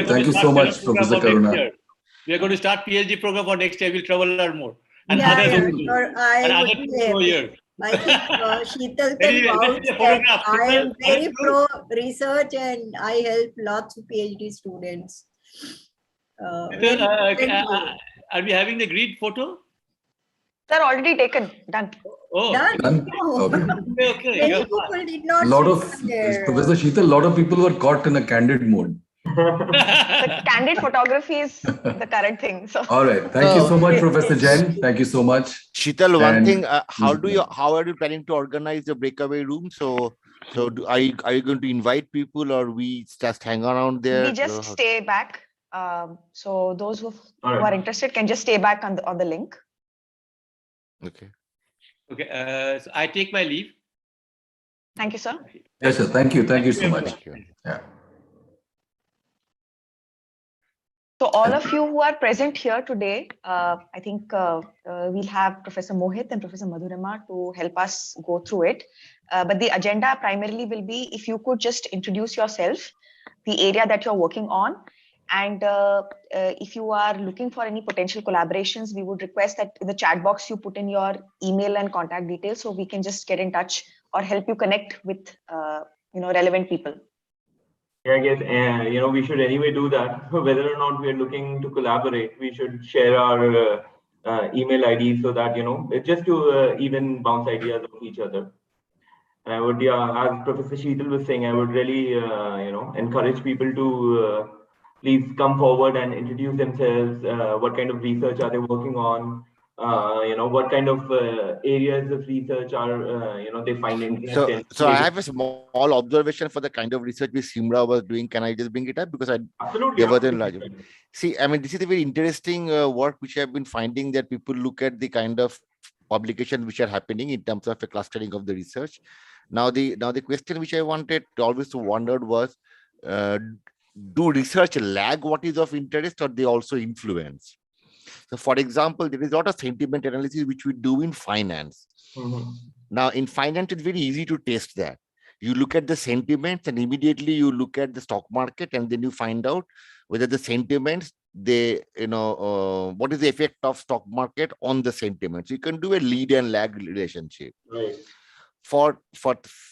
Thank you so much, Professor Karuna. We are going to start PhD program for next year. We'll travel more. And Yeah, others I think Sheetal can vouch that I am very pro research and I help lots of PhD students. Are we having the grid photo? They're already taken. Done. Oh, done? Okay. Many people did not. Professor Sheetal, a lot of people were caught in a candid mode. The candid photography is the correct thing. So. All right. Thank you so much, Professor Jain. Thank you so much. Sheetal, one thing, how are you planning to organize the breakaway room? So are you going to invite people or we just hang around there? We just stay back. So those who are interested can just stay back on the link. Okay. Okay. So I take my leave. Thank you, sir. Yes, sir. Thank you. Thank you so much. Yeah. So all of you who are present here today, I think we'll have Professor Mohit and Professor Madhurima to help us go through it. But the agenda primarily will be if you could just introduce yourself, the area that you're working on, and if you are looking for any potential collaborations, we would request that in the chat box you put in your email and contact details so we can just get in touch or help you connect with relevant people. Yeah, I guess we should anyway do that. Whether or not we are looking to collaborate, we should share our email IDs so that just to even bounce ideas off each other. And I would, as Professor Sheetal was saying, I would really encourage people to please come forward and introduce themselves. What kind of research are they working on? What kind of areas of research are they find interesting. So I have a small observation for the kind of research which Simra was doing. Can I just bring it up? Because absolutely. See, I mean, this is a very interesting work which I have been finding, that people look at the kind of publications which are happening in terms of a clustering of the research. Now the question which I wanted always wondered was, do research lag what is of interest or they also influence? So for example, there is a lot of sentiment analysis which we do in finance. Mm-hmm. Now in finance, it's very easy to test that. You look at the sentiments and immediately you look at the stock market and then you find out whether the sentiments, what is the effect of stock market on the sentiments. You can do a lead and lag relationship. Right. For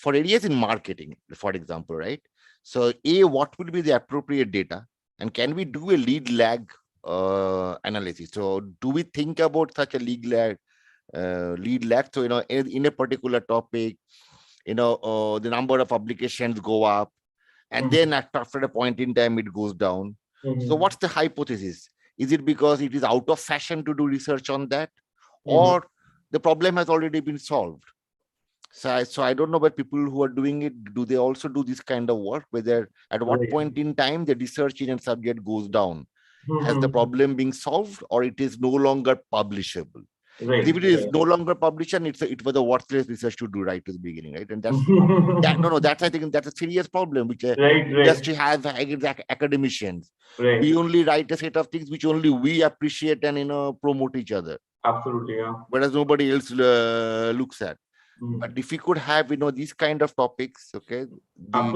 areas in marketing, for example, right? So what will be the appropriate data, and can we do a lead lag analysis? So do we think about such a lead lag? So in a particular topic, the number of publications go up, and then after a point in time it goes down. So what's the hypothesis? Is it because it is out of fashion to do research on that, or the problem has already been solved? So I don't know, but people who are doing it, do they also do this kind of work? Whether at what point in time the research in a subject goes down, has the problem been solved, or it is no longer publishable? If it is no longer published, and it was a worthless research to do right to the beginning, right? And that's that's I think that's a serious problem which industry has against academicians. We only write a set of things which only we appreciate and promote each other. Absolutely, yeah. Whereas nobody else looks at. But if we could have these kind of topics, okay, the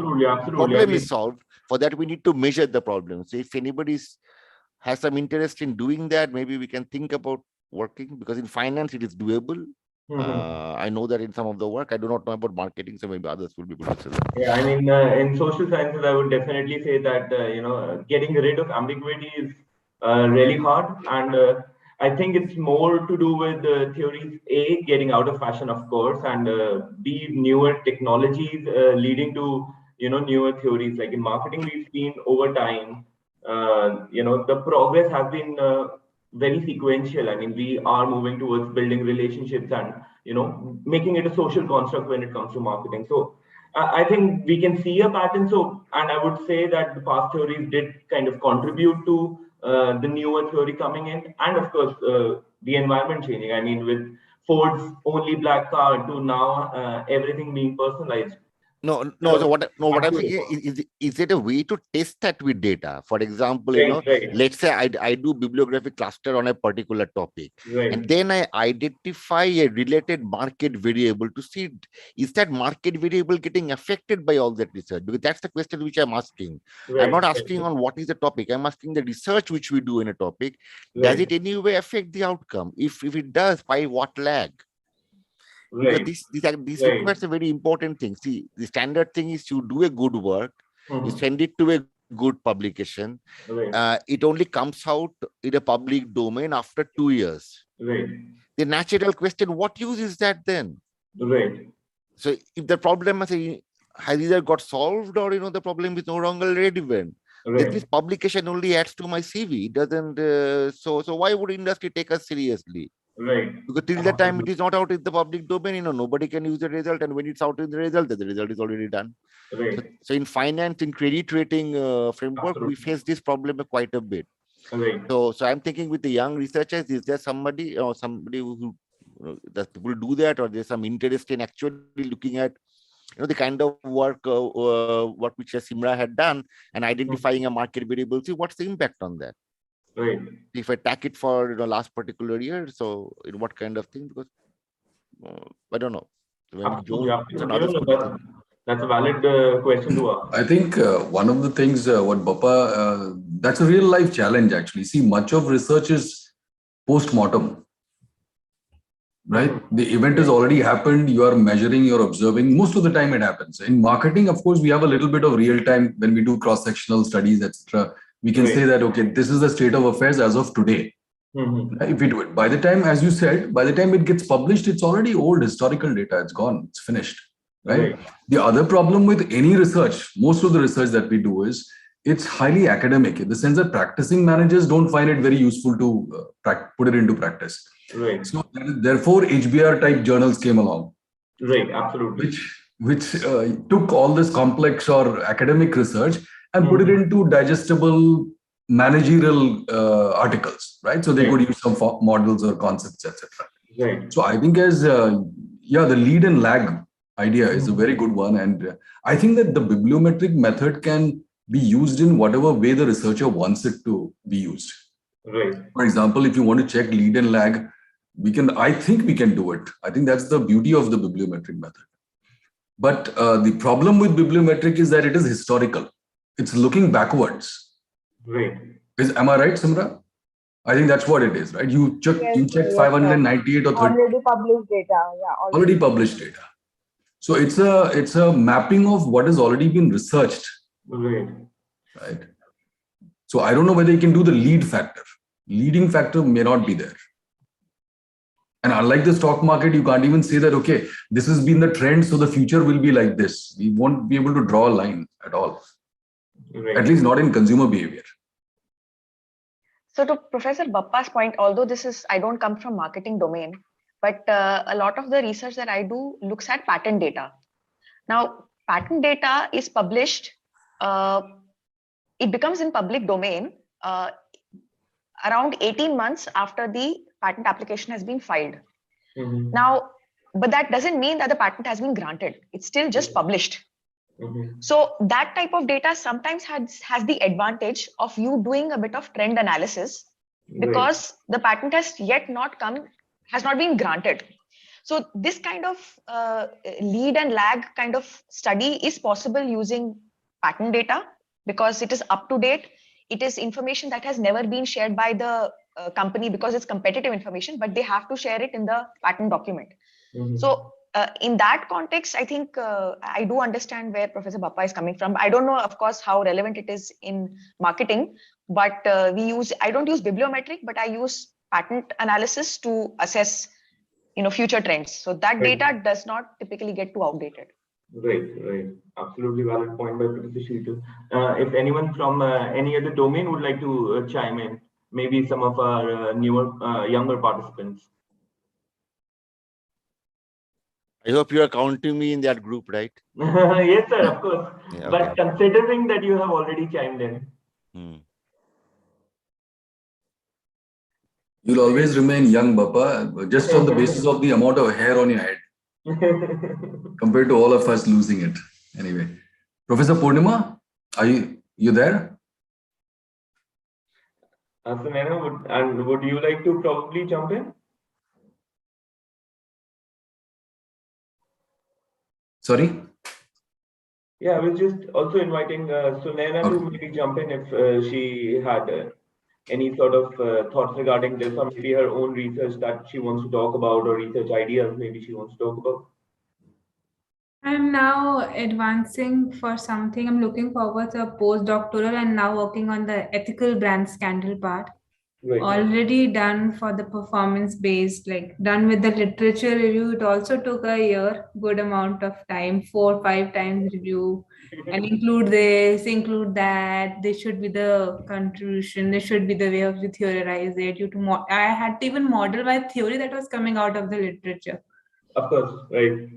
problem is solved. For that, we need to measure the problem. So if anybody has some interest in doing that, maybe we can think about working, because in finance it is doable. I know that in some of the work, I do not know about marketing, so maybe others will be able to say that. Yeah, I mean, in social sciences, I would definitely say that getting rid of ambiguity is really hard, and I think it's more to do with theories A, getting out of fashion, of course, and B, newer technologies leading to newer theories. Like in marketing, we've seen over time, the progress has been very sequential. I mean, we are moving towards building relationships and making it a social construct when it comes to marketing. So I think we can see a pattern. So, and I would say that the past theories did kind of contribute to the newer theory coming in, and of course the environment changing. I mean, with Ford's only black car to now everything being personalized. So what I'm thinking is it a way to test that with data? For example, let's say I do bibliographic cluster on a particular topic, and then I identify a related market variable to see, is that market variable getting affected by all that research? Because that's the question which I'm asking. I'm not asking on what is the topic. I'm asking the research which we do in a topic. Does it in any way affect the outcome? If it does, by what lag? This requires a very important thing. See, the standard thing is you do a good work, you send it to a good publication. It only comes out in a public domain after 2 years. The natural question, what use is that then? So if the problem has either got solved or the problem is no longer relevant, this publication only adds to my CV. It doesn't. So why would industry take us seriously? Because till the time it is not out in the public domain, nobody can use the result, and when it's out in the result is already done. So in finance, in credit rating framework, we face this problem quite a bit. So I'm thinking with the young researchers, is there somebody who does people do that, or there's some interest in actually looking at the kind of work which Simra had done and identifying a market variable? See, what's the impact on that? If I tack it for last particular year, so what kind of thing? Because I don't know. That's a valid question to ask. I think one of the things what Bappa, that's a real life challenge actually. See, much of research is post-mortem, right? The event has already happened. You are measuring, you're observing. Most of the time it happens. In marketing, of course, we have a little bit of real time when we do cross-sectional studies, etc. We can say that, okay, this is the state of affairs as of today. If we do it, by the time, as you said, by the time it gets published, it's already old historical data. It's gone. It's finished, right? The other problem with any research, most of the research that we do is it's highly academic in the sense that practicing managers don't find it very useful to put it into practice. So therefore, HBR type journals came along. Absolutely. Which took all this complex or academic research and put it into digestible managerial articles, right? So they could use some models or concepts, etc. So I think as the lead and lag idea is a very good one, and I think that the bibliometric method can be used in whatever way the researcher wants it to be used. For example, if you want to check lead and lag, I think we can do it. I think that's the beauty of the bibliometric method. But the problem with bibliometric is that it is historical. It's looking backwards. Am I right, Simra? I think that's what it is, right? You check 598 or 30. Already published data. Already published data. So it's a mapping of what has already been researched. Right. So I don't know whether you can do the lead factor. Leading factor may not be there. And unlike the stock market, you can't even say that, okay, this has been the trend, so the future will be like this. We won't be able to draw a line at all. At least not in consumer behavior. So to Professor Bappa's point, although I don't come from marketing domain, but a lot of the research that I do looks at patent data. Now, patent data is published, it becomes in public domain around 18 months after the patent application has been filed. Now, but that doesn't mean that the patent has been granted. It's still just published. So that type of data sometimes has the advantage of you doing a bit of trend analysis because the patent has not been granted. So this kind of lead and lag kind of study is possible using patent data because it is up to date. It is information that has never been shared by the company because it's competitive information, but they have to share it in the patent document. So in that context, I think I do understand where Professor Bappa is coming from. I don't know, of course, how relevant it is in marketing, but I don't use bibliometric, but I use patent analysis to assess future trends. So that data does not typically get too outdated. Right. Absolutely valid point by Professor Sheetal. If anyone from any other domain would like to chime in, maybe some of our younger participants. I hope you are counting me in that group, right? Yes, sir, of course. Yeah, but okay. Considering that you have already chimed in. You'll always remain young, Bappa, just on the basis of the amount of hair on your head. Compared to all of us losing it. Anyway. Professor Purnima, are you there? Sunena, would you like to probably jump in? Sorry? Yeah, I was just also inviting Sunena to maybe jump in if she had any sort of thoughts regarding this, or maybe her own research that she wants to talk about, or research ideas maybe she wants to talk about. I'm now advancing for something. I'm looking forward to a postdoctoral and now working on the ethical brand scandal part. Right. Already done for the performance-based, like done with the literature review. It also took a year, good amount of time, 4 or 5 times review, and include this, include that. This should be the contribution. This should be the way of you theorize it. I had to even model my theory that was coming out of the literature. Of course, right.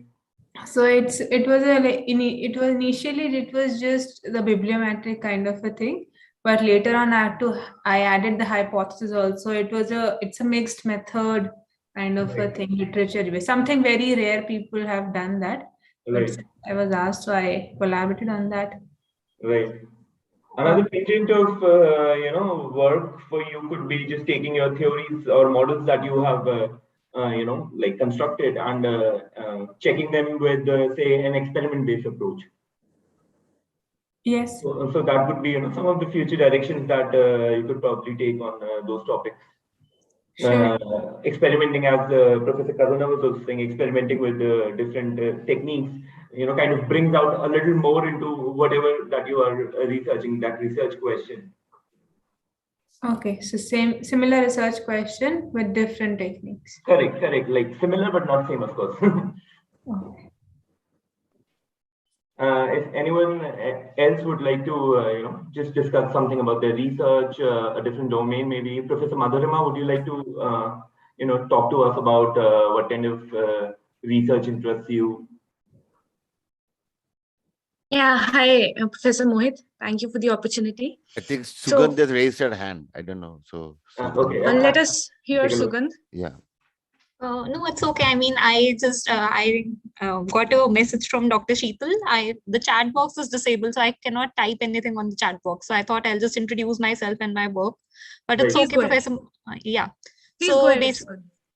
So it was initially it was just the bibliometric kind of a thing, but later on I added the hypothesis also. It's a mixed method kind of a thing, literature, something very rare. People have done that. Right. But I was asked, so I collaborated on that. Right. Another tangent of work for you could be just taking your theories or models that you have like constructed and checking them with say an experiment-based approach. Yes. So that would be some of the future directions that you could probably take on those topics. Sure. Experimenting, as Professor Karuna was also saying, experimenting with different techniques, kind of brings out a little more into whatever that you are researching, that research question. Okay, so similar research question with different techniques. Correct. Like similar but not same, of course. Okay. If anyone else would like to, just discuss something about their research, a different domain, maybe Professor Madhurima, would you like to, talk to us about what kind of research interests you? Yeah, hi, Professor Mohit. Thank you for the opportunity. I think Sugandh has raised her hand. I don't know. So okay. Let us hear Sugandh. Yeah. No, it's okay. I mean, I just got a message from Dr. Sheetal. The chat box is disabled, so I cannot type anything on the chat box. So I thought I'll just introduce myself and my work. But it's okay, Professor. Yeah. Please go ahead.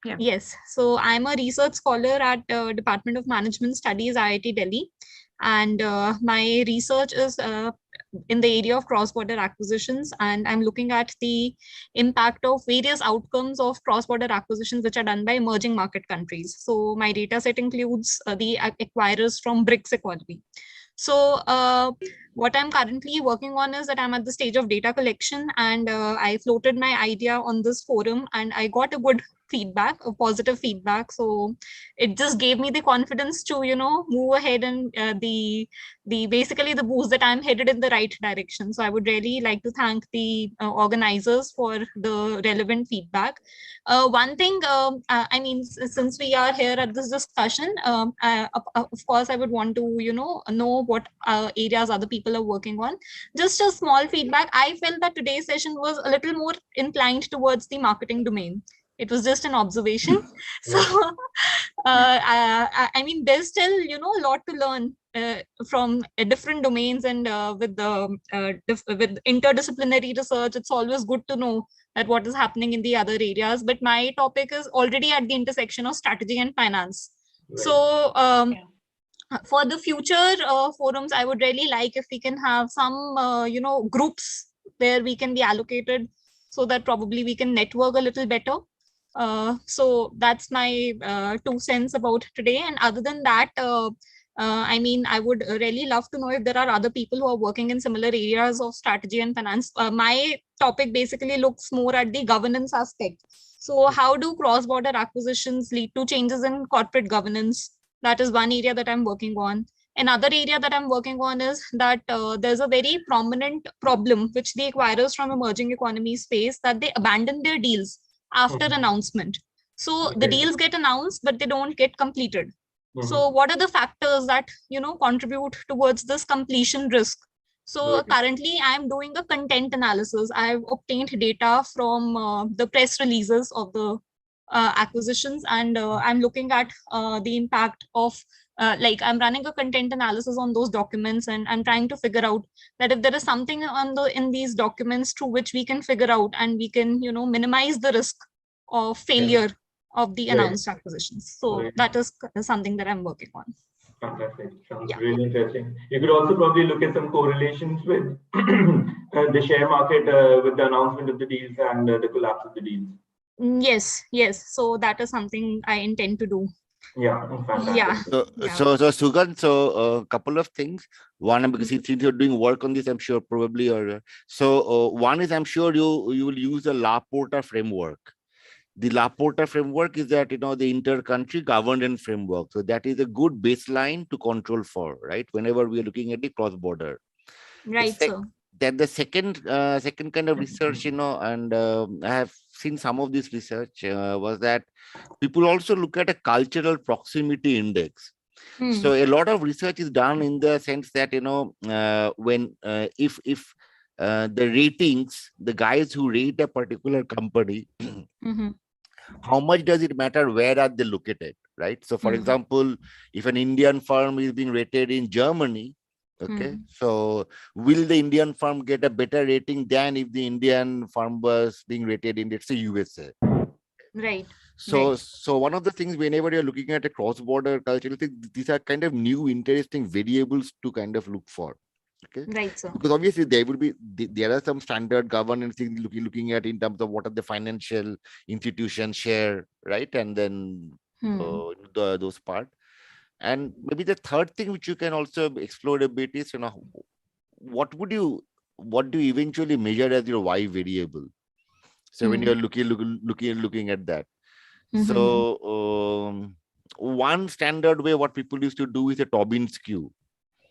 Yeah. Yes. So I'm a research scholar at Department of Management Studies, IIT Delhi. And my research is in the area of cross-border acquisitions, and I'm looking at the impact of various outcomes of cross-border acquisitions which are done by emerging market countries. So my data set includes the acquirers from BRICS economy. So what I'm currently working on is that I'm at the stage of data collection, and I floated my idea on this forum, and I got a good feedback, a positive feedback. So it just gave me the confidence to move ahead and basically the boost that I'm headed in the right direction. So I would really like to thank the organizers for the relevant feedback. One thing, I mean, since we are here at this discussion, of course I would want to know what areas other people are working on. Just a small feedback. I felt that today's session was a little more inclined towards the marketing domain. It was just an observation. So, I mean, there's still, a lot to learn from different domains, and with interdisciplinary research, it's always good to know that what is happening in the other areas. But my topic is already at the intersection of strategy and finance. Right. So, for the future forums, I would really like if we can have some, groups where we can be allocated, so that probably we can network a little better. So that's my 2 cents about today. And other than that, I mean, I would really love to know if there are other people who are working in similar areas of strategy and finance. My topic basically looks more at the governance aspect. So how do cross-border acquisitions lead to changes in corporate governance? That is one area that I'm working on. Another area that I'm working on is that there's a very prominent problem which the acquirers from emerging economies face, that they abandon their deals after announcement. So the deals get announced, but they don't get completed. So what are the factors that, contribute towards this completion risk? So currently I'm doing a content analysis. I've obtained data from the press releases of the acquisitions, and I'm looking at the impact of I'm running a content analysis on those documents, and I'm trying to figure out that if there is something in these documents through which we can figure out and we can, minimize the risk of failure of the announced acquisitions. So that is something that I'm working on. Fantastic. Sounds really interesting. You could also probably look at some correlations with the share market with the announcement of the deals and the collapse of the deals. Yes. So that is something I intend to do. Yeah, fantastic. Yeah. So Sugan, a couple of things. One, because since you're doing work on this, I'm sure probably, or one is, I'm sure you will use the La Porta framework. The La Porta framework is that, the inter-country governance framework. So that is a good baseline to control for, right? Whenever we are looking at the cross-border. Right, so. Then the second kind of research, and I have seen some of this research was that people also look at a cultural proximity index. So a lot of research is done in the sense that, when if the ratings, the guys who rate a particular company, how much does it matter where are they located, right? So for example, if an Indian firm is being rated in Germany, okay, so will the Indian firm get a better rating than if the Indian firm was being rated in, let's say, USA? Right. So one of the things, whenever you're looking at a cross-border cultural thing, these are kind of new interesting variables to kind of look for. Okay. Right. So because obviously there are some standard governance things looking at in terms of what are the financial institutions share, right? And then those part. And maybe the third thing which you can also explore a bit is, what do you eventually measure as your Y variable? So when you're looking at that. So one standard way what people used to do is a Tobin skew.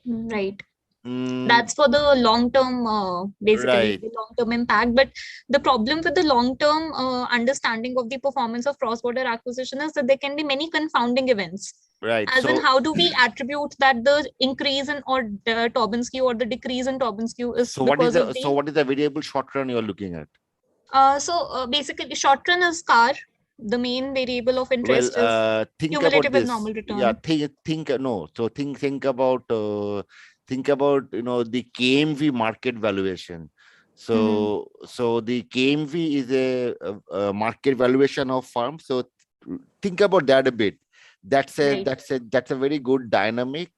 Right. That's for the long-term, basically, the long-term impact. But the problem with the long-term understanding of the performance of cross-border acquisition is that there can be many confounding events. Right. As in, how do we attribute that the increase in or the Tobin skew or the decrease in Tobin skew is because of the... So what is the variable short run you're looking at? Basically, short run is CAR. The main variable of interest is cumulative with normal return. Yeah, think about the KMV market valuation. So the KMV is a market valuation of firms. So think about that a bit. That's a very good dynamic,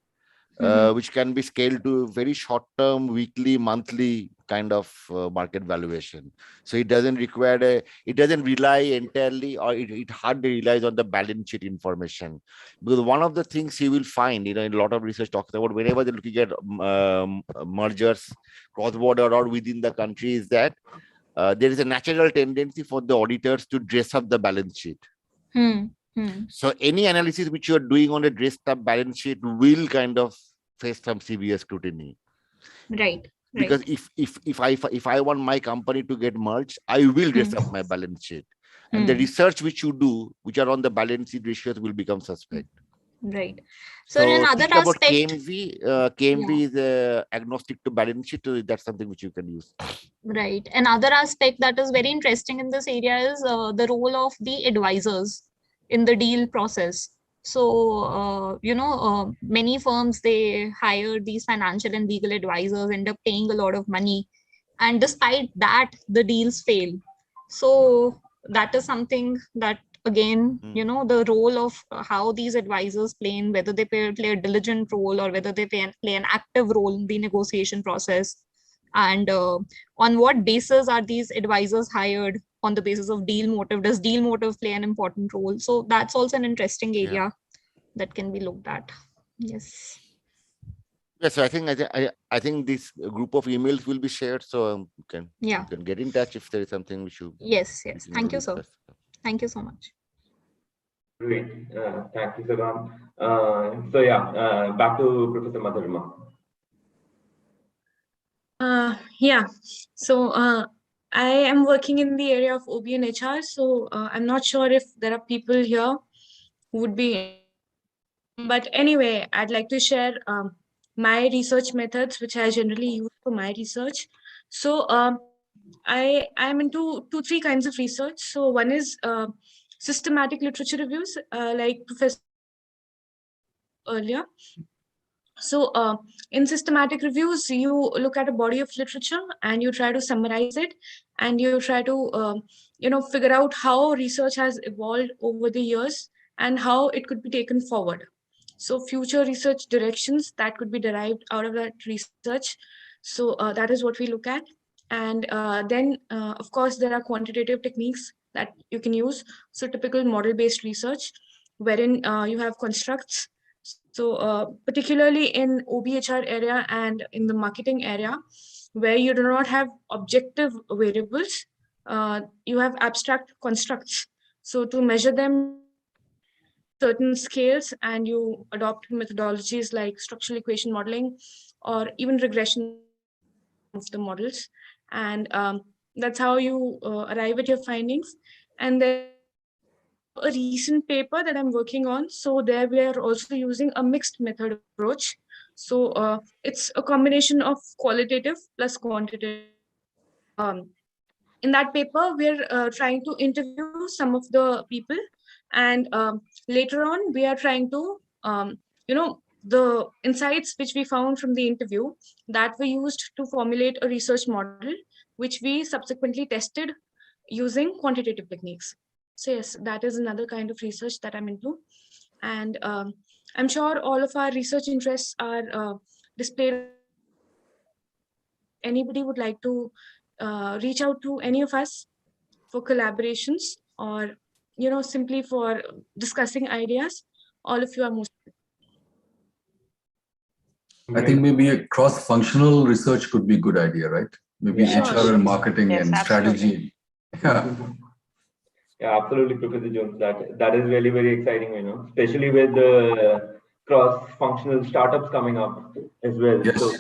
which can be scaled to very short-term, weekly, monthly kind of market valuation. So it doesn't rely entirely, or it hardly relies on the balance sheet information. Because one of the things you will find, a lot of research talks about whenever they're looking at mergers, cross-border or within the country, is that there is a natural tendency for the auditors to dress up the balance sheet. So any analysis which you're doing on a dressed up balance sheet will kind of face some severe scrutiny. Right. Because if I want my company to get merged, I will dress up my balance sheet. And the research which you do, which are on the balance sheet ratios, will become suspect. Right. So, So another think about aspect. KMV. KMV is agnostic to balance sheet. So that's something which you can use. Right. Another aspect that is very interesting in this area is the role of the advisors in the deal process. So, many firms, they hire these financial and legal advisors, end up paying a lot of money. And despite that, the deals fail. So that is something that, again, the role of how these advisors play in, whether they play a diligent role or whether they play an active role in the negotiation process. And on what basis are these advisors hired? On the basis of deal motive. Does deal motive play an important role? So that's also an interesting area that can be looked at. Yes. Yes, so I think this group of emails will be shared, so you can get in touch if there is something which you. Yes. Thank you, sir. Thank you so much. Great. Thank you, Sagan. Back to Professor Madhurima. So I am working in the area of OB and HR. So I'm not sure if there are people here who would be. But anyway, I'd like to share my research methods, which I generally use for my research. So I'm into 3 kinds of research. So one is systematic literature reviews, like Professor earlier. So in systematic reviews, you look at a body of literature and you try to summarize it, and you try to figure out how research has evolved over the years and how it could be taken forward. So future research directions that could be derived out of that research. So that is what we look at. And then, of course, there are quantitative techniques that you can use. So typical model-based research, wherein you have constructs. So particularly in OBHR area and in the marketing area, where you do not have objective variables, you have abstract constructs. So to measure them certain scales, and you adopt methodologies like structural equation modeling or even regression of the models. And that's how you arrive at your findings. And then a recent paper that I'm working on. So there we are also using a mixed method approach. So it's a combination of qualitative plus quantitative. In that paper, we're trying to interview some of the people, and later on we are trying to, the insights which we found from the interview that were used to formulate a research model, which we subsequently tested using quantitative techniques. So yes, that is another kind of research that I'm into. And I'm sure all of our research interests are displayed. Anybody would like to reach out to any of us for collaborations, or simply for discussing ideas, all of you are most. I think maybe a cross-functional research could be a good idea, right? Maybe HR and marketing and strategy. Yeah, absolutely, Professor Jones. That is really very exciting, especially with the cross-functional startups coming up as well. Yes. So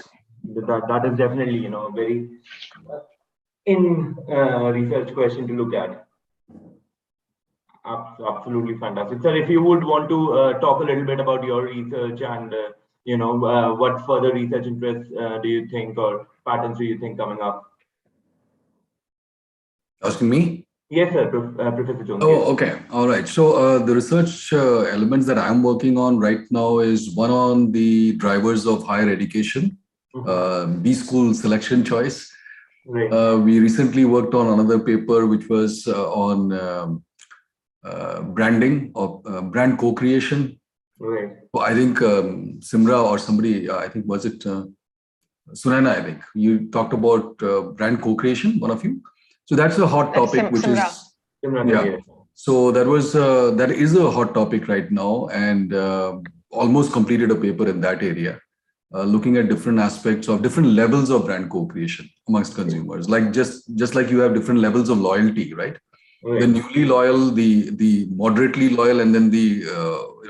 that is definitely, very in research question to look at. Absolutely fantastic. Sir, if you would want to talk a little bit about your research and what further research interests do you think, or patterns do you think coming up? Asking me? Yes, sir, Professor Jones. Oh, okay. All right. So the research elements that I'm working on right now is one on the drivers of higher education, B-school selection choice. Right. We recently worked on another paper which was on branding or brand co-creation. Right. So I think Simra or somebody, I think, was it Sunana, I think, you talked about brand co-creation, one of you. So that's a hot topic, which Simra. is, yeah. So that is a hot topic right now, and almost completed a paper in that area, looking at different aspects of different levels of brand co-creation amongst consumers. Like just like you have different levels of loyalty, right? The newly loyal, the moderately loyal, and then the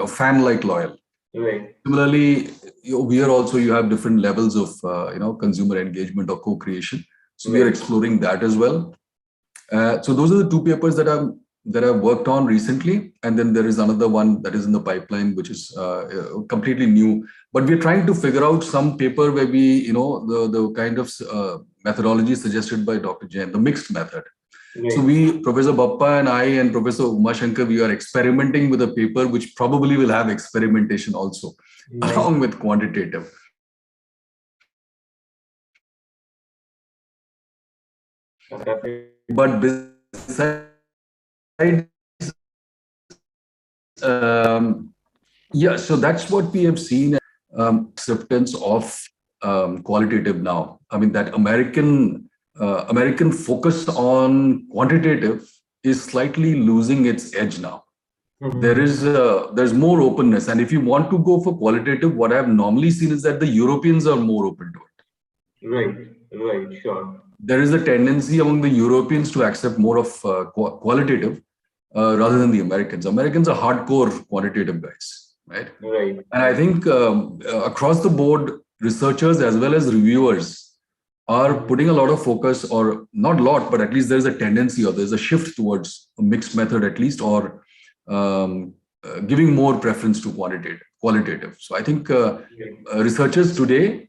fan-like loyal. Right. Similarly, here also you have different levels of consumer engagement or co-creation. So we are exploring that as well. So those are the two papers that I'm that I've worked on recently, and then there is another one that is in the pipeline, which is completely new. But we're trying to figure out some paper where we, the kind of methodology suggested by Dr. Jain, the mixed method. Right. So we, Professor Bappa and I and Professor Uma Shankar, we are experimenting with a paper which probably will have experimentation also, right, along with quantitative. But besides, yeah, so that's what we have seen, acceptance of qualitative now. I mean, that American focus on quantitative is slightly losing its edge now. Mm-hmm. There's more openness, and if you want to go for qualitative, what I've normally seen is that the Europeans are more open to it. Right, sure. There is a tendency among the Europeans to accept more of qualitative rather than the Americans. Americans are hardcore quantitative guys, right? Right. And I think across the board, researchers as well as reviewers are putting a lot of focus, or not a lot, but at least there's a tendency, or there's a shift towards a mixed method at least, or giving more preference to qualitative. So I think researchers today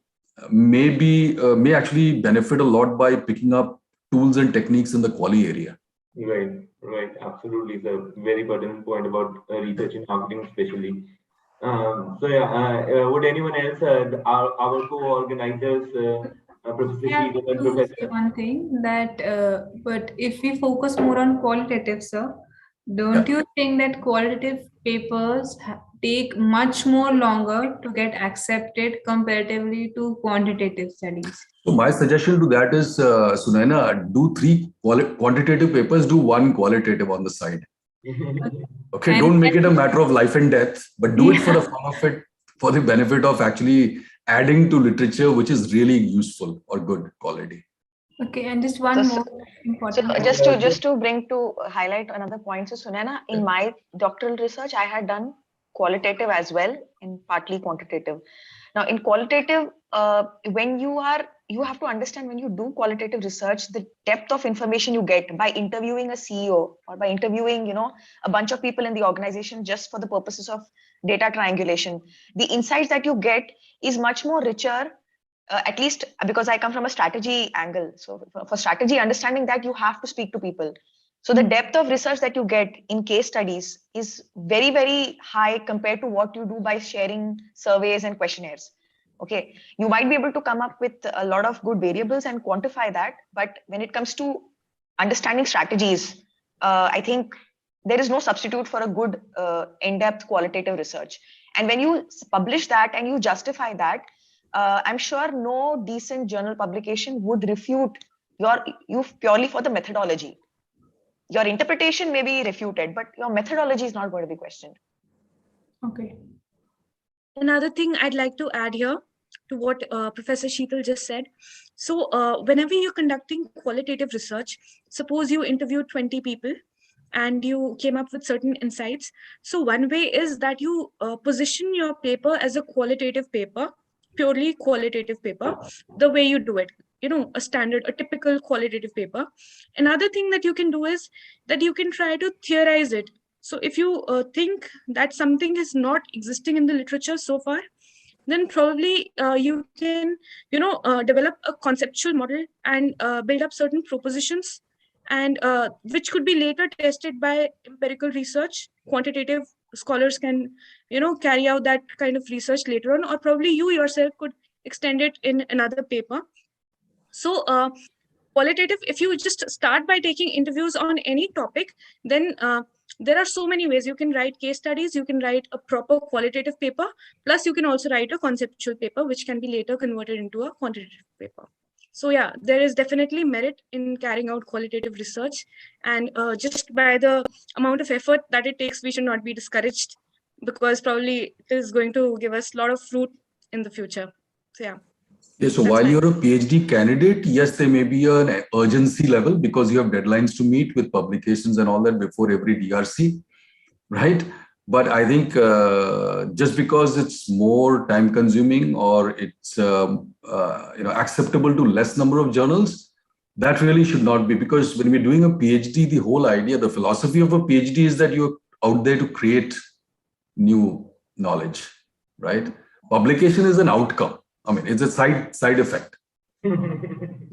may actually benefit a lot by picking up tools and techniques in the quali area. Right, absolutely. It's a very pertinent point about research in marketing, especially. Would anyone else, our co-organizers, Professor Sheetal and Professor? Say one thing that, but if we focus more on qualitative, sir, don't you think that qualitative papers take much more longer to get accepted comparatively to quantitative studies? So my suggestion to that is, Sunaina, do 3 quantitative papers, do 1 qualitative on the side. Okay, don't make it a matter of life and death, but do it for the fun of it, for the benefit of actually adding to literature which is really useful or good quality. Okay, and just one more important. So just to highlight another point. So Sunaina, in my doctoral research, I had done qualitative as well and partly quantitative. Now in qualitative, when you have to understand, when you do qualitative research, the depth of information you get by interviewing a CEO or by interviewing, a bunch of people in the organization just for the purposes of data triangulation, the insights that you get is much more richer. At least because I come from a strategy angle. So for strategy, understanding that you have to speak to people. So the depth of research that you get in case studies is very, very high compared to what you do by sharing surveys and questionnaires. Okay, you might be able to come up with a lot of good variables and quantify that. But when it comes to understanding strategies, I think there is no substitute for a good in-depth qualitative research. And when you publish that and you justify that, I'm sure no decent journal publication would refute you purely for the methodology. Your interpretation may be refuted, but your methodology is not going to be questioned. Okay. Another thing I'd like to add here to what Professor Sheetal just said. So whenever you're conducting qualitative research, suppose you interviewed 20 people and you came up with certain insights. So one way is that you position your paper as a qualitative paper, purely qualitative paper, the way you do it, a typical qualitative paper. Another thing that you can do is that you can try to theorize it. So if you think that something is not existing in the literature so far, then probably you can, develop a conceptual model and build up certain propositions, and which could be later tested by empirical research. Quantitative scholars can, carry out that kind of research later on, or probably you yourself could extend it in another paper. So qualitative, if you just start by taking interviews on any topic, then there are so many ways. You can write case studies, you can write a proper qualitative paper, plus you can also write a conceptual paper, which can be later converted into a quantitative paper. So yeah, there is definitely merit in carrying out qualitative research, and just by the amount of effort that it takes, we should not be discouraged, because probably it is going to give us a lot of fruit in the future. So yeah. Yeah, so while you're a PhD candidate, yes, there may be an urgency level because you have deadlines to meet with publications and all that before every DRC, right? But I think just because it's more time consuming or it's acceptable to less number of journals That really should not be, because when we're doing a PhD, the whole idea, the philosophy of a PhD is that you're out there to create new knowledge, right? Publication is an outcome. I mean, it's a side effect.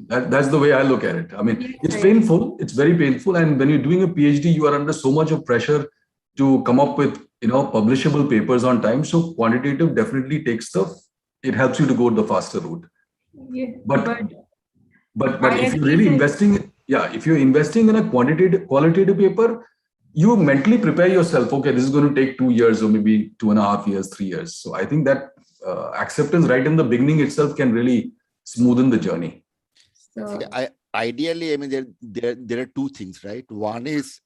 That's the way I look at it. I mean, it's painful. It's very painful. And when you're doing a PhD, you are under so much of pressure to come up with, publishable papers on time. So quantitative definitely it helps you to go the faster route. Yeah, but if you're really investing, if you're investing in a qualitative paper, you mentally prepare yourself. Okay, this is going to take 2 years or maybe 2.5 years, 3 years. So I think that acceptance right in the beginning itself can really smoothen the journey. So ideally, I mean, there are two things, right? One is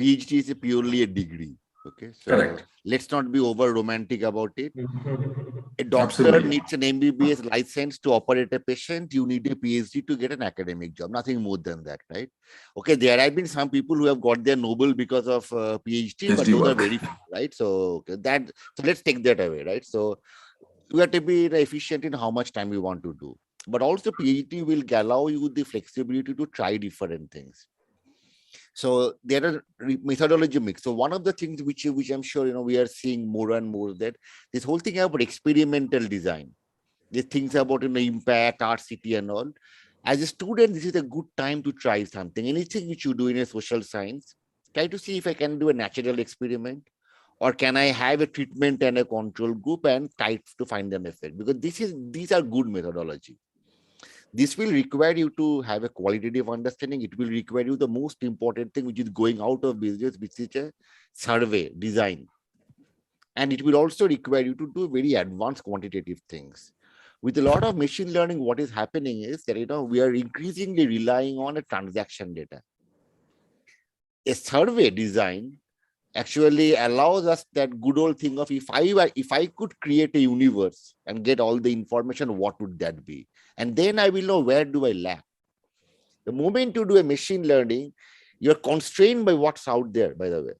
PhD is purely a degree. Okay, so correct. Let's not be over romantic about it. A doctor Absolutely. needs an MBBS license to operate a patient. You need a PhD to get an academic job. Nothing more than that, right? Okay, there have been some people who have got their Nobel because of PhD, but those are very few, right? So so let's take that away, right? So we have to be efficient in how much time we want to do. But also PhD will allow you the flexibility to try different things. So there are methodology mix. So one of the things which I'm sure we are seeing more and more, that this whole thing about experimental design, these things about impact, RCT and all. As a student, this is a good time to try something. Anything which you do in a social science, try to see if I can do a natural experiment, or can I have a treatment and a control group and try to find an effect, because these are good methodology. This will require you to have a qualitative understanding. It will require you the most important thing, which is going out of business, which is a survey design. And it will also require you to do very advanced quantitative things. With a lot of machine learning, what is happening is that we are increasingly relying on a transaction data. A survey design actually allows us that good old thing of if I could create a universe and get all the information, what would that be? And then I will know where do I lack. The moment you do a machine learning, you're constrained by what's out there, by the way.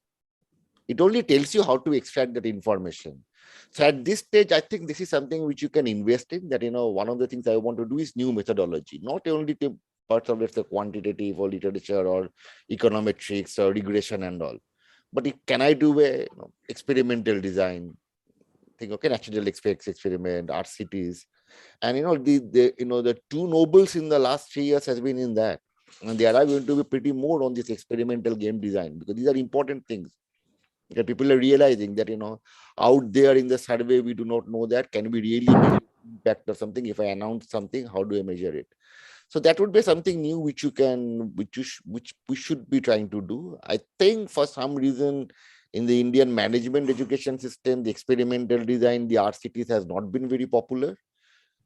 It only tells you how to extract that information. So at this stage, I think this is something which you can invest in, that, one of the things I want to do is new methodology, not only to parts of the quantitative or literature or econometrics or regression and all. But can I do a experimental design? Think, okay, natural experiment, RCTs, and the two Nobels in the last 3 years has been in that, and there are going to be pretty more on this experimental game design, because these are important things that people are realizing that out there in the survey we do not know that can we really measure impact or something. If I announce something, how do I measure it? So that would be something new which we should be trying to do. I think for some reason in the Indian management education system, the experimental design, the RCTs has not been very popular.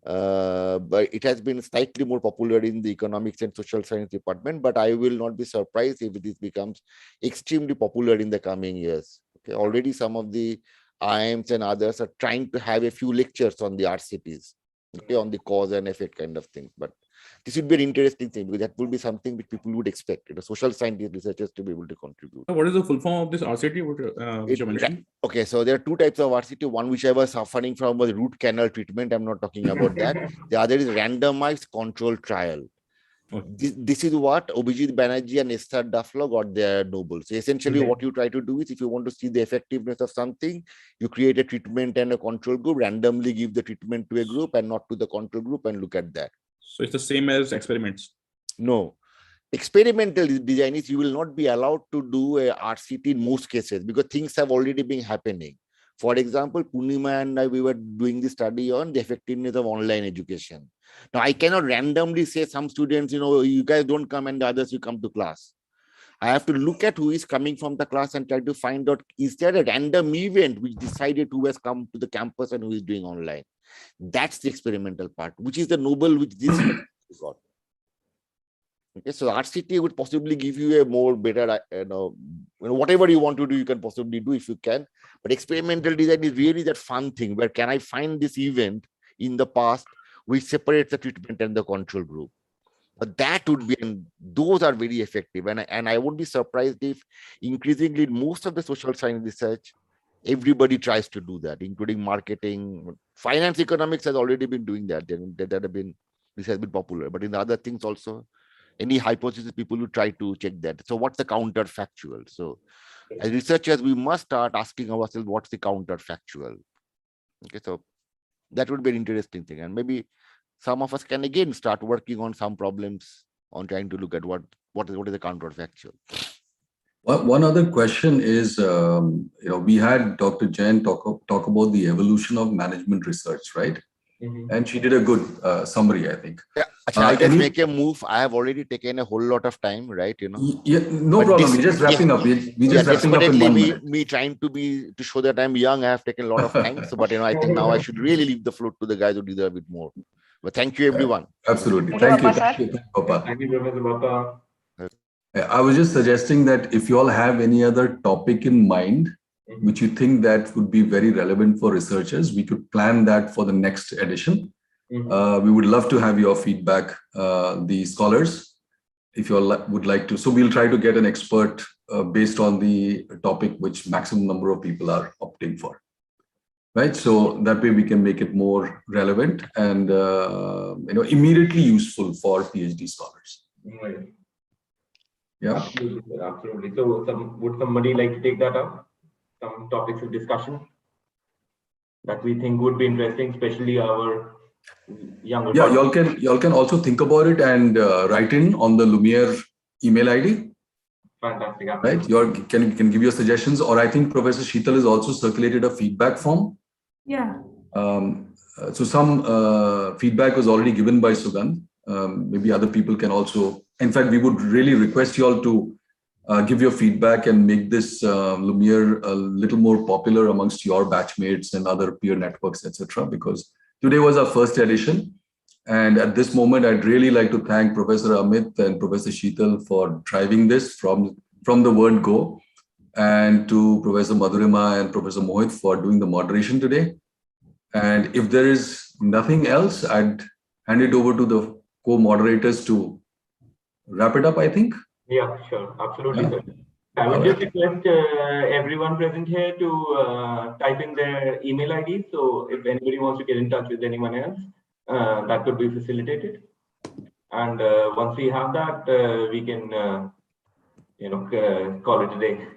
But it has been slightly more popular in the economics and social science department. But I will not be surprised if this becomes extremely popular in the coming years. Okay, already some of the IIMs and others are trying to have a few lectures on the RCTs, okay, on the cause and effect kind of things. But this would be an interesting thing, because that will be something which people would expect social scientist researchers to be able to contribute. What is the full form of this RCT which you mentioned? Okay, so there are two types of RCT. One which I was suffering from was root canal treatment. I'm not talking about that. The other is randomized control trial. Okay. This is what Abhijit Banerjee and Esther Duflo got their Nobel. So essentially what you try to do is, if you want to see the effectiveness of something, you create a treatment and a control group, randomly give the treatment to a group and not to the control group, and look at that. So it's the same as experiments? No. Experimental design is you will not be allowed to do a RCT in most cases, because things have already been happening. For example, Purnima and I, we were doing the study on the effectiveness of online education. Now, I cannot randomly say some students, you guys don't come and the others you come to class. I have to look at who is coming from the class and try to find out, is there a random event which decided who has come to the campus and who is doing online? That's the experimental part, which is the Nobel which this got. Okay, so RCT would possibly give you a more better, whatever you want to do, you can possibly do if you can. But experimental design is really that fun thing where can I find this event in the past which separates the treatment and the control group. But that would be, and those are very effective. And I won't be surprised if increasingly most of the social science research, everybody tries to do that, including marketing. Finance economics has already been doing that. There have been this has been popular, but in the other things also, any hypothesis, people will try to check that. So what's the counterfactual? So as researchers, we must start asking ourselves, what's the counterfactual? Okay, so that would be an interesting thing. And maybe some of us can again start working on some problems on trying to look at what is the counterfactual. One other question is, we had Dr. Jain talk about the evolution of management research, right? Mm-hmm. And she did a good summary, I think. Yeah, I'll just make a move. I have already taken a whole lot of time, right? Yeah, no problem. We're just wrapping up. We're just wrapping up in 1 minute. Me trying to show that I'm young, I have taken a lot of time. So, but I think now I should really leave the floor to the guys who deserve it more. But thank you, everyone. Absolutely. Thank you, Papa. Thank you, Professor Papa. I was just suggesting that if you all have any other topic in mind, which you think that would be very relevant for researchers, we could plan that for the next edition. We would love to have your feedback, the scholars, if you all would like to. So we'll try to get an expert based on the topic which maximum number of people are opting for. Right, so that way we can make it more relevant and immediately useful for PhD scholars. Right. Yeah, absolutely, absolutely. So, would somebody like to take that up? Some topics of discussion that we think would be interesting, especially our younger. Yeah, y'all can also think about it and write in on the Lumiere email ID. Fantastic. Right, you can give your suggestions, or I think Professor Sheetal has also circulated a feedback form. Yeah. So some feedback was already given by Sugandh. Maybe other people can also. In fact, we would really request you all to give your feedback and make this Lumiere a little more popular amongst your batchmates and other peer networks, etc. Because today was our first edition. And at this moment, I'd really like to thank Professor Amit and Professor Sheetal for driving this from the word go, and to Professor Madhurima and Professor Mohit for doing the moderation today. And if there is nothing else, I'd hand it over to the co-moderators to wrap it up, I think. Yeah, sure. Absolutely, sir. I would just request everyone present here to type in their email ID. So if anybody wants to get in touch with anyone else, that could be facilitated. And once we have that, we can, call it a day.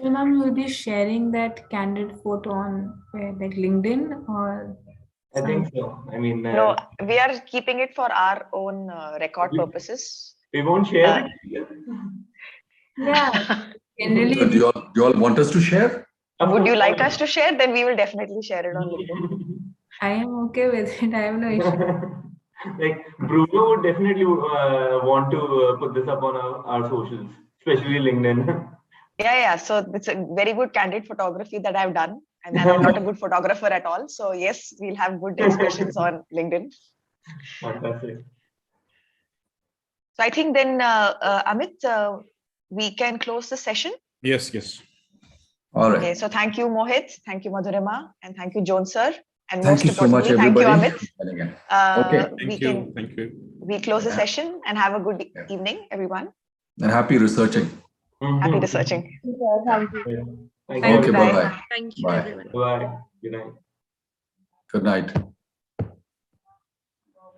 So ma'am, you will be sharing that candid photo on like LinkedIn or? I think so. I mean, no, we are keeping it for our own record purposes. We won't share it. Yeah. Generally, So do you all want us to share? Would you like us to share? Then we will definitely share it on LinkedIn. I am okay with it. I have no issue. Like Bruno would definitely want to put this up on our socials, especially LinkedIn. Yeah. So it's a very good candid photography that I've done. And I'm not a good photographer at all. So yes, we'll have good expressions on LinkedIn. Fantastic. So I think then, Amit, we can close the session. Yes. All right. Okay. So thank you, Mohit. Thank you, Madhurima. And thank you, Jones, sir. And thank you so much, everybody. Thank you, Amit. Okay. Thank you. We close the session and have a good evening, everyone. And happy researching. Happy researching. Thank you. Okay, bye-bye. Thank you, Bye. everyone. Bye. Good night. Good night.